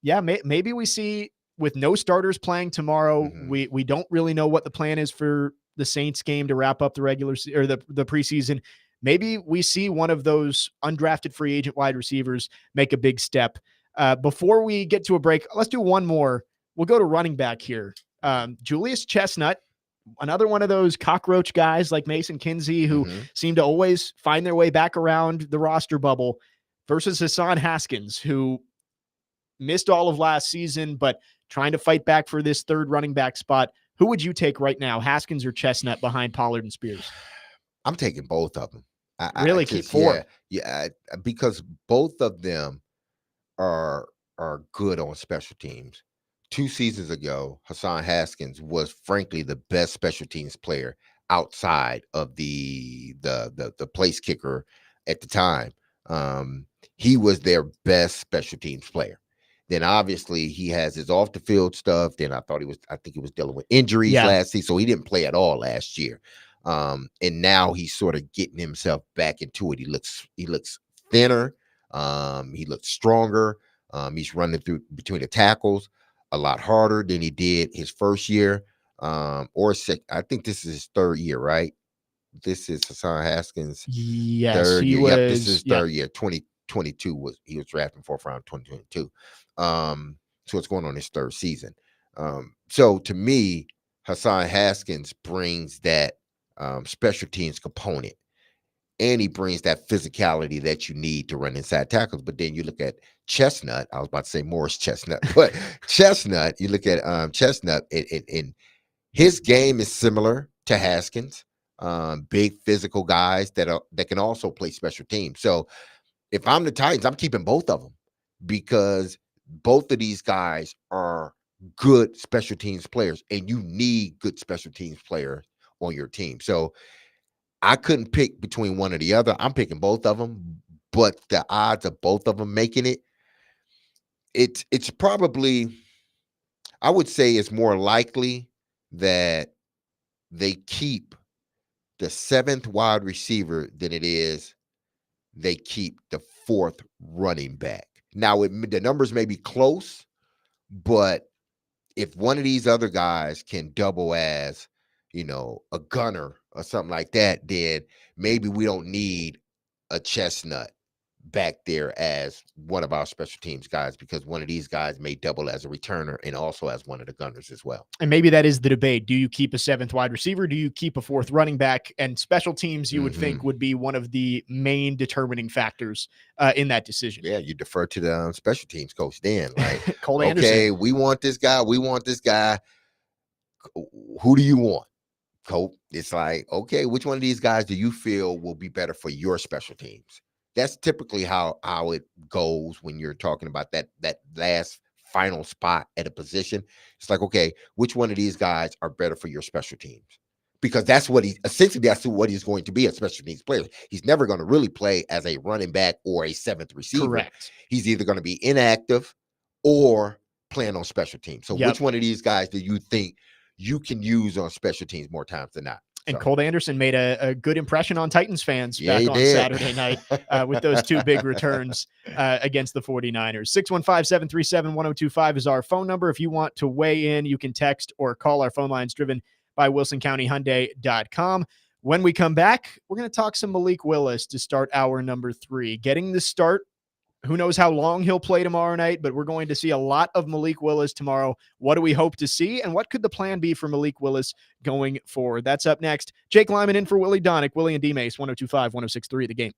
[SPEAKER 1] maybe we see, with no starters playing tomorrow, we don't really know what the plan is for the Saints game to wrap up the regular or the preseason. Maybe we see one of those undrafted free agent wide receivers make a big step. Before we get to a break, let's do one more. We'll go to running back here. Julius Chestnut, another one of those cockroach guys like Mason Kinsey, who seem to always find their way back around the roster bubble, versus Hassan Haskins, who missed all of last season, but trying to fight back for this third running back spot. Who would you take right now, Haskins or Chestnut, behind Pollard and Spears?
[SPEAKER 2] I'm taking both of them.
[SPEAKER 1] Really keep 4.
[SPEAKER 2] Yeah, because both of them are good on special teams. 2 seasons ago, Hassan Haskins was frankly the best special teams player outside of the place kicker at the time. He was their best special teams player. Then obviously he has his off the field stuff. Then I think he was dealing with injuries last season, so he didn't play at all last year. And now he's sort of getting himself back into it. He looks thinner. He looks stronger. He's running through between the tackles a lot harder than he did his first year. I think this is his 3rd year, right? This is Hassan Haskins.
[SPEAKER 1] Yes,
[SPEAKER 2] third
[SPEAKER 1] he
[SPEAKER 2] year.
[SPEAKER 1] was.
[SPEAKER 2] This is his 3rd year. 2022 he was drafted 4th round 2022. So it's going on his 3rd season. So to me, Hassan Haskins brings that special teams component, and he brings that physicality that you need to run inside tackles. But then you look at Chestnut. I was about to say Morris Chestnut, but Chestnut. You look at Chestnut, and his game is similar to Haskins. Big physical guys that can also play special teams. So if I'm the Titans, I'm keeping both of them, because both of these guys are good special teams players, and you need good special teams players on your team. So I couldn't pick between one or the other. I'm picking both of them, but the odds of both of them making it's probably, I would say it's more likely that they keep the 7th wide receiver than it is they keep the 4th running back. Now, the numbers may be close, but if one of these other guys can double as, a gunner or something like that, then maybe we don't need a chestnut back there as one of our special teams guys, because one of these guys may double as a returner and also as one of the gunners as well.
[SPEAKER 1] And maybe that is the debate. Do you keep a 7th wide receiver? Do you keep a 4th running back? And special teams, you would think, would be one of the main determining factors in that decision.
[SPEAKER 2] Yeah, you defer to the special teams coach then, right?
[SPEAKER 1] Cole Anderson.
[SPEAKER 2] Okay, we want this guy. We want this guy. Who do you want, Coach? It's like, okay, which one of these guys do you feel will be better for your special teams? That's typically how it goes when you're talking about that last final spot at a position. It's like, okay, which one of these guys are better for your special teams? Because that's what what he's going to be, a special teams player. He's never going to really play as a running back or a 7th receiver.
[SPEAKER 1] Correct.
[SPEAKER 2] He's either going to be inactive or playing on special teams. So which one of these guys do you think you can use on special teams more times than not?
[SPEAKER 1] And Cole Anderson made a good impression on Titans fans
[SPEAKER 2] Yeah,
[SPEAKER 1] back
[SPEAKER 2] he
[SPEAKER 1] on
[SPEAKER 2] did.
[SPEAKER 1] Saturday night with those 2 big returns against the 49ers. 615-737-1025 is our phone number. If you want to weigh in, you can text or call. Our phone lines driven by WilsonCountyHyundai.com. When we come back, we're going to talk some Malik Willis to start hour number 3. Getting the start. Who knows how long he'll play tomorrow night, but we're going to see a lot of Malik Willis tomorrow. What do we hope to see, and what could the plan be for Malik Willis going forward? That's up next. Jake Lyman in for Willy Donick, Willy and DMase, 102.5, 106.3, The Game.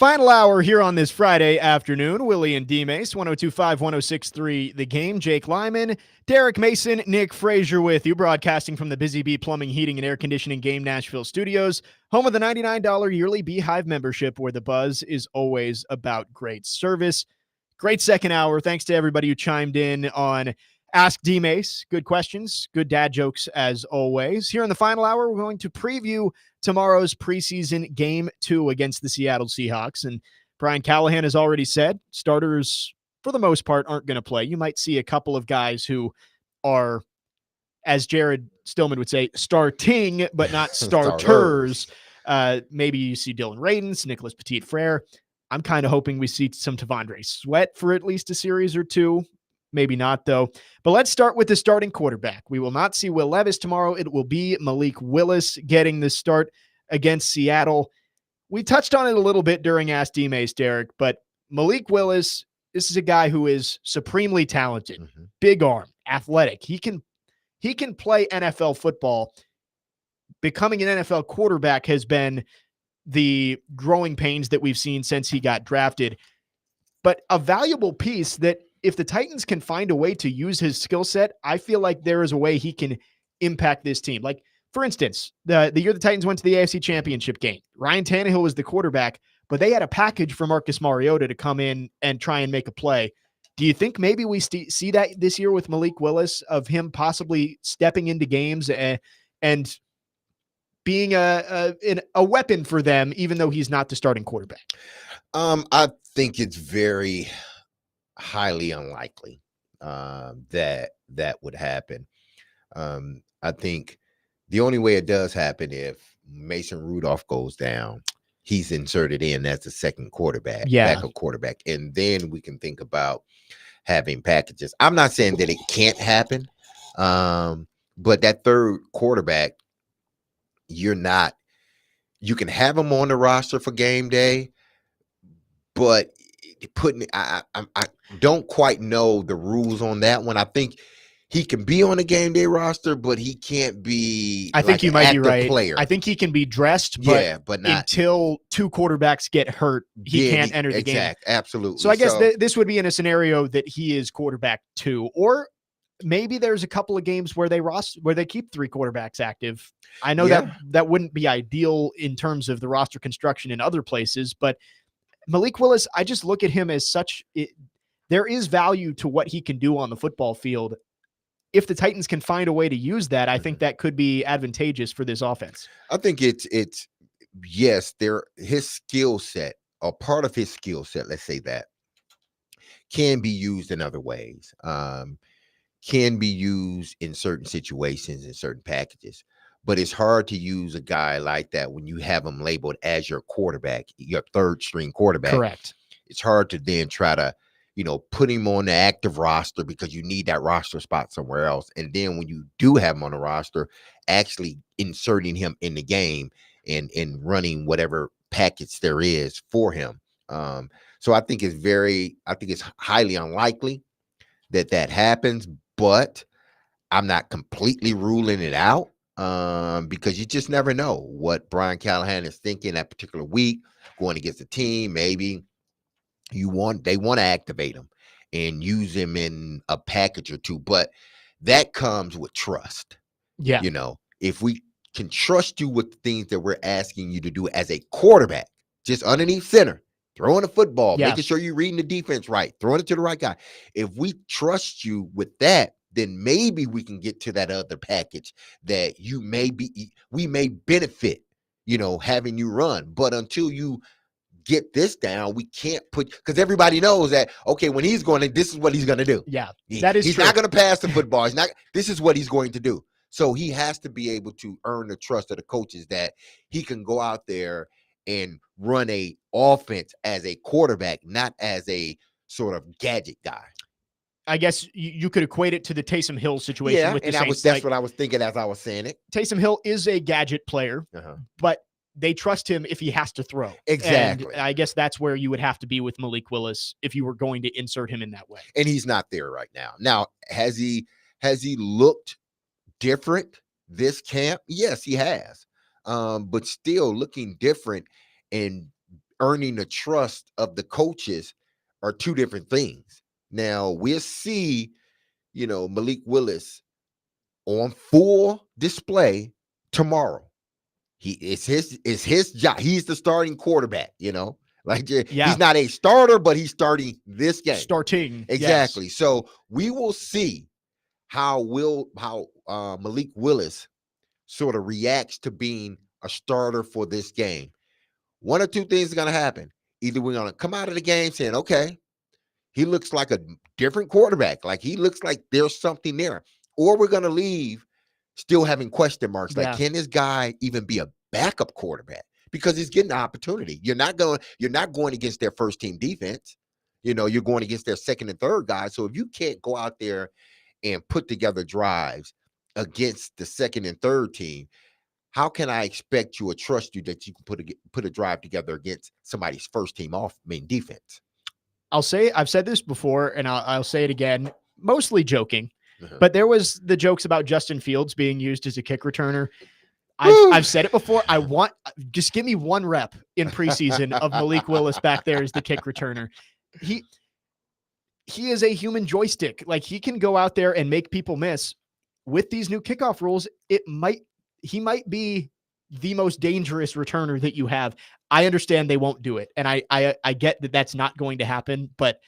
[SPEAKER 1] Final hour here on this Friday afternoon. Willy and DMase, 102.5, 106.3 The Game. Jake Lyman, Derek Mason, Nick Frazier with you, broadcasting from the Busy Bee Plumbing, Heating, and Air Conditioning Game Nashville studios, home of the $99 yearly Beehive membership, where the buzz is always about great service. Great second hour. Thanks to everybody who chimed in on Ask DMase. Good questions, good dad jokes as always. Here in the final hour, we're going to preview tomorrow's preseason Game 2 against the Seattle Seahawks. And Brian Callahan has already said starters, for the most part, aren't going to play. You might see a couple of guys who are, as Jared Stillman would say, starting, but not starters. Maybe you see Dylan Radins, Nicholas Petit-Frere. I'm kind of hoping we see some Tavondre Sweat for at least a series or two. Maybe not, though. But let's start with the starting quarterback. We will not see Will Levis tomorrow. It will be Malik Willis getting the start against Seattle. We touched on it a little bit during Ask DMase, Derek, but Malik Willis, this is a guy who is supremely talented, big arm, athletic. He can play NFL football. Becoming an NFL quarterback has been the growing pains that we've seen since he got drafted. But a valuable piece that, if the Titans can find a way to use his skill set, I feel like there is a way he can impact this team. Like, for instance, the year the Titans went to the AFC Championship game, Ryan Tannehill was the quarterback, but they had a package for Marcus Mariota to come in and try and make a play. Do you think maybe we see that this year with Malik Willis, of him possibly stepping into games and being a weapon for them, even though he's not the starting quarterback?
[SPEAKER 2] I think it's very highly unlikely that would happen. I think the only way it does happen if Mason Rudolph goes down, he's inserted in as the second quarterback, backup quarterback, and then we can think about having packages. I'm not saying that it can't happen, but that third quarterback, you can have him on the roster for game day, but I don't quite know the rules on that one. I think he can be on the game day roster, but he can't be.
[SPEAKER 1] I think you might be right.
[SPEAKER 2] Player.
[SPEAKER 1] I think he can be dressed, but not until two quarterbacks get hurt. He can't enter the game.
[SPEAKER 2] Absolutely.
[SPEAKER 1] So I guess this would be in a scenario that he is quarterback 2, or maybe there's a couple of games where they keep 3 quarterbacks active. I know that wouldn't be ideal in terms of the roster construction in other places, but Malik Willis, I just look at him as there is value to what he can do on the football field. If the Titans can find a way to use that, I think that could be advantageous for this offense.
[SPEAKER 2] I think it's yes, his skill set, or part of his skill set, let's say that, can be used in other ways. Can be used in certain situations, in certain packages. But it's hard to use a guy like that when you have him labeled as your quarterback, your third string quarterback.
[SPEAKER 1] Correct.
[SPEAKER 2] It's hard to then try to, put him on the active roster because you need that roster spot somewhere else. And then when you do have him on the roster, actually inserting him in the game and running whatever package there is for him. So I think it's highly unlikely that happens, but I'm not completely ruling it out. Because you just never know what Brian Callahan is thinking that particular week, going against the team. Maybe they want to activate him and use him in a package or two, but that comes with trust.
[SPEAKER 1] Yeah.
[SPEAKER 2] If we can trust you with the things that we're asking you to do as a quarterback, just underneath center, throwing the football, making sure you're reading the defense right, throwing it to the right guy. If we trust you with that, then maybe we can get to that other package that we may benefit, having you run. But until you get this down, we can't because everybody knows that, okay, when he's going, this is what he's going to do.
[SPEAKER 1] Yeah, that is
[SPEAKER 2] he's
[SPEAKER 1] true.
[SPEAKER 2] Not going to pass the football. This is what he's going to do. So he has to be able to earn the trust of the coaches that he can go out there and run a offense as a quarterback, not as a sort of gadget guy.
[SPEAKER 1] I guess you could equate it to the Taysom Hill situation.
[SPEAKER 2] Yeah,
[SPEAKER 1] with the
[SPEAKER 2] and
[SPEAKER 1] Saints.
[SPEAKER 2] that's what I was thinking as I was saying it.
[SPEAKER 1] Taysom Hill is a gadget player, but they trust him if he has to throw.
[SPEAKER 2] Exactly.
[SPEAKER 1] And I guess that's where you would have to be with Malik Willis if you were going to insert him in that way.
[SPEAKER 2] And he's not there right now. Now, has he looked different this camp? Yes, he has. But still looking different and earning the trust of the coaches are two different things. Now we'll see, Malik Willis on full display tomorrow. It's his job. He's the starting quarterback, Like he's not a starter, but he's starting this game.
[SPEAKER 1] Starting.
[SPEAKER 2] Exactly.
[SPEAKER 1] Yes.
[SPEAKER 2] So we will see how Malik Willis sort of reacts to being a starter for this game. One or two things are going to happen. Either we're going to come out of the game saying, okay, he looks like a different quarterback. Like he looks like there's something there. Or we're going to leave still having question marks. Like, can this guy even be a backup quarterback? Because he's getting the opportunity. You're not going against their first team defense. You're going against their second and third guys. So if you can't go out there and put together drives against the second and third team, how can I expect you or trust you that you can put a drive together against somebody's first team defense?
[SPEAKER 1] I've said this before, and I'll say it again, mostly joking, but there was the jokes about Justin Fields being used as a kick returner. I've said it before. Just give me one rep in preseason of Malik Willis back there as the kick returner. He is a human joystick. Like he can go out there and make people miss. With these new kickoff rules, he might be the most dangerous returner that you have. I understand they won't do it. And I get that that's not going to happen, but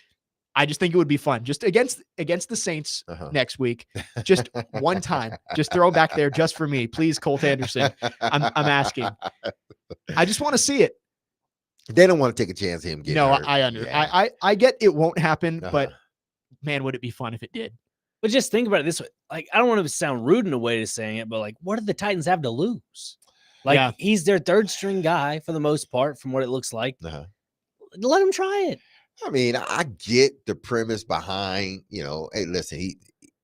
[SPEAKER 1] I just think it would be fun just against the Saints next week. Just one time, just throw him back there just for me. Please, Colt Anderson. I'm asking. I just want to see it.
[SPEAKER 2] They don't want to take a chance of him getting hurt.
[SPEAKER 1] I get it won't happen, but man, would it be fun if it did?
[SPEAKER 3] But just think about it this way. Like, I don't want to sound rude in a way to saying it, but like, what do the Titans have to lose? Like, he's their third string guy for the most part, from what it looks like. Let him try it.
[SPEAKER 2] I mean, I get the premise behind, hey, listen,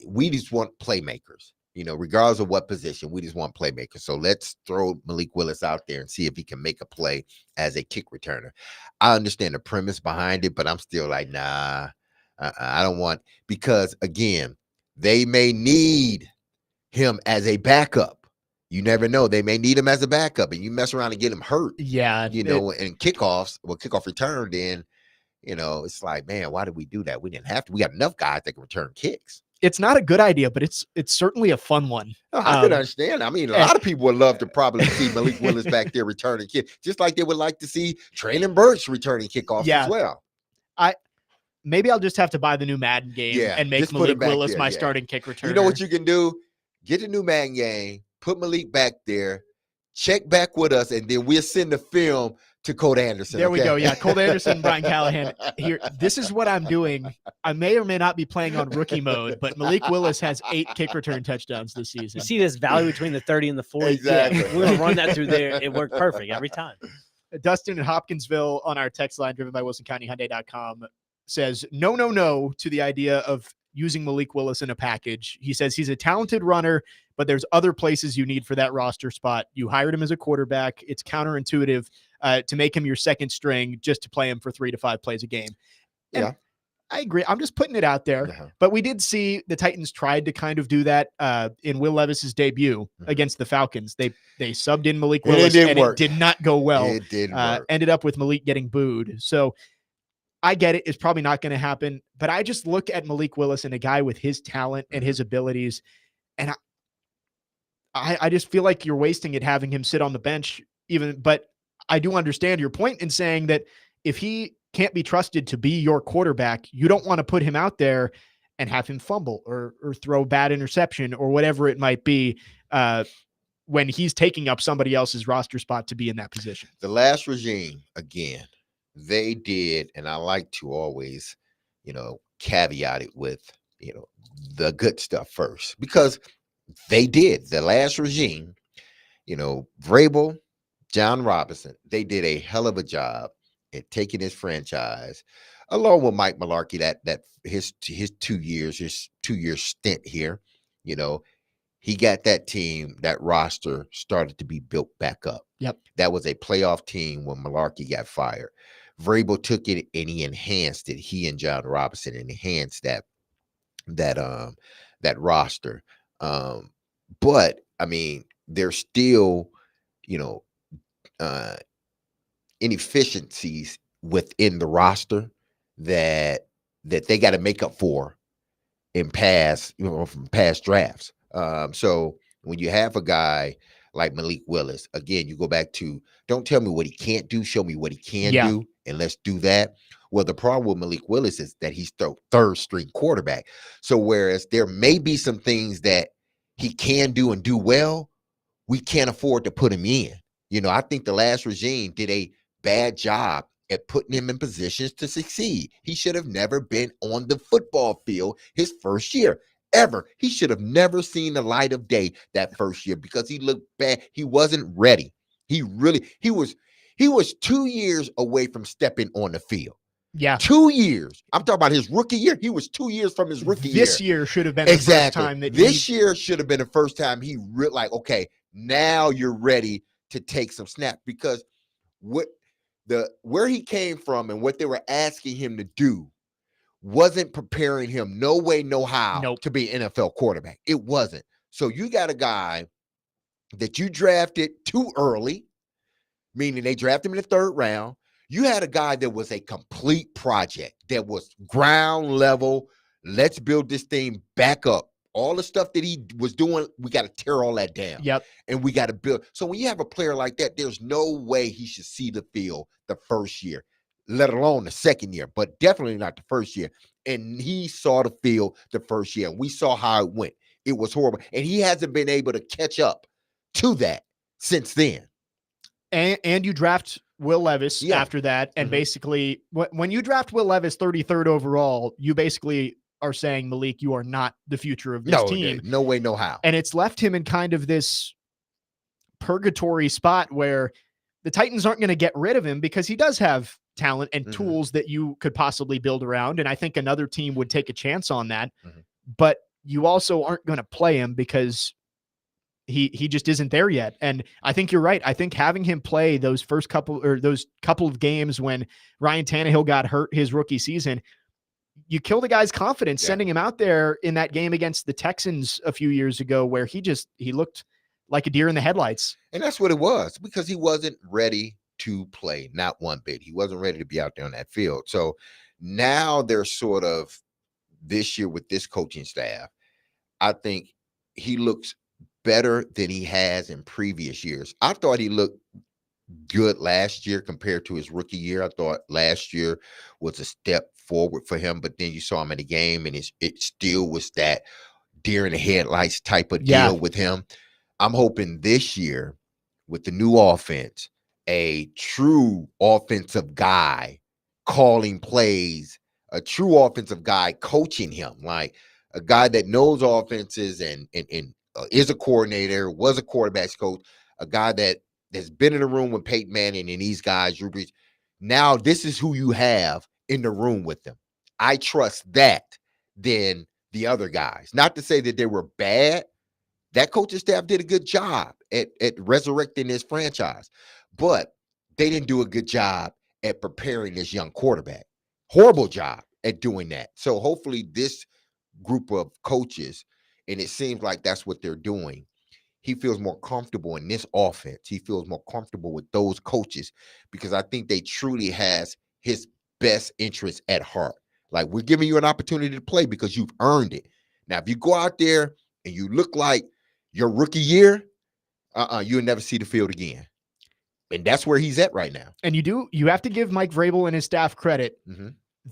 [SPEAKER 2] we just want playmakers, regardless of what position, we just want playmakers. So let's throw Malik Willis out there and see if he can make a play as a kick returner. I understand the premise behind it, but I'm still like, nah, I don't want, because again, they may need him as a backup. You never know. They may need him as a backup, and you mess around and get him hurt.
[SPEAKER 1] Yeah.
[SPEAKER 2] And kickoff return, then, it's like, man, why did we do that? We didn't have to. We got enough guys that can return kicks.
[SPEAKER 1] It's not a good idea, but it's certainly a fun one.
[SPEAKER 2] I can understand. I mean, a lot of people would love to probably see Malik Willis back there returning kicks, just like they would like to see Traylon Burks returning kickoffs as well.
[SPEAKER 1] Maybe I'll just have to buy the new Madden game and make Malik Willis my starting kick returner.
[SPEAKER 2] You know what you can do? Get the new Madden game, put Malik back there, check back with us, and then we'll send the film to Colt Anderson.
[SPEAKER 1] There we go. Yeah, Colt Anderson, Brian Callahan. Here, this is what I'm doing. I may or may not be playing on rookie mode, but Malik Willis has 8 kick return touchdowns this season.
[SPEAKER 3] You see this value between the 30 and the 40?
[SPEAKER 2] Exactly.
[SPEAKER 3] Yeah, we're going to run that through there. It worked perfect every time.
[SPEAKER 1] Dustin in Hopkinsville on our text line, driven by WilsonCountyHyundai.com, says no to the idea of using Malik Willis in a package. He says he's a talented runner, but there's other places you need for that roster spot. You hired him as a quarterback. It's counterintuitive to make him your second string just to play him for 3 to 5 plays a game. And I agree. I'm just putting it out there. But we did see the Titans tried to kind of do that in Will Levis's debut against the Falcons. They subbed in Malik Willis, and it did not go well.
[SPEAKER 2] It didn't work.
[SPEAKER 1] Ended up with Malik getting booed. So I get it. It's probably not going to happen. But I just look at Malik Willis and a guy with his talent and his abilities, and I just feel like you're wasting it having him sit on the bench but I do understand your point in saying that if he can't be trusted to be your quarterback, you don't want to put him out there and have him fumble or throw a bad interception or whatever it might be when he's taking up somebody else's roster spot to be in that position.
[SPEAKER 2] The last regime, again, they did, and I like to always, caveat it with, the good stuff first, because they did. The last regime, Vrabel, John Robinson, they did a hell of a job at taking his franchise, along with Mike Mularkey, that his 2 years, his 2-year stint here, he got that team, that roster started to be built back up.
[SPEAKER 1] Yep.
[SPEAKER 2] That was a playoff team when Mularkey got fired. Vrabel took it and he enhanced it. He and John Robinson enhanced that roster. But I mean, there's still, inefficiencies within the roster that they got to make up for in from past drafts. So when you have a guy like Malik Willis, again, you go back to, don't tell me what he can't do, show me what he can do, and let's do that. Well, the problem with Malik Willis is that he's the third string quarterback. So whereas there may be some things that he can do and do well, we can't afford to put him in. I think the last regime did a bad job at putting him in positions to succeed. He should have never been on the football field his first year, ever. He should have never seen the light of day that first year because he looked bad. He wasn't ready. He was 2 years away from stepping on the field.
[SPEAKER 1] Yeah.
[SPEAKER 2] 2 years. I'm talking about his rookie year. He was 2 years from his rookie year.
[SPEAKER 1] This year should have been the first time that
[SPEAKER 2] this year should have been the first time he like, okay, now you're ready to take some snaps, because where he came from and what they were asking him to do wasn't preparing him no way, no how to be an NFL quarterback. It wasn't. So you got a guy that you drafted too early, meaning they drafted him in the 3rd round. You had a guy that was a complete project, that was ground level. Let's build this thing back up. All the stuff that he was doing, we got to tear all that down.
[SPEAKER 1] Yep.
[SPEAKER 2] And we got to build. So when you have a player like that, there's no way he should see the field the first year, let alone the second year, but definitely not the first year. And he saw the field the first year, and we saw how it went. It was horrible. And he hasn't been able to catch up to that since then.
[SPEAKER 1] And you draft Will Levis after that. And basically, when you draft Will Levis 33rd overall, you basically are saying, Malik, you are not the future of this team.
[SPEAKER 2] No way, no how.
[SPEAKER 1] And it's left him in kind of this purgatory spot where the Titans aren't going to get rid of him because he does have talent and tools that you could possibly build around. And I think another team would take a chance on that. But you also aren't going to play him because he just isn't there yet. And I think you're right. I think having him play those couple of games when Ryan Tannehill got hurt his rookie season, you kill the guy's confidence sending him out there in that game against the Texans a few years ago, where he looked like a deer in the headlights.
[SPEAKER 2] And that's what it was, because he wasn't ready to play, not one bit. He wasn't ready to be out there on that field. So now they're sort of, this year with this coaching staff, I think he looks better than he has in previous years. I thought he looked good last year compared to his rookie year. I thought last year was a step forward for him, but then you saw him in the game and it still was that deer in the headlights type of deal with him. I'm hoping this year with the new offense, a true offensive guy calling plays, a true offensive guy coaching him, like a guy that knows offenses and is a coordinator, was a quarterback's coach, a guy that has been in the room with Peyton Manning and these guys, Drew Brees. Now this is who you have in the room with them. I trust that than the other guys. Not to say that they were bad. That coaching staff did a good job at resurrecting this franchise, but they didn't do a good job at preparing this young quarterback. Horrible job at doing that. So hopefully this group of coaches, and it seems like that's what they're doing, he feels more comfortable in this offense. He feels more comfortable with those coaches, because I think they truly has his best interest at heart. Like, we're giving you an opportunity to play because you've earned it. Now, if you go out there and you look like your rookie year, you'll never see the field again. And that's where he's at right now.
[SPEAKER 1] And you have to give Mike Vrabel and his staff credit.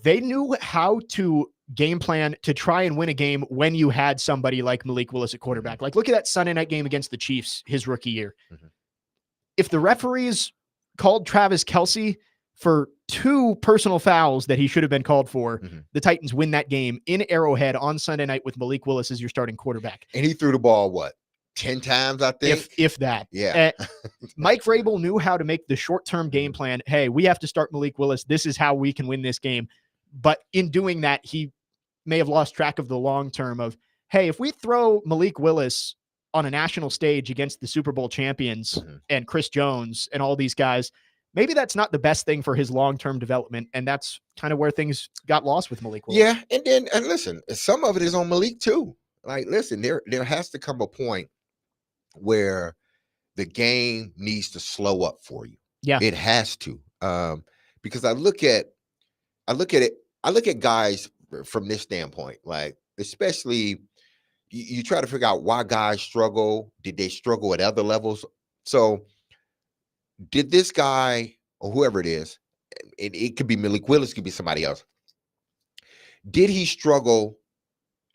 [SPEAKER 1] They knew how to game plan to try and win a game when you had somebody like Malik Willis at quarterback. Like, look at that Sunday night game against the Chiefs, his rookie year. If the referees called Travis Kelce for 2 personal fouls that he should have been called for, the Titans win that game in Arrowhead on Sunday night with Malik Willis as your starting quarterback.
[SPEAKER 2] And he threw the ball, 10 times, I think?
[SPEAKER 1] If that.
[SPEAKER 2] Yeah.
[SPEAKER 1] Mike Vrabel knew how to make the short-term game plan. Hey, we have to start Malik Willis. This is how we can win this game. But in doing that, he may have lost track of the long term of, hey, if we throw Malik Willis on a national stage against the Super Bowl champions and Chris Jones and all these guys, maybe that's not the best thing for his long-term development. And that's kind of where things got lost with Malik Willis.
[SPEAKER 2] Yeah. And listen, some of it is on Malik too. Like, listen, there has to come a point where the game needs to slow up for you.
[SPEAKER 1] Yeah.
[SPEAKER 2] It has to. Because I look at guys from this standpoint, like especially you try to figure out why guys struggle. Did they struggle at other levels? So did this guy or whoever it is, it could be Malik Willis, could be somebody else. Did he struggle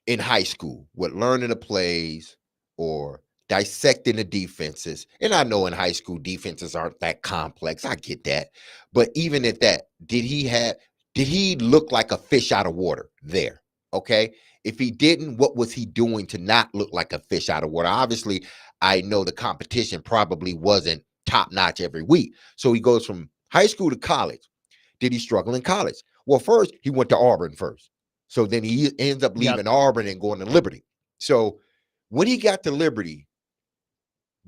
[SPEAKER 2] in high school with learning the plays or dissecting the defenses? And I know in high school defenses aren't that complex. I get that. But even at that, did he look like a fish out of water there? Okay. If he didn't, what was he doing to not look like a fish out of water? Obviously, I know the competition probably wasn't top notch every week. So he goes from high school to college. Did he struggle in college? Well, first, he went to Auburn first. So then he ends up leaving Auburn and going to Liberty. So when he got to Liberty,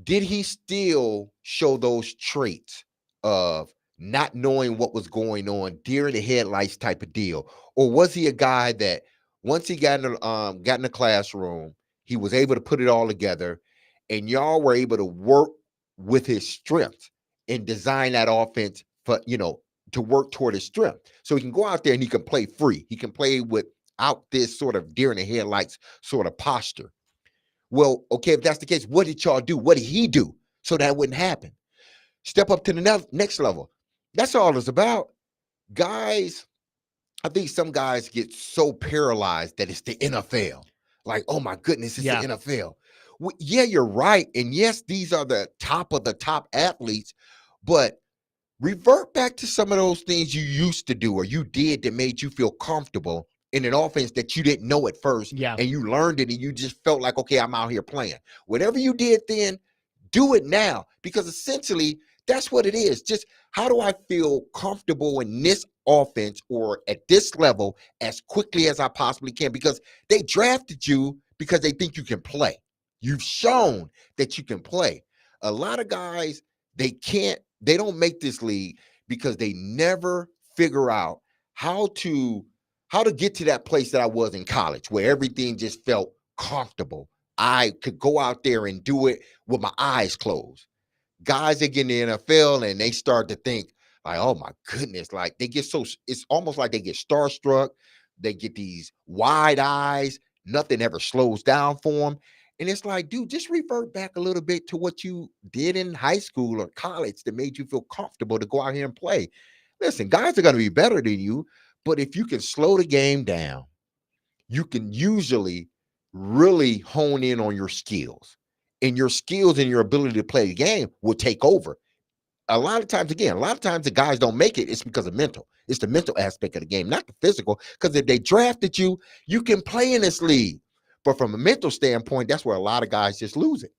[SPEAKER 2] did he still show those traits of not knowing what was going on, deer in the headlights type of deal? Or was he a guy that once he got in the classroom, he was able to put it all together and y'all were able to work with his strength and design that offense for, to work toward his strength. So he can go out there and he can play free. He can play without this sort of deer in the headlights sort of posture. Well, okay, if that's the case, what did y'all do? What did he do so that wouldn't happen? Step up to the next level. That's all it's about. Guys, I think some guys get so paralyzed that it's the NFL. Like, oh my goodness, it's the NFL. Well, yeah, you're right. And yes, these are the top of the top athletes, but revert back to some of those things you used to do or you did that made you feel comfortable in an offense that you didn't know at first. And you learned it and you just felt like, okay, I'm out here playing. Whatever you did then, do it now, because essentially that's what it is. Just how do I feel comfortable in this offense or at this level as quickly as I possibly can? Because they drafted you because they think you can play. You've shown that you can play. A lot of guys, they don't make this league because they never figure out how to get to that place that I was in college where everything just felt comfortable. I could go out there and do it with my eyes closed. Guys that get in the NFL and they start to think like, oh my goodness, like it's almost like they get starstruck. They get these wide eyes. Nothing ever slows down for them. And it's like, dude, just revert back a little bit to what you did in high school or college that made you feel comfortable to go out here and play. Listen, guys are going to be better than you, but if you can slow the game down, you can usually really hone in on your skills. And your skills and your ability to play the game will take over. A lot of times the guys don't make it. It's because of mental. It's the mental aspect of the game, not the physical. Because if they drafted you, you can play in this league. But from a mental standpoint, that's where a lot of guys just lose it.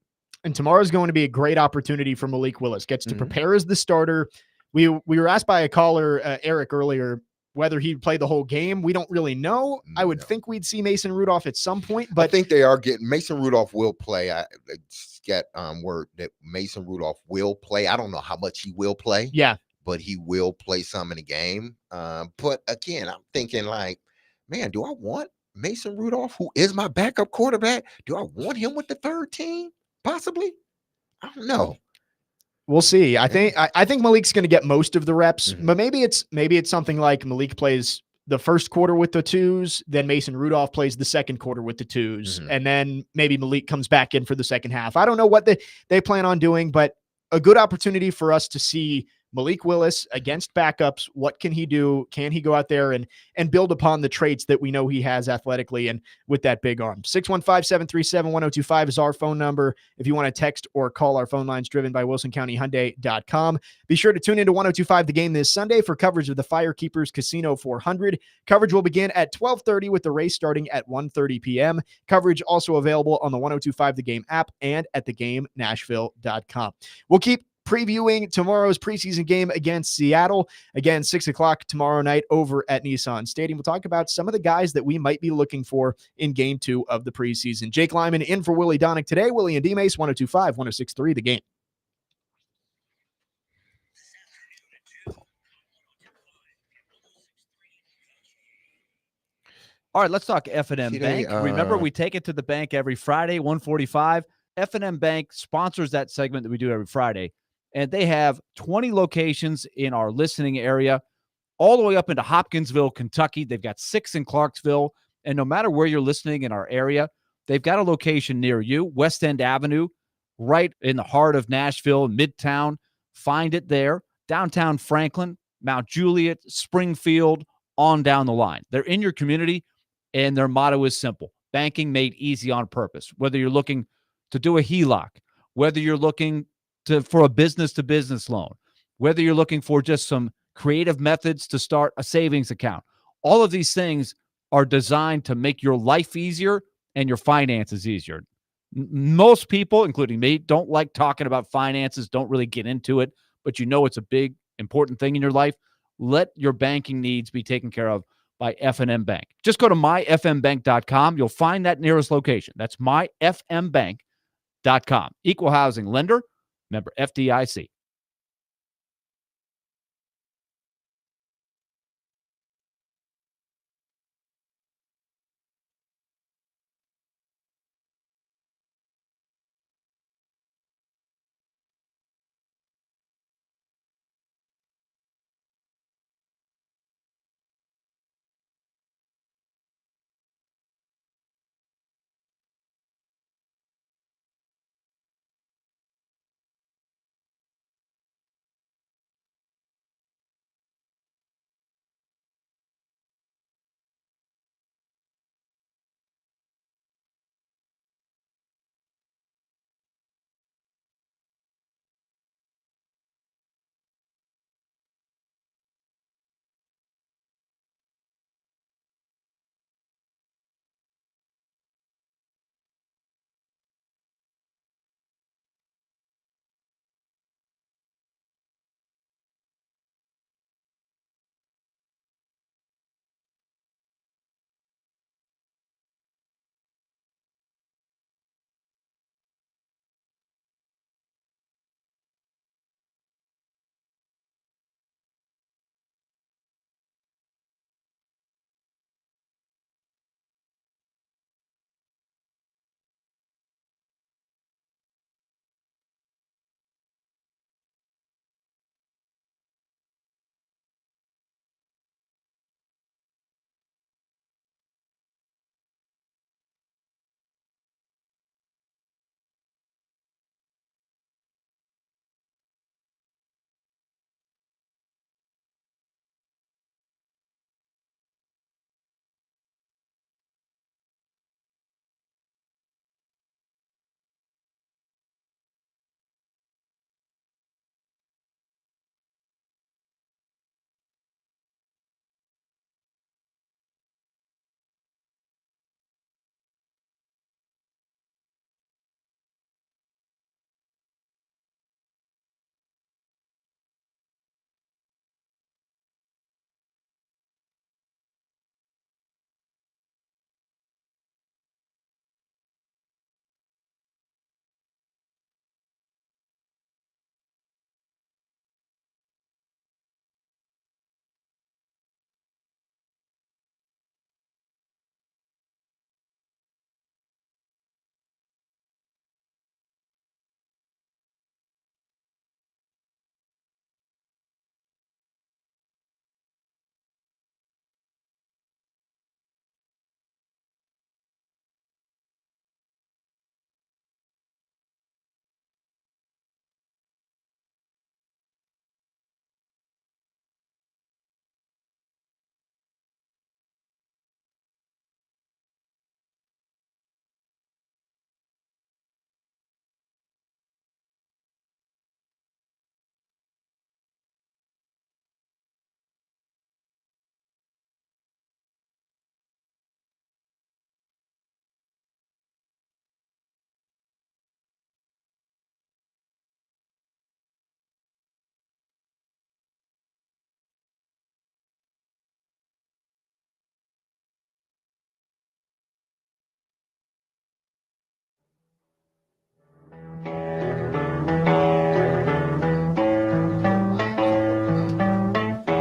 [SPEAKER 1] And tomorrow's going to be a great opportunity for Malik Willis. Gets to prepare as the starter. We were asked by a caller, Eric, earlier, whether he'd play the whole game. We don't really know. I would think we'd see Mason Rudolph at some point. But
[SPEAKER 2] I think they are getting Mason Rudolph will play. I get word that Mason Rudolph will play. I don't know how much he will play.
[SPEAKER 1] Yeah.
[SPEAKER 2] But he will play some in the game. But again, I'm thinking like, man, do I want Mason Rudolph, who is my backup quarterback? Do I want him with the third team? Possibly. I don't know.
[SPEAKER 1] We'll see. I think Malik's going to get most of the reps, but maybe it's something like Malik plays the first quarter with the twos, then Mason Rudolph plays the second quarter with the twos, and then maybe Malik comes back in for the second half. I don't know what they plan on doing, but a good opportunity for us to see Malik Willis against backups. What can he do? Can he go out there and build upon the traits that we know he has athletically and with that big arm? 615-737-1025 is our phone number. If you want to text or call, our phone lines driven by WilsonCountyHyundai.com. Be sure to tune into 1025 The Game this Sunday for coverage of the Firekeepers Casino 400. Coverage will begin at 12:30 with the race starting at 1:30 p.m. Coverage also available on the 1025 The Game app and at theGameNashville.com. We'll keep previewing tomorrow's preseason game against Seattle. Again, 6 o'clock tomorrow night over at Nissan Stadium. We'll talk about some of the guys that we might be looking for in game 2 of the preseason. Jake Lyman in for Willy Donick today. Willy and DMase, 1025, 1063, The Game.
[SPEAKER 12] All right, let's talk F&M Bank. Remember, we take it to the bank every Friday, 145. F&M Bank sponsors that segment that we do every Friday. and they have 20 locations in our listening area, all the way up into Hopkinsville, Kentucky. They've got 6 in Clarksville. And no matter where you're listening in our area, they've got a location near you, West End Avenue, right in the heart of Nashville, Midtown. Find it there. Downtown Franklin, Mount Juliet, Springfield, on down the line. They're in your community, and their motto is simple: banking made easy on purpose. Whether you're looking to do a HELOC, whether you're looking for a business-to-business loan, whether you're looking for just some creative methods to start a savings account, all of these things are designed to make your life easier and your finances easier. Most people, including me, don't like talking about finances, don't really get into it, but you know it's a big, important thing in your life. Let your banking needs be taken care of by F&M Bank. Just go to myfmbank.com. You'll find that nearest location. That's myfmbank.com. Equal housing lender, member FDIC.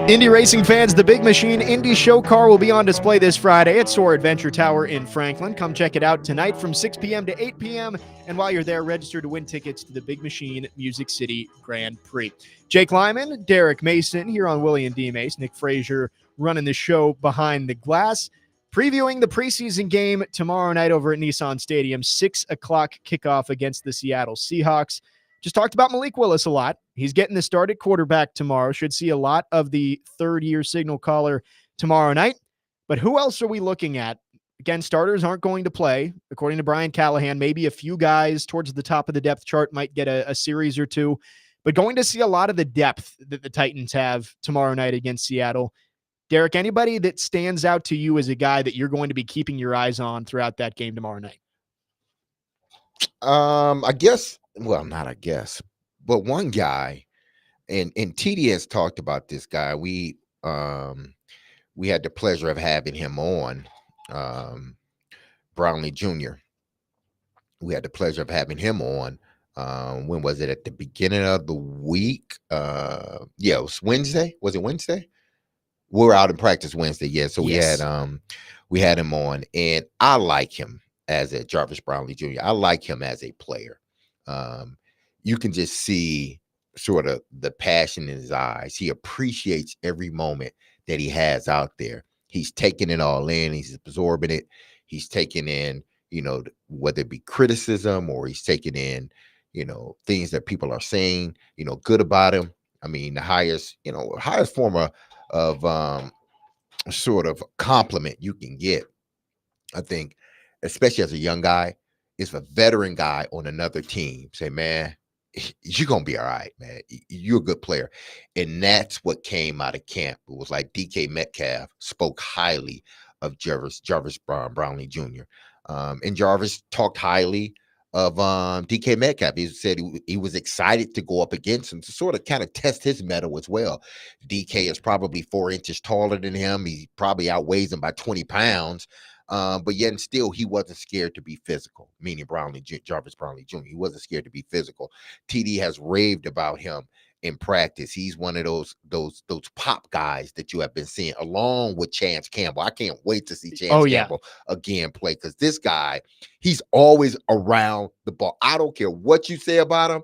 [SPEAKER 1] Indy racing fans, the Big Machine Indy Show Car will be on display this Friday at Soar Adventure Tower in Franklin. Come check it out tonight from 6 p.m. to 8 p.m. And while you're there, register to win tickets to the Big Machine Music City Grand Prix. Jake Lyman, Derek Mason here on Willy and DMase. Nick Frazier running the show behind the glass. Previewing the preseason game tomorrow night over at Nissan Stadium, 6 o'clock kickoff against the Seattle Seahawks. Just talked about Malik Willis a lot. He's getting the start at quarterback tomorrow. Should see a lot of the third-year signal caller tomorrow night. But who else are we looking at? Again, starters aren't going to play. According to Brian Callahan, maybe a few guys towards the top of the depth chart might get a series or two. But going to see a lot of the depth that the Titans have tomorrow night against Seattle. Derek, anybody that stands out to you as a guy that you're going to be keeping your eyes on throughout that game tomorrow night?
[SPEAKER 2] I guess, well, not I guess, but one guy, and TD has talked about this guy. We had the pleasure of having him on, Brownlee Jr. We had the pleasure of having him on. When was it? At the beginning of the week? Yeah, it was Wednesday. Was it Wednesday? We were out in practice Wednesday. Yeah, so
[SPEAKER 1] Yes.
[SPEAKER 2] we had him on, and I like him as a Jarvis Brownlee Jr. I like him as a player. You can just see sort of the passion in his eyes. He appreciates every moment that he has out there. He's taking it all in. He's absorbing it. He's taking in, whether it be criticism or he's taking in, things that people are saying, good about him. I mean, the highest form of sort of compliment you can get, I think, especially as a young guy, is a veteran guy on another team say, man, you're going to be all right, man. You're a good player. And that's what came out of camp. It was like DK Metcalf spoke highly of Jarvis Brownlee Jr. And Jarvis talked highly of DK Metcalf. He said he was excited to go up against him to sort of kind of test his mettle as well. DK is probably 4 inches taller than him. He probably outweighs him by 20 pounds. But yet and still, he wasn't scared to be physical, meaning Jarvis Brownlee Jr. He wasn't scared to be physical. TD has raved about him in practice. He's one of those pop guys that you have been seeing, along with Chance Campbell. I can't wait to see Chance Campbell again play, because this guy, he's always around the ball. I don't care what you say about him,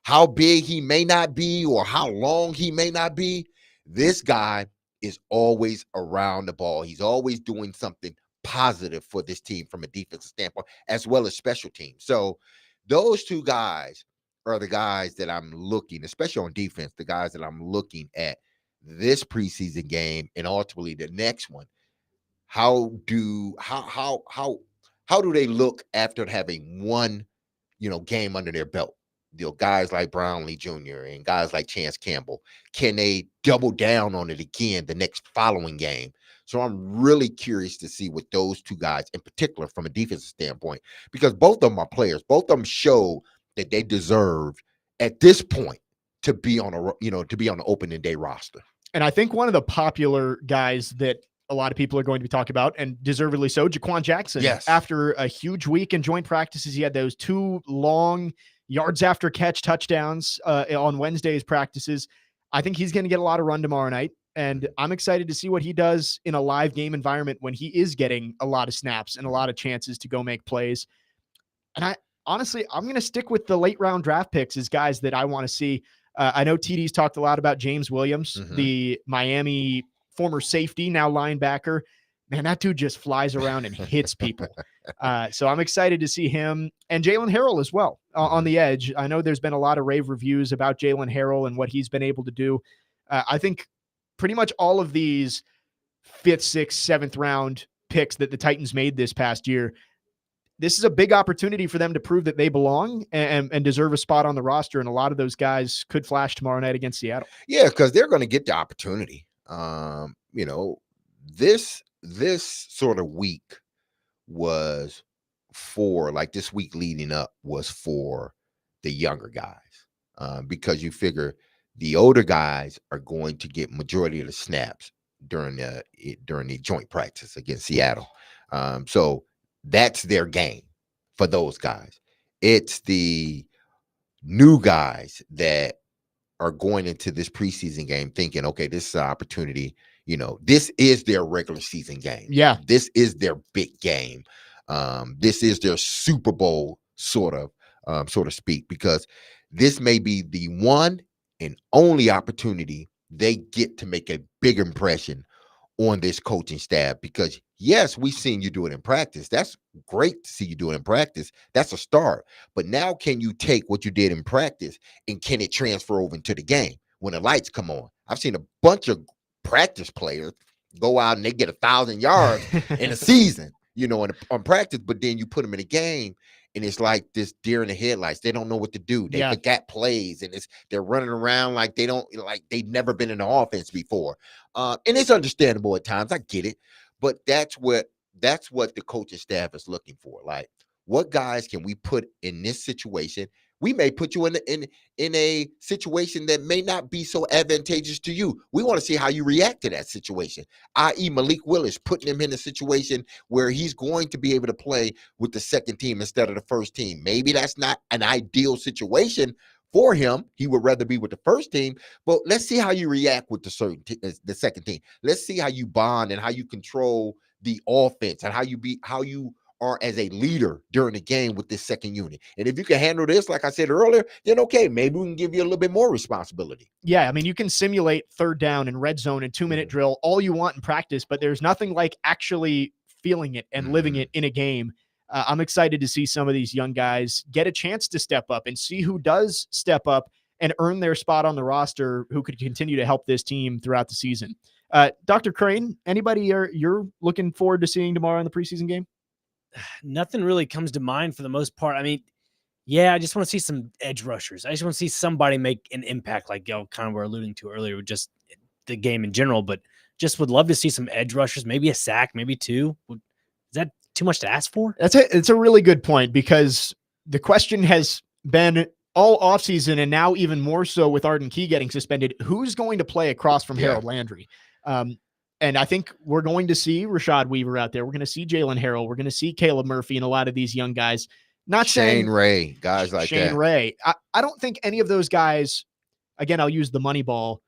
[SPEAKER 2] how big he may not be or how long he may not be. This guy is always around the ball. He's always doing something positive for this team from a defensive standpoint, as well as special teams. So those two guys are the guys that I'm looking, especially on defense, the guys that I'm looking at this preseason game and ultimately the next one. How do they look after having one, game under their belt? Guys like Brownlee Jr. and guys like Chance Campbell, can they double down on it again the next following game? So I'm really curious to see what those two guys, in particular, from a defensive standpoint, because both of them are players. Both of them show that they deserve at this point to be on the opening day roster.
[SPEAKER 1] And I think one of the popular guys that a lot of people are going to be talking about, and deservedly so, Jaquan Jackson.
[SPEAKER 2] Yes.
[SPEAKER 1] After a huge week in joint practices, he had those 2 long yards after catch touchdowns on Wednesday's practices. I think he's going to get a lot of run tomorrow night. And I'm excited to see what he does in a live game environment when he is getting a lot of snaps and a lot of chances to go make plays. And I'm going to stick with the late round draft picks as guys that I want to see. I know TD's talked a lot about James Williams, the Miami former safety, now linebacker. Man, that dude just flies around and hits people. So I'm excited to see him, and Jalen Harrell as well on the edge. I know there's been a lot of rave reviews about Jalen Harrell and what he's been able to do. I think pretty much all of these 5th, 6th, 7th round picks that the Titans made this past year, this is a big opportunity for them to prove that they belong and deserve a spot on the roster. And a lot of those guys could flash tomorrow night against Seattle.
[SPEAKER 2] Yeah, because they're going to get the opportunity. This sort of week was for, like, this week leading up was for the younger guys, because you figure the older guys are going to get majority of the snaps during the joint practice against Seattle. So that's their game for those guys. It's the new guys that are going into this preseason game thinking, okay, this is an opportunity. This is their regular season game.
[SPEAKER 1] Yeah.
[SPEAKER 2] This is their big game. This is their Super Bowl, sort of speak, because this may be the one and only opportunity they get to make a big impression on this coaching staff. Because yes, we've seen you do it in practice. That's great to see you do it in practice. That's a start. But now can you take what you did in practice and can it transfer over into the game when the lights come on? I've seen a bunch of practice players go out and they get 1,000 yards in a season, on practice, but then you put them in a game and it's like this deer in the headlights. They don't know what to do. They forgot plays, and they're running around like they've never been in the offense before. And it's understandable at times. I get it, but that's what the coaching staff is looking for. Like, what guys can we put in this situation? We may put you in a situation that may not be so advantageous to you. We want to see how you react to that situation, i.e. Malik Willis, putting him in a situation where he's going to be able to play with the second team instead of the first team. Maybe that's not an ideal situation for him. He would rather be with the first team, but let's see how you react with the second team. Let's see how you bond and how you control the offense and how you are as a leader during the game with this second unit. And if you can handle this, like I said earlier, then okay, maybe we can give you a little bit more responsibility.
[SPEAKER 1] Yeah, I mean, you can simulate third down and red zone and 2-minute drill all you want in practice, but there's nothing like actually feeling it and living it in a game. I'm excited to see some of these young guys get a chance to step up and see who does step up and earn their spot on the roster, who could continue to help this team throughout the season. Dr. Crane, anybody you're looking forward to seeing tomorrow in the preseason game?
[SPEAKER 3] Nothing really comes to mind for the most part. I mean, yeah, I just want to see some edge rushers. I just want to see somebody make an impact, like y'all kind of were alluding to earlier, with just the game in general. But just would love to see some edge rushers, maybe a sack, maybe two. Is that too much to ask for?
[SPEAKER 1] It's a really good point, because the question has been all offseason, and now even more so with Arden Key getting suspended, who's going to play across from Harold Landry? And I think we're going to see Rashad Weaver out there. We're going to see Jalen Harrell. We're going to see Caleb Murphy and a lot of these young guys. Not
[SPEAKER 2] Shane Ray, guys like that.
[SPEAKER 1] Shane Ray. I don't think any of those guys, again, I'll use the money ball.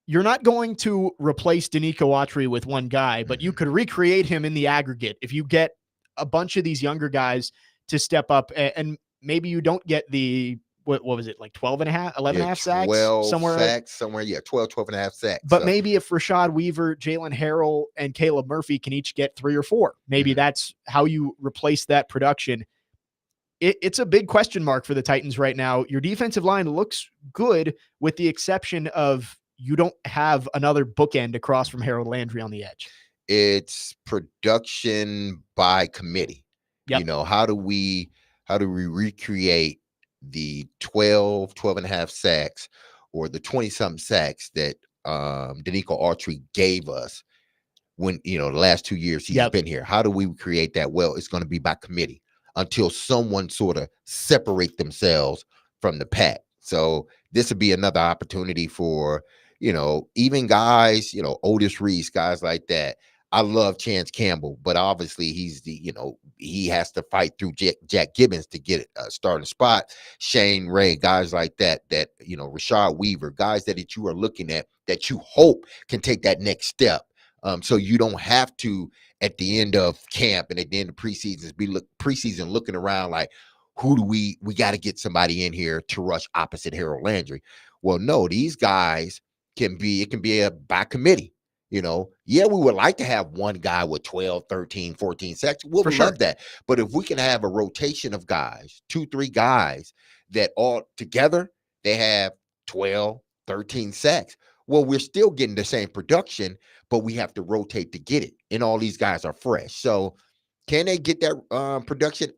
[SPEAKER 1] You're not going to replace Danico Autry with one guy, but you could recreate him in the aggregate if you get a bunch of these younger guys to step up, and maybe you don't get the, what was it, like 12 and a half, 11 and a half sacks?
[SPEAKER 2] 12
[SPEAKER 1] somewhere.
[SPEAKER 2] Sacks, 12 and a half sacks.
[SPEAKER 1] But maybe if Rashad Weaver, Jalen Harrell, and Caleb Murphy can each get 3 or 4, maybe that's how you replace that production. It's a big question mark for the Titans right now. Your defensive line looks good, with the exception of you don't have another bookend across from Harold Landry on the edge.
[SPEAKER 2] It's production by committee.
[SPEAKER 1] Yep.
[SPEAKER 2] How do we recreate the 12 and a half sacks or the 20-something sacks that Danico Autry gave us when, the last 2 years he's been here? How do we create that? Well, it's going to be by committee until someone sort of separate themselves from the pack. So this would be another opportunity for, even guys, Otis Reese, guys like that. I love Chance Campbell, but obviously he's he has to fight through Jack Gibbons to get a starting spot. Shane Ray, guys like that, Rashad Weaver, guys that you are looking at that you hope can take that next step. So you don't have to, at the end of camp and at the end of preseason looking around like, who do we got to get somebody in here to rush opposite Harold Landry. Well, no, these guys it can be by committee. We would like to have one guy with 12, 13, 14 sacks. We'll love that. But if we can have a rotation of guys, 2-3 guys that all together, they have 12, 13 sacks. Well, we're still getting the same production, but we have to rotate to get it. And all these guys are fresh. So can they get that production?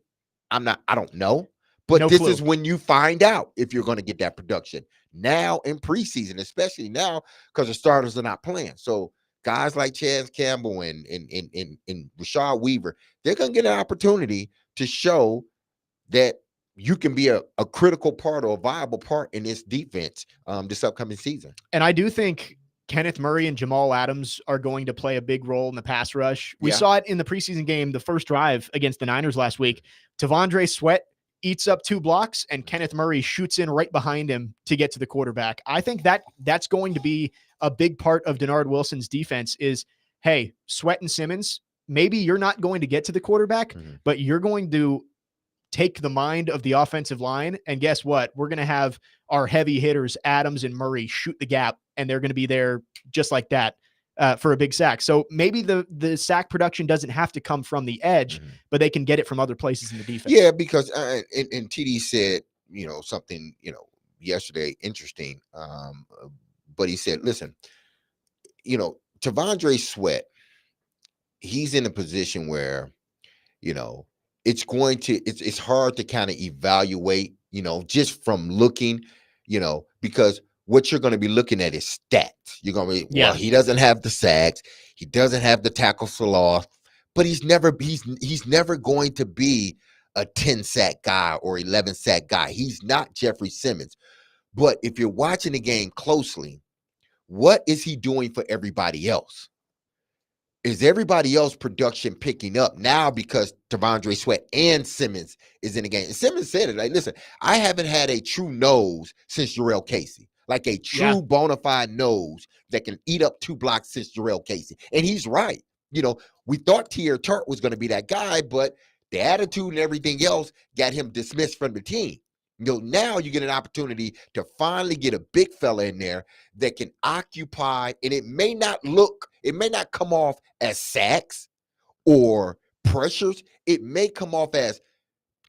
[SPEAKER 2] I don't know. But this is when you find out if you're going to get that production. Now in preseason, especially now, because the starters are not playing. So guys like Chance Campbell and Rashad Weaver, they're going to get an opportunity to show that you can be a critical part or a viable part in this defense this upcoming season.
[SPEAKER 1] And I do think Kenneth Murray and Jamal Adams are going to play a big role in the pass rush. We saw it in the preseason game, the first drive against the Niners last week. Tavondre Sweat eats up 2 blocks, and Kenneth Murray shoots in right behind him to get to the quarterback. I think that's going to be a big part of Denard Wilson's defense is, hey, Sweat and Simmons, maybe you're not going to get to the quarterback, but you're going to take the mind of the offensive line. And guess what? We're going to have our heavy hitters, Adams and Murray, shoot the gap, and they're going to be there just like that for a big sack. So maybe the sack production doesn't have to come from the edge, but they can get it from other places in the defense.
[SPEAKER 2] Yeah, because and TD said, something, yesterday interesting. But he said, listen, T'Vondre Sweat, he's in a position where, it's hard to kind of evaluate, just from looking, because what you're going to be looking at is stats. You're going to be, well, he doesn't have the sacks, he doesn't have the tackles for loss, but he's never going to be a 10 sack guy or 11 sack guy. He's not Jeffrey Simmons. But if you're watching the game closely, what is he doing for everybody else? Is everybody else production picking up now because T'Vondre Sweat and Simmons is in the game? And Simmons said it, like, listen, I haven't had a true nose since Jarrell Casey, like a true bona fide nose that can eat up 2 blocks since Jarrell Casey. And he's right. We thought Tier Tart was going to be that guy, but the attitude and everything else got him dismissed from the team. Now you get an opportunity to finally get a big fella in there that can occupy, and it may not come off as sacks or pressures. It may come off as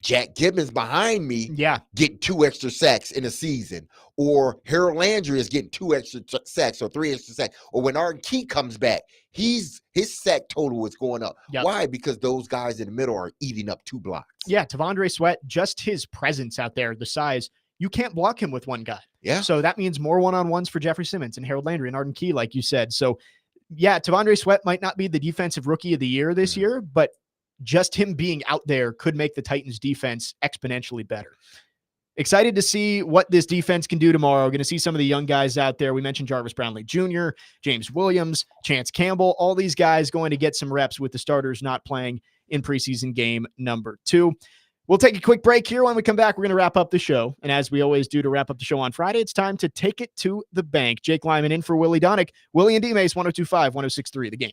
[SPEAKER 2] Jack Gibbons behind me getting 2 extra sacks in a season, or Harold Landry is getting 2 extra sacks or 3 extra sacks, or when Arden Key comes back, his sack total is going up. Why? Because those guys in the middle are eating up 2 blocks.
[SPEAKER 1] Yeah, T'Vondre Sweat, just his presence out there, the size, you can't block him with one guy.
[SPEAKER 2] Yeah.
[SPEAKER 1] So that means more one-on-ones for Jeffrey Simmons and Harold Landry and Arden Key, like you said. So, yeah, T'Vondre Sweat might not be the defensive rookie of the year this year, but just him being out there could make the Titans defense exponentially better. Excited to see what this defense can do tomorrow. Going to see some of the young guys out there. We mentioned Jarvis Brownlee Jr., James Williams, Chance Campbell, all these guys going to get some reps with the starters not playing in preseason game number 2. We'll take a quick break here. When we come back, we're going to wrap up the show. And as we always do to wrap up the show on Friday, it's time to take it to the bank. Jake Lyman in for Willy Donick. Willy and DMase, 102.5, 106.3, The Game.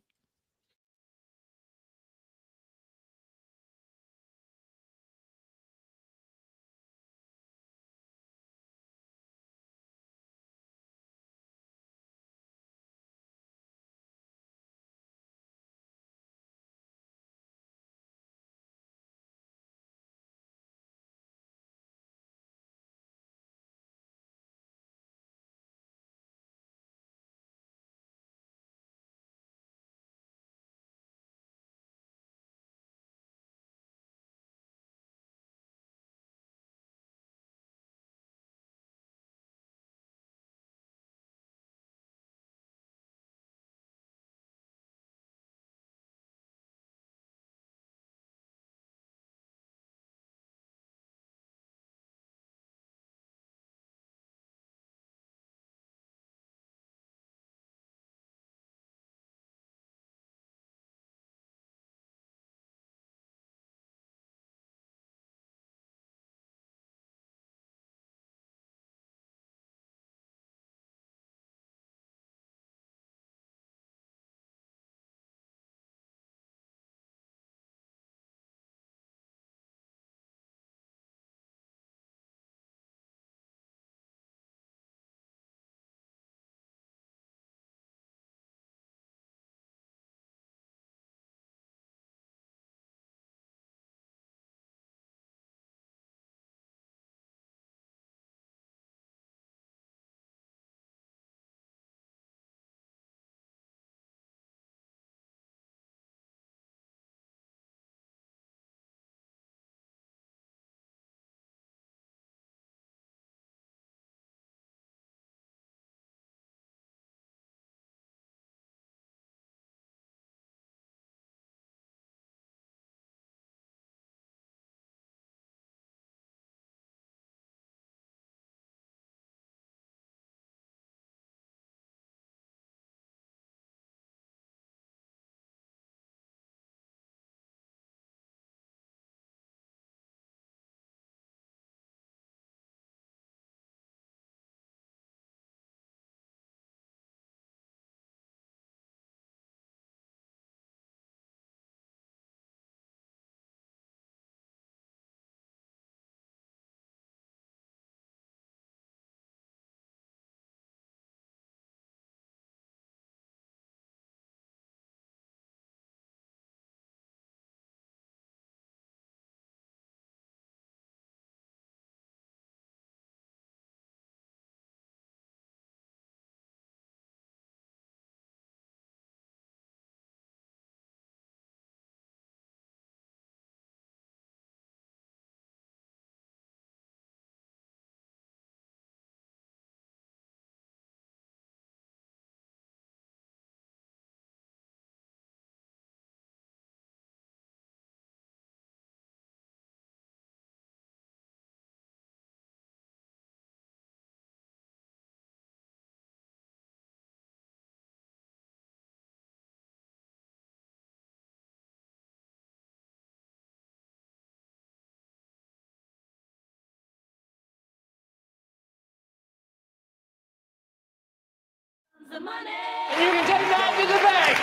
[SPEAKER 13] the money.
[SPEAKER 7] And you can take that to the bank.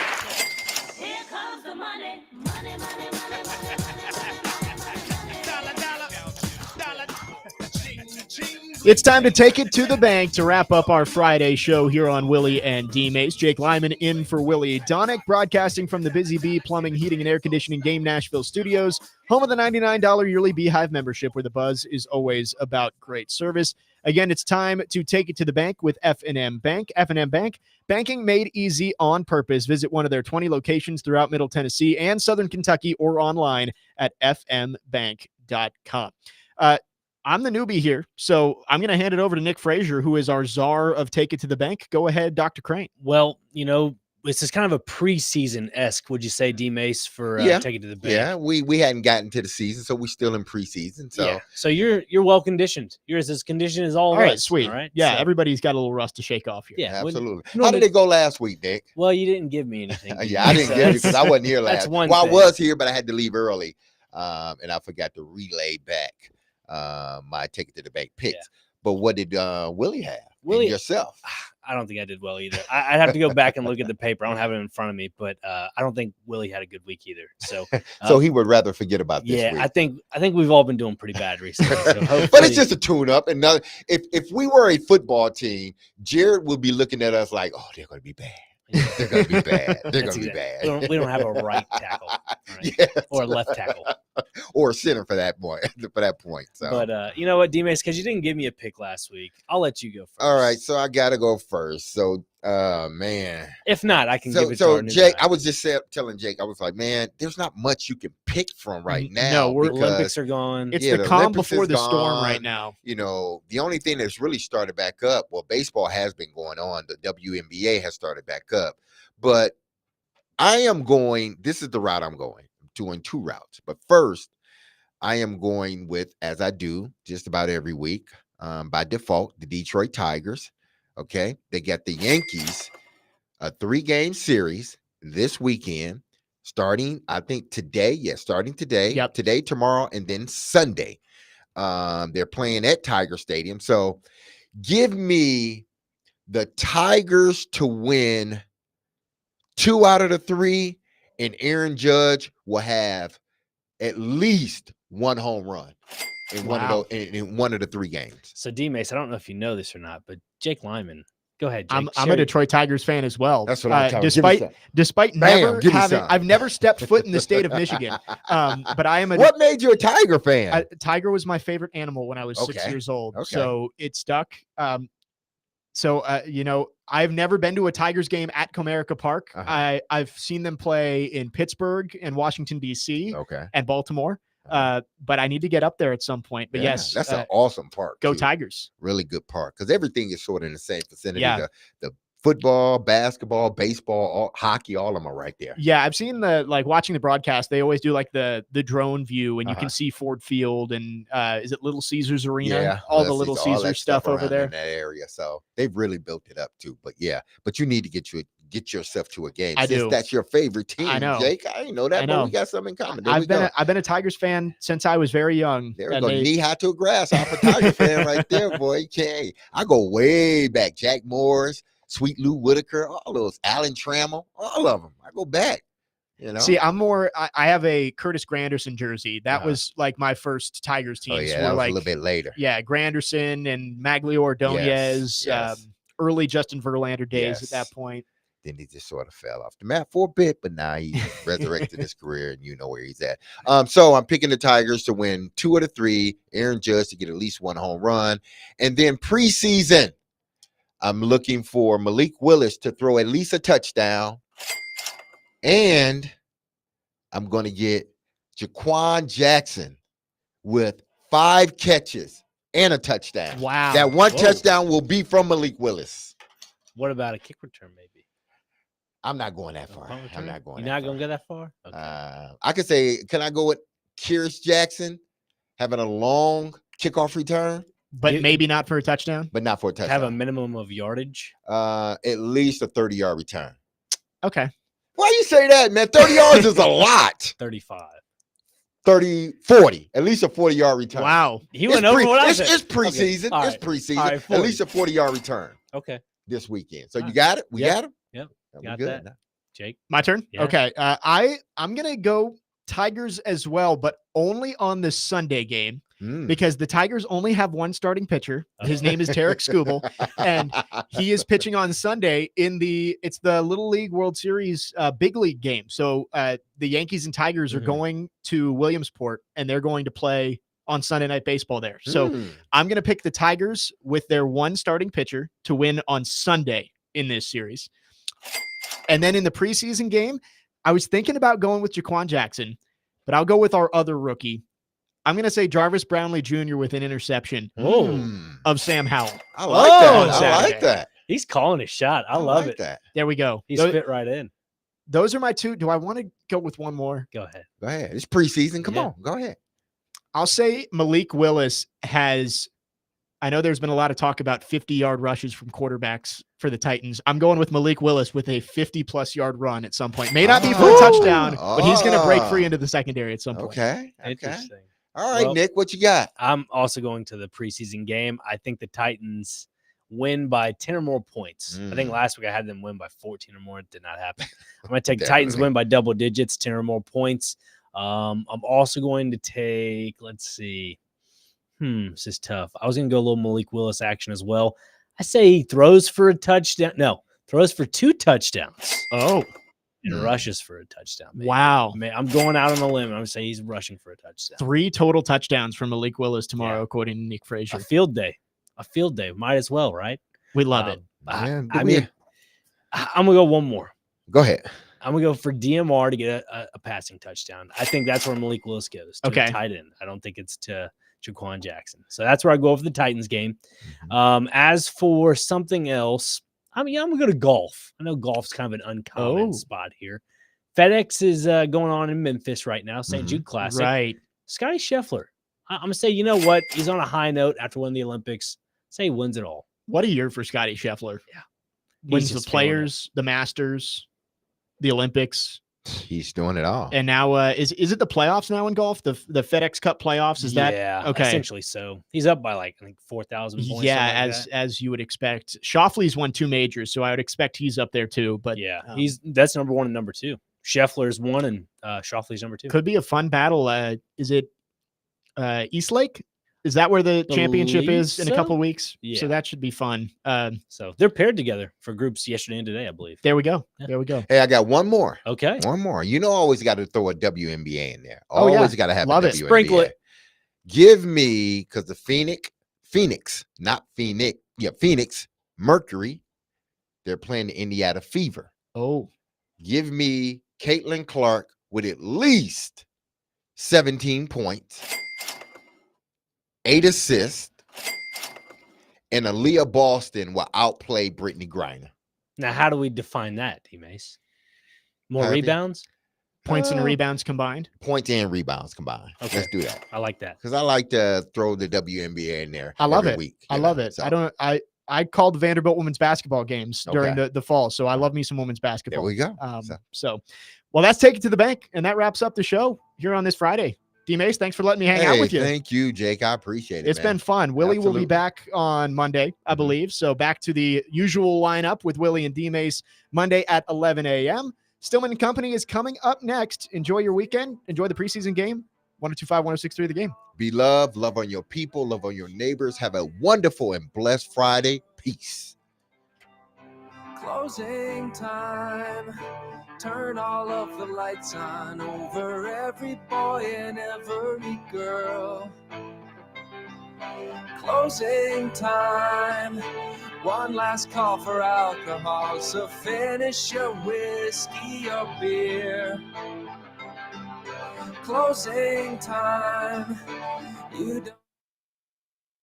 [SPEAKER 13] Here comes the money. Money, money, money, money.
[SPEAKER 1] It's time to take it to the bank to wrap up our Friday show here on Willy and DMase. Jake Lyman in for Willy Donick, broadcasting from the Busy Bee Plumbing, Heating, and Air Conditioning Game Nashville studios, home of the $99 yearly Beehive membership, where the buzz is always about great service. Again, it's time to take it to the bank with F&M Bank. F&M Bank, banking made easy on purpose. Visit one of their 20 locations throughout Middle Tennessee and Southern Kentucky or online at fmbank.com. I'm the newbie here, so I'm going to hand it over to Nick Frazier, who is our czar of Take It to the Bank. Go ahead, Dr. Crane.
[SPEAKER 3] Well, this is kind of a preseason-esque, would you say, D-Mace, for Take It to the Bank?
[SPEAKER 2] Yeah, we hadn't gotten to the season, so we're still in preseason. So
[SPEAKER 3] So you're well conditioned. You're as conditioned as all
[SPEAKER 1] All
[SPEAKER 3] of
[SPEAKER 1] right,
[SPEAKER 3] us.
[SPEAKER 1] sweet.
[SPEAKER 3] All right.
[SPEAKER 1] Yeah,
[SPEAKER 3] So-
[SPEAKER 1] everybody's got a little rust to shake off here.
[SPEAKER 3] Yeah,
[SPEAKER 2] absolutely.
[SPEAKER 3] no,
[SPEAKER 2] How did it go last week, Nick?
[SPEAKER 3] Well, you didn't give me anything.
[SPEAKER 2] Yeah, I didn't get it because I wasn't here
[SPEAKER 3] That's
[SPEAKER 2] last.
[SPEAKER 3] one
[SPEAKER 2] Well,
[SPEAKER 3] thing.
[SPEAKER 2] I was here, but I had to leave early, and I forgot to relay back my Take It to the Bank picks. But what did Willie have?
[SPEAKER 3] Willie-
[SPEAKER 2] And yourself?
[SPEAKER 3] I don't think I did well either. I'd have to go back and look at the paper. I don't have it in front of me, but I don't think Willie had a good week either. So,
[SPEAKER 2] So he would rather forget about this
[SPEAKER 3] yeah,
[SPEAKER 2] week.
[SPEAKER 3] I think we've all been doing pretty bad recently. So
[SPEAKER 2] But
[SPEAKER 3] hopefully-
[SPEAKER 2] it's just a tune-up. And if we were a football team, Jared would be looking at us like, "Oh, they're going to be bad. They're going to be bad. They're
[SPEAKER 3] That's
[SPEAKER 2] going to be
[SPEAKER 3] exactly-
[SPEAKER 2] bad."
[SPEAKER 3] We don't have a right tackle, right?
[SPEAKER 2] Yes.
[SPEAKER 3] Or a left tackle.
[SPEAKER 2] Or a center for that point. So.
[SPEAKER 3] But you know what, D-Mace, because you didn't give me a pick last week, I'll let you go first.
[SPEAKER 2] All right, so I gotta go first. So, man.
[SPEAKER 3] If not, I can give it to
[SPEAKER 2] So
[SPEAKER 3] our new
[SPEAKER 2] Jake,
[SPEAKER 3] guy.
[SPEAKER 2] I was just telling Jake, I was like, man, there's not much you can pick from right now.
[SPEAKER 1] No,
[SPEAKER 3] The Olympics are gone.
[SPEAKER 1] It's
[SPEAKER 2] Yeah,
[SPEAKER 1] the
[SPEAKER 2] the
[SPEAKER 1] calm
[SPEAKER 2] Olympics
[SPEAKER 1] before
[SPEAKER 2] is
[SPEAKER 1] the storm
[SPEAKER 2] gone.
[SPEAKER 1] right now.
[SPEAKER 2] The only thing that's really started back up, well, baseball has been going on. The WNBA has started back up, but this is the route I'm going. I'm doing two routes, but first, I am going with, as I do just about every week, by default, the Detroit Tigers. Okay. They got the Yankees, a 3-game series this weekend, starting, I think today. Yes, starting today.
[SPEAKER 1] Yep.
[SPEAKER 2] Today, tomorrow, and then Sunday. They're playing at Tiger Stadium. So give me the Tigers to win 2 out of the 3, and Aaron Judge will have at least 1 home run in one of
[SPEAKER 1] Wow.
[SPEAKER 2] those in one of the 3 games.
[SPEAKER 3] So D-Mace, I don't know if you know this or not, but Jake Lyman, go ahead, Jake.
[SPEAKER 1] I'm a Detroit Tigers fan as well.
[SPEAKER 2] That's what I'm talking about.
[SPEAKER 1] Despite
[SPEAKER 2] Bam,
[SPEAKER 1] never
[SPEAKER 2] give me
[SPEAKER 1] having,
[SPEAKER 2] some.
[SPEAKER 1] I've never stepped foot in the state of Michigan. But I am
[SPEAKER 2] What made you a Tiger fan?
[SPEAKER 1] Tiger was my favorite animal when I was 6
[SPEAKER 2] Okay.
[SPEAKER 1] years old.
[SPEAKER 2] Okay.
[SPEAKER 1] So it stuck. I've never been to a Tigers game at Comerica Park.
[SPEAKER 2] Uh-huh.
[SPEAKER 1] I've seen them play in Pittsburgh and Washington, D.C.
[SPEAKER 2] Okay.
[SPEAKER 1] and Baltimore. But I need to get up there at some point. But
[SPEAKER 2] Yeah,
[SPEAKER 1] yes,
[SPEAKER 2] that's an awesome park.
[SPEAKER 1] go
[SPEAKER 2] too.
[SPEAKER 1] Tigers.
[SPEAKER 2] Really good park because everything is sort of in the same vicinity.
[SPEAKER 1] Yeah.
[SPEAKER 2] The football, basketball, baseball, hockey, all of them are right there.
[SPEAKER 1] Yeah, I've seen watching the broadcast. They always do like the drone view, and you
[SPEAKER 2] Uh-huh.
[SPEAKER 1] can see Ford Field and is it Little Caesars Arena?
[SPEAKER 2] Yeah,
[SPEAKER 1] all the
[SPEAKER 2] let's
[SPEAKER 1] Little
[SPEAKER 2] see, all
[SPEAKER 1] Caesar
[SPEAKER 2] that
[SPEAKER 1] stuff over
[SPEAKER 2] around
[SPEAKER 1] there.
[SPEAKER 2] in that area. So they've really built it up too. But yeah, but you need to get yourself to a game.
[SPEAKER 1] I
[SPEAKER 2] Since
[SPEAKER 1] do.
[SPEAKER 2] That's your favorite team.
[SPEAKER 1] I know.
[SPEAKER 2] Jake. I didn't know that,
[SPEAKER 1] I
[SPEAKER 2] but
[SPEAKER 1] know.
[SPEAKER 2] we got something in common. There we go.
[SPEAKER 1] I've been a Tigers fan since I was very young.
[SPEAKER 2] There we
[SPEAKER 1] and
[SPEAKER 2] go.
[SPEAKER 1] they-
[SPEAKER 2] Knee high to a grasshopper Tiger fan right there, boy. Okay. I go way back. Jack Morris, Sweet Lou Whitaker, all those. Alan Trammell, all of them. I go back.
[SPEAKER 1] See, I'm more. I have a Curtis Granderson jersey. That
[SPEAKER 2] Uh-huh.
[SPEAKER 1] was like my first Tigers teams.
[SPEAKER 2] Oh, yeah,
[SPEAKER 1] were
[SPEAKER 2] that was
[SPEAKER 1] like
[SPEAKER 2] a little bit later.
[SPEAKER 1] Yeah, Granderson and Maglio Ordonez.
[SPEAKER 2] Yes.
[SPEAKER 1] Early Justin Verlander days at
[SPEAKER 2] Yes.
[SPEAKER 1] that point.
[SPEAKER 2] Then he just sort of fell off the map for a bit, but now he resurrected his career, and you know where he's at. So I'm picking the Tigers to win 2 out of 3, Aaron Judge to get at least 1 home run. And then preseason, I'm looking for Malik Willis to throw at least a touchdown. And I'm going to get Jaquan Jackson with 5 catches and a touchdown.
[SPEAKER 1] Wow.
[SPEAKER 2] That one
[SPEAKER 3] Whoa.
[SPEAKER 2] touchdown will be from Malik Willis.
[SPEAKER 3] What about a kick return, maybe?
[SPEAKER 2] I'm not going that far.
[SPEAKER 3] Punt
[SPEAKER 2] I'm
[SPEAKER 3] return?
[SPEAKER 2] not going
[SPEAKER 3] You're
[SPEAKER 2] that
[SPEAKER 3] not
[SPEAKER 2] far.
[SPEAKER 3] going to go that far? Okay.
[SPEAKER 2] I could say, can I go with Kyrus Jackson having a long kickoff return,
[SPEAKER 1] But maybe not for a touchdown.
[SPEAKER 2] but not for a touchdown?
[SPEAKER 3] Have a minimum of yardage?
[SPEAKER 2] At least a 30-yard return.
[SPEAKER 1] Okay.
[SPEAKER 2] Why you say that, man? 30 yards is a lot.
[SPEAKER 3] 35.
[SPEAKER 2] 30, 40. At least a 40-yard return.
[SPEAKER 1] Wow.
[SPEAKER 3] He went over what I said.
[SPEAKER 2] It's preseason.
[SPEAKER 3] Okay. All
[SPEAKER 2] It's
[SPEAKER 3] right.
[SPEAKER 2] preseason.
[SPEAKER 3] All right,
[SPEAKER 2] At
[SPEAKER 3] 40.
[SPEAKER 2] least a 40-yard return.
[SPEAKER 3] Okay.
[SPEAKER 2] this weekend. So
[SPEAKER 3] All
[SPEAKER 2] you
[SPEAKER 3] right.
[SPEAKER 2] got it? We
[SPEAKER 3] Yep.
[SPEAKER 2] got it?
[SPEAKER 3] Yep.
[SPEAKER 2] That
[SPEAKER 3] Got
[SPEAKER 2] was good.
[SPEAKER 3] that. Jake.
[SPEAKER 1] My turn?
[SPEAKER 3] Yeah.
[SPEAKER 1] Okay. I'm going to go Tigers as well, but only on the Sunday game because the Tigers only have one starting pitcher. His name is Tarek Skubal, and he is pitching on Sunday it's the Little League World Series big league game. So the Yankees and Tigers are going to Williamsport, and they're going to play on Sunday Night Baseball there. So I'm going to pick the Tigers with their one starting pitcher to win on Sunday in this series. And then in the preseason game, I was thinking about going with Jaquan Jackson, but I'll go with our other rookie. I'm going to say Jarvis Brownlee Jr. with an interception of Sam Howell.
[SPEAKER 2] I like that.
[SPEAKER 1] Saturday.
[SPEAKER 2] I like that.
[SPEAKER 3] He's calling his shot. I love
[SPEAKER 2] like
[SPEAKER 3] it.
[SPEAKER 2] that.
[SPEAKER 1] There we go.
[SPEAKER 3] He's fit right in.
[SPEAKER 1] Those are my two. Do I want to go with one more?
[SPEAKER 3] Go ahead.
[SPEAKER 2] Go ahead. It's preseason. Come on. Go ahead.
[SPEAKER 1] I'll say Malik Willis has – I know there's been a lot of talk about 50-yard rushes from quarterbacks for the Titans. I'm going with Malik Willis with a 50-plus yard run at some point. May not be for a touchdown, but he's going to break free into the secondary at some point.
[SPEAKER 2] Okay.
[SPEAKER 3] Interesting.
[SPEAKER 2] All right, Nick, what you got?
[SPEAKER 3] I'm also going to the preseason game. I think the Titans win by 10 or more points. I think last week I had them win by 14 or more. It did not happen. I'm going to take Titans win by double digits, 10 or more points. I'm also going to take, let's see. This is tough. I was going to go a little Malik Willis action as well. I say he throws for a touchdown. No, throws for 2 touchdowns.
[SPEAKER 1] Oh.
[SPEAKER 3] And rushes for a touchdown. Maybe.
[SPEAKER 1] Wow.
[SPEAKER 3] I'm going out on a limb. I'm going to say he's rushing for a touchdown.
[SPEAKER 1] 3 total touchdowns from Malik Willis tomorrow, according to Nick Frazier.
[SPEAKER 3] A field day. Might as well, right?
[SPEAKER 1] We love it.
[SPEAKER 3] I'm going to go one more.
[SPEAKER 2] Go ahead.
[SPEAKER 3] I'm going to go for DMR to get a passing touchdown. I think that's where Malik Willis goes, to the tight end. I don't think it's to Jaquan Jackson. So that's where I go for the Titans game. As for something else, I'm going to go to golf. I know golf's kind of an uncommon spot here. FedEx is going on in Memphis right now, St. Jude Classic.
[SPEAKER 1] Right.
[SPEAKER 3] Scotty Scheffler. I'm going to say, you know what? He's on a high note after winning the Olympics. Say he wins it all.
[SPEAKER 1] What a year for Scotty Scheffler. Yeah.
[SPEAKER 3] He's
[SPEAKER 1] Wins the Players, the Masters, the Olympics.
[SPEAKER 2] He's doing it all.
[SPEAKER 1] And now is it the playoffs now in golf? The FedEx Cup playoffs? Is that okay?
[SPEAKER 3] Essentially so. He's up by I think 4,000 points.
[SPEAKER 1] Yeah, as you would expect. Shoffley's won 2 majors, so I would expect he's up there too. But
[SPEAKER 3] that's number 1 and number 2. Scheffler's 1 and Shoffley's number 2.
[SPEAKER 1] Could be a fun battle. Is it Eastlake? Is that where the championship is in a couple of weeks?
[SPEAKER 3] Yeah.
[SPEAKER 1] So that should be fun.
[SPEAKER 3] So they're paired together for groups yesterday and today, I believe.
[SPEAKER 1] There we go. Yeah. There we go.
[SPEAKER 2] Hey, I got one more.
[SPEAKER 3] Okay.
[SPEAKER 2] One more. You know, always got to throw a WNBA in there. Always got to have
[SPEAKER 1] Love
[SPEAKER 2] a
[SPEAKER 1] it.
[SPEAKER 2] WNBA.
[SPEAKER 3] Sprinkle it.
[SPEAKER 2] Give me, because the Phoenix, Mercury, they're playing the Indiana Fever.
[SPEAKER 1] Oh.
[SPEAKER 2] Give me Caitlin Clark with at least 17 points. 8 assists, and Aaliyah Boston will outplay Brittany Griner.
[SPEAKER 3] Now, how do we define that, DMase? More rebounds?
[SPEAKER 1] Points and rebounds combined?
[SPEAKER 2] Points and rebounds combined.
[SPEAKER 3] Okay.
[SPEAKER 2] Let's do that.
[SPEAKER 3] I like that.
[SPEAKER 2] Because I like to throw the WNBA in there.
[SPEAKER 1] I love
[SPEAKER 2] every
[SPEAKER 1] it.
[SPEAKER 2] Week,
[SPEAKER 1] I love it.
[SPEAKER 2] So.
[SPEAKER 1] I called Vanderbilt women's basketball games during the fall, so I love me some women's basketball.
[SPEAKER 2] There we go.
[SPEAKER 1] Well, that's Take It to the Bank, and that wraps up the show here on this Friday. DMase, thanks for letting me hang out with you.
[SPEAKER 2] Thank you, Jake. I appreciate it.
[SPEAKER 1] It's been fun. Willy will be back on Monday, I believe. So back to the usual lineup with Willy and DMase Monday at 11 a.m. Stillman & Company is coming up next. Enjoy your weekend. Enjoy the preseason game. 102.5, 106.3 The Game.
[SPEAKER 2] Be loved. Love on your people. Love on your neighbors. Have a wonderful and blessed Friday. Peace.
[SPEAKER 14] Closing time. Turn all of the lights on over every boy and every girl. Closing time. One last call for alcohol, so finish your whiskey or beer. Closing time. You don't